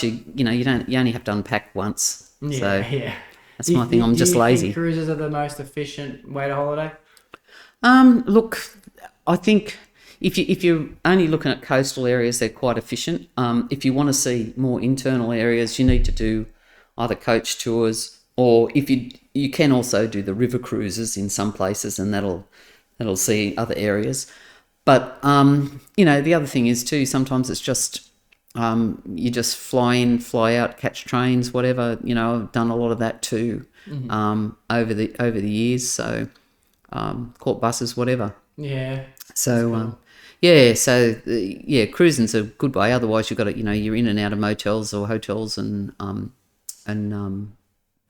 you only have to unpack once. Yeah, so yeah. that's my thing. I'm just lazy. Do you think cruises are the most efficient way to holiday? Look, I think if you're only looking at coastal areas, they're quite efficient. If you want to see more internal areas, you need to do either coach tours, or if you can also do the river cruises in some places, and that'll see other areas. But the other thing is too, sometimes it's just you just fly in, fly out, catch trains, whatever. I've done a lot of that too over the years. So caught buses, whatever. Yeah. So cruising's a good way. Otherwise, you've got to, you're in and out of motels or hotels and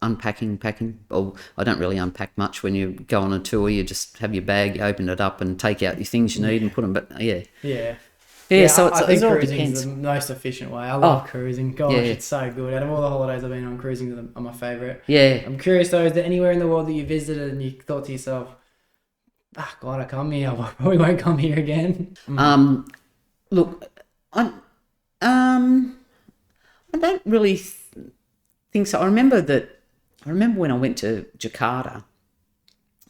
unpacking, packing. Or I don't really unpack much when you go on a tour. You just have your bag, you open it up, and take out your things you need and put them. But Yeah. So I think it all cruising depends. is the most efficient way. I love cruising. Gosh, Yeah. it's so good. Out of all the holidays I've been on, cruising are my favourite. Yeah. I'm curious though, is there anywhere in the world that you visited and you thought to yourself, glad I come here. I probably won't come here again. Look, I don't really think so. I remember when I went to Jakarta,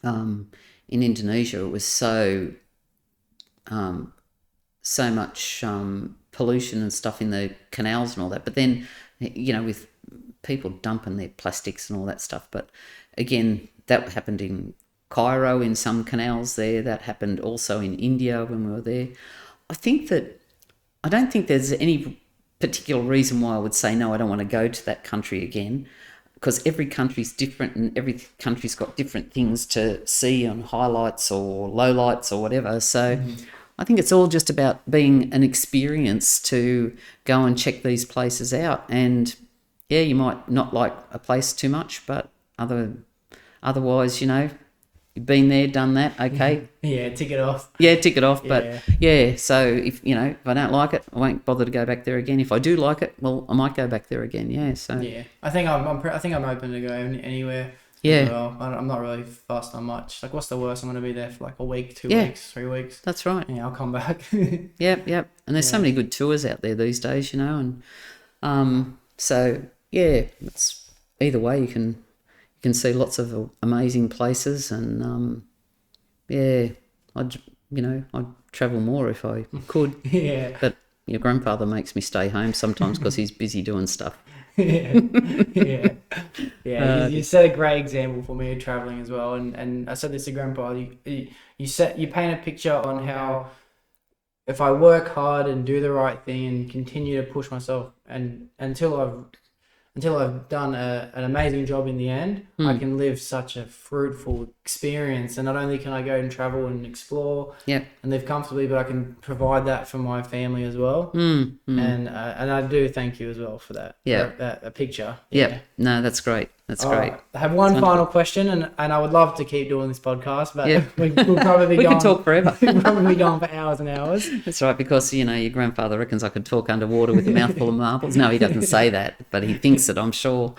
in Indonesia. It was so much pollution and stuff in the canals and all that. But then, with people dumping their plastics and all that stuff. But again, that happened in Cairo in some canals there. That happened also in India when we were there. I don't think there's any particular reason why I would say, no, I don't want to go to that country again, because every country's different and every country's got different things to see on highlights or lowlights or whatever. So I think it's all just about being an experience to go and check these places out. And yeah, you might not like a place too much, but otherwise, you've been there, done that, okay. Yeah, tick it off. Yeah, tick it off. Yeah. But so if I don't like it, I won't bother to go back there again. If I do like it, well, I might go back there again. Yeah. So Yeah, I think I'm open to go anywhere. Yeah. As well. I'm not really fussed on much. Like, what's the worst? I'm going to be there for like a week, 2 Yeah. weeks, 3 weeks. that's right. Yeah, I'll come back. Yep. And there's so many good tours out there these days, and so yeah, it's either way you can see lots of amazing places, and I'd travel more if I could. Yeah. But your grandfather makes me stay home sometimes because he's busy doing stuff. Yeah. You set a great example for me of traveling as well, and I said this to Grandpa. You paint a picture on how if I work hard and do the right thing and continue to push myself, and until I've done an amazing job in the end, I can live such a fruitful experience. And not only can I go and travel and explore and live comfortably, but I can provide that for my family as well. And I do thank you as well for that. Yeah. That picture. Yeah. No, that's great. That's great. I have one final question, and I would love to keep doing this podcast, but we'll probably We go could talk forever. We'll probably be going for hours and hours. That's right, because your grandfather reckons I could talk underwater with a mouthful of marbles. No, he doesn't say that, but he thinks it, I'm sure.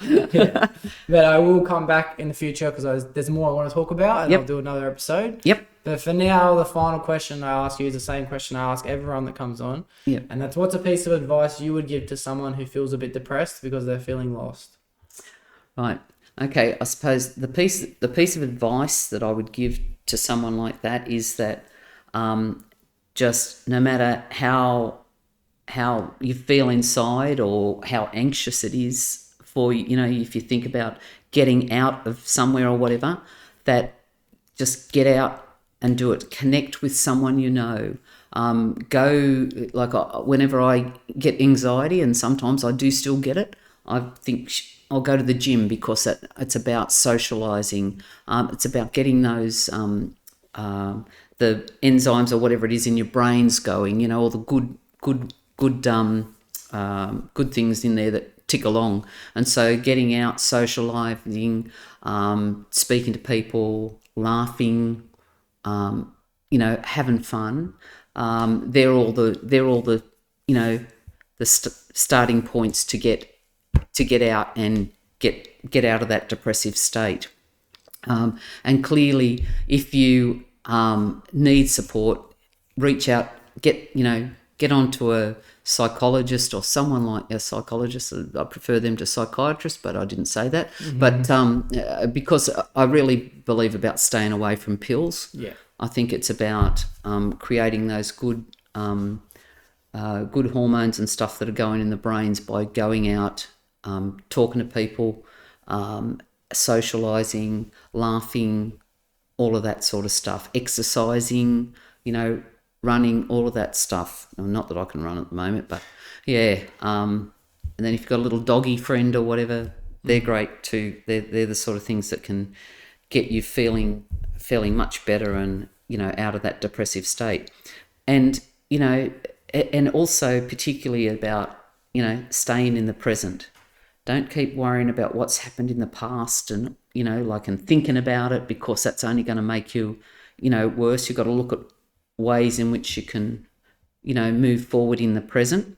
But I will come back in the future because there's more I want to talk about, and Yep. I'll do another episode. Yep. But for now, the final question I ask you is the same question I ask everyone that comes on. Yeah. And that's, what's a piece of advice you would give to someone who feels a bit depressed because they're feeling lost? Right. Okay. I suppose the piece of advice that I would give to someone like that is that just no matter how you feel inside or how anxious it is for you, if you think about getting out of somewhere or whatever, that just get out and do it. Connect with someone you know. Go, like, whenever I get anxiety, and sometimes I do still get it, I think I'll go to the gym because it's about socialising. It's about getting those the enzymes or whatever it is in your brains going. All the good things in there that tick along. And so getting out, socialising, speaking to people, laughing, having fun. They're all the starting points to get out and get out of that depressive state. And clearly, if you need support, reach out, get onto a psychologist or someone like a psychologist. I prefer them to psychiatrists, but I didn't say that. Mm-hmm. But because I really believe about staying away from pills. Yeah. I think it's about creating those good hormones and stuff that are going in the brains by going out, talking to people, socialising, laughing, all of that sort of stuff, exercising, running, all of that stuff. Not that I can run at the moment, but yeah. And then if you've got a little doggy friend or whatever, they're great too. They're the sort of things that can get you feeling much better and, out of that depressive state. And, and also particularly about, staying in the present. Don't keep worrying about what's happened in the past and, and thinking about it, because that's only going to make you, worse. You've got to look at ways in which you can, move forward in the present.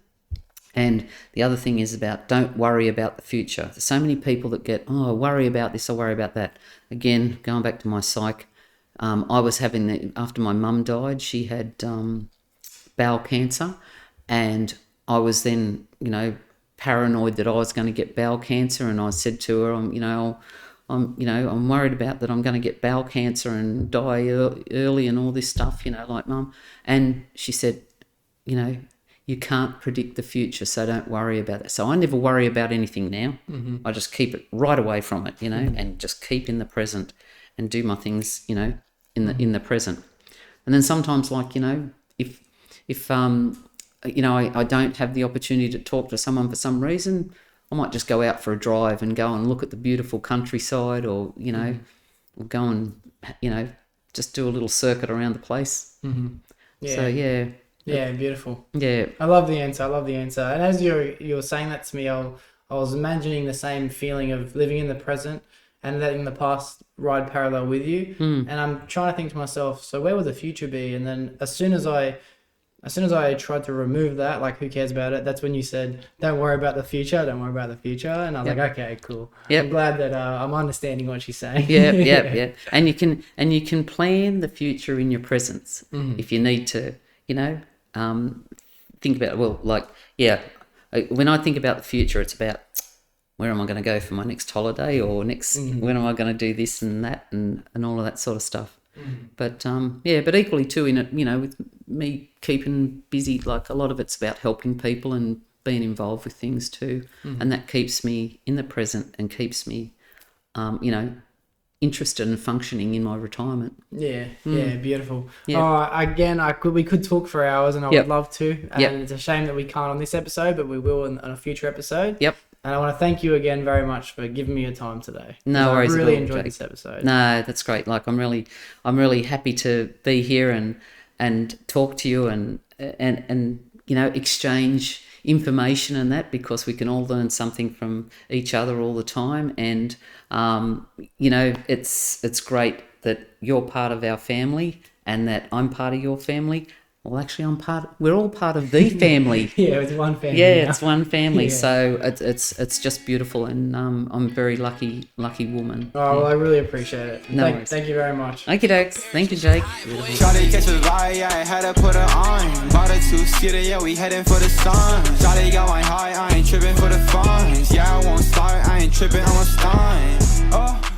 And the other thing is about, don't worry about the future. There's so many people that get, I worry about this, I worry about that. Again, going back to my psych, I was having, after my mum died, she had bowel cancer, and I was then, paranoid that I was going to get bowel cancer, and I said to her, I'm worried about that I'm going to get bowel cancer and die early and all this stuff, like Mum. And she said, you can't predict the future, so don't worry about that. So I never worry about anything now. Mm-hmm. I just keep it right away from it, and just keep in the present and do my things, in the present. And then sometimes, like, if I don't have the opportunity to talk to someone for some reason, I might just go out for a drive and go and look at the beautiful countryside, or, or go and, just do a little circuit around the place. Mm-hmm. Yeah. So, yeah. Yeah, beautiful. Yeah. I love the answer. And as you were saying that to me, I was imagining the same feeling of living in the present and letting the past ride parallel with you. And I'm trying to think to myself, so where would the future be? And then as soon as I tried to remove that, like, who cares about it? That's when you said, don't worry about the future. And I was like, okay, cool. Yep. I'm glad that I'm understanding what she's saying. Yeah. And you can plan the future in your presence if you need to, think about it. When I think about the future, it's about, where am I going to go for my next holiday, or when am I going to do this and that and all of that sort of stuff. But but equally too, in it, with me keeping busy, like, a lot of it's about helping people and being involved with things too, and that keeps me in the present and keeps me, interested and functioning in my retirement. Yeah, beautiful. Yeah. Again, we could talk for hours, and I would love to. And it's a shame that we can't on this episode, but we will on a future episode. Yep. And I want to thank you again very much for giving me your time today. No worries. I really at all, enjoyed Jake. this episode. No, that's great. Like, I'm really happy to be here and talk to you and exchange information and that, because we can all learn something from each other all the time. And it's great that you're part of our family and that I'm part of your family. Well, actually, we're all part of the family. Yeah, it's one family. Yeah, now. it's one family. Yeah. So it's just beautiful, and I'm a very lucky woman. Oh, well, I really appreciate it. No worries. Thank you very much. Okie dokes. Thank you, Jake. Shawty catch a vibe, yeah, I had to put her on. Bought a two-seater, yeah, we heading for the sun. Shawty got my high, I ain't tripping for the funds. Yeah, I won't start, I ain't tripping, I'm a stunt. Oh.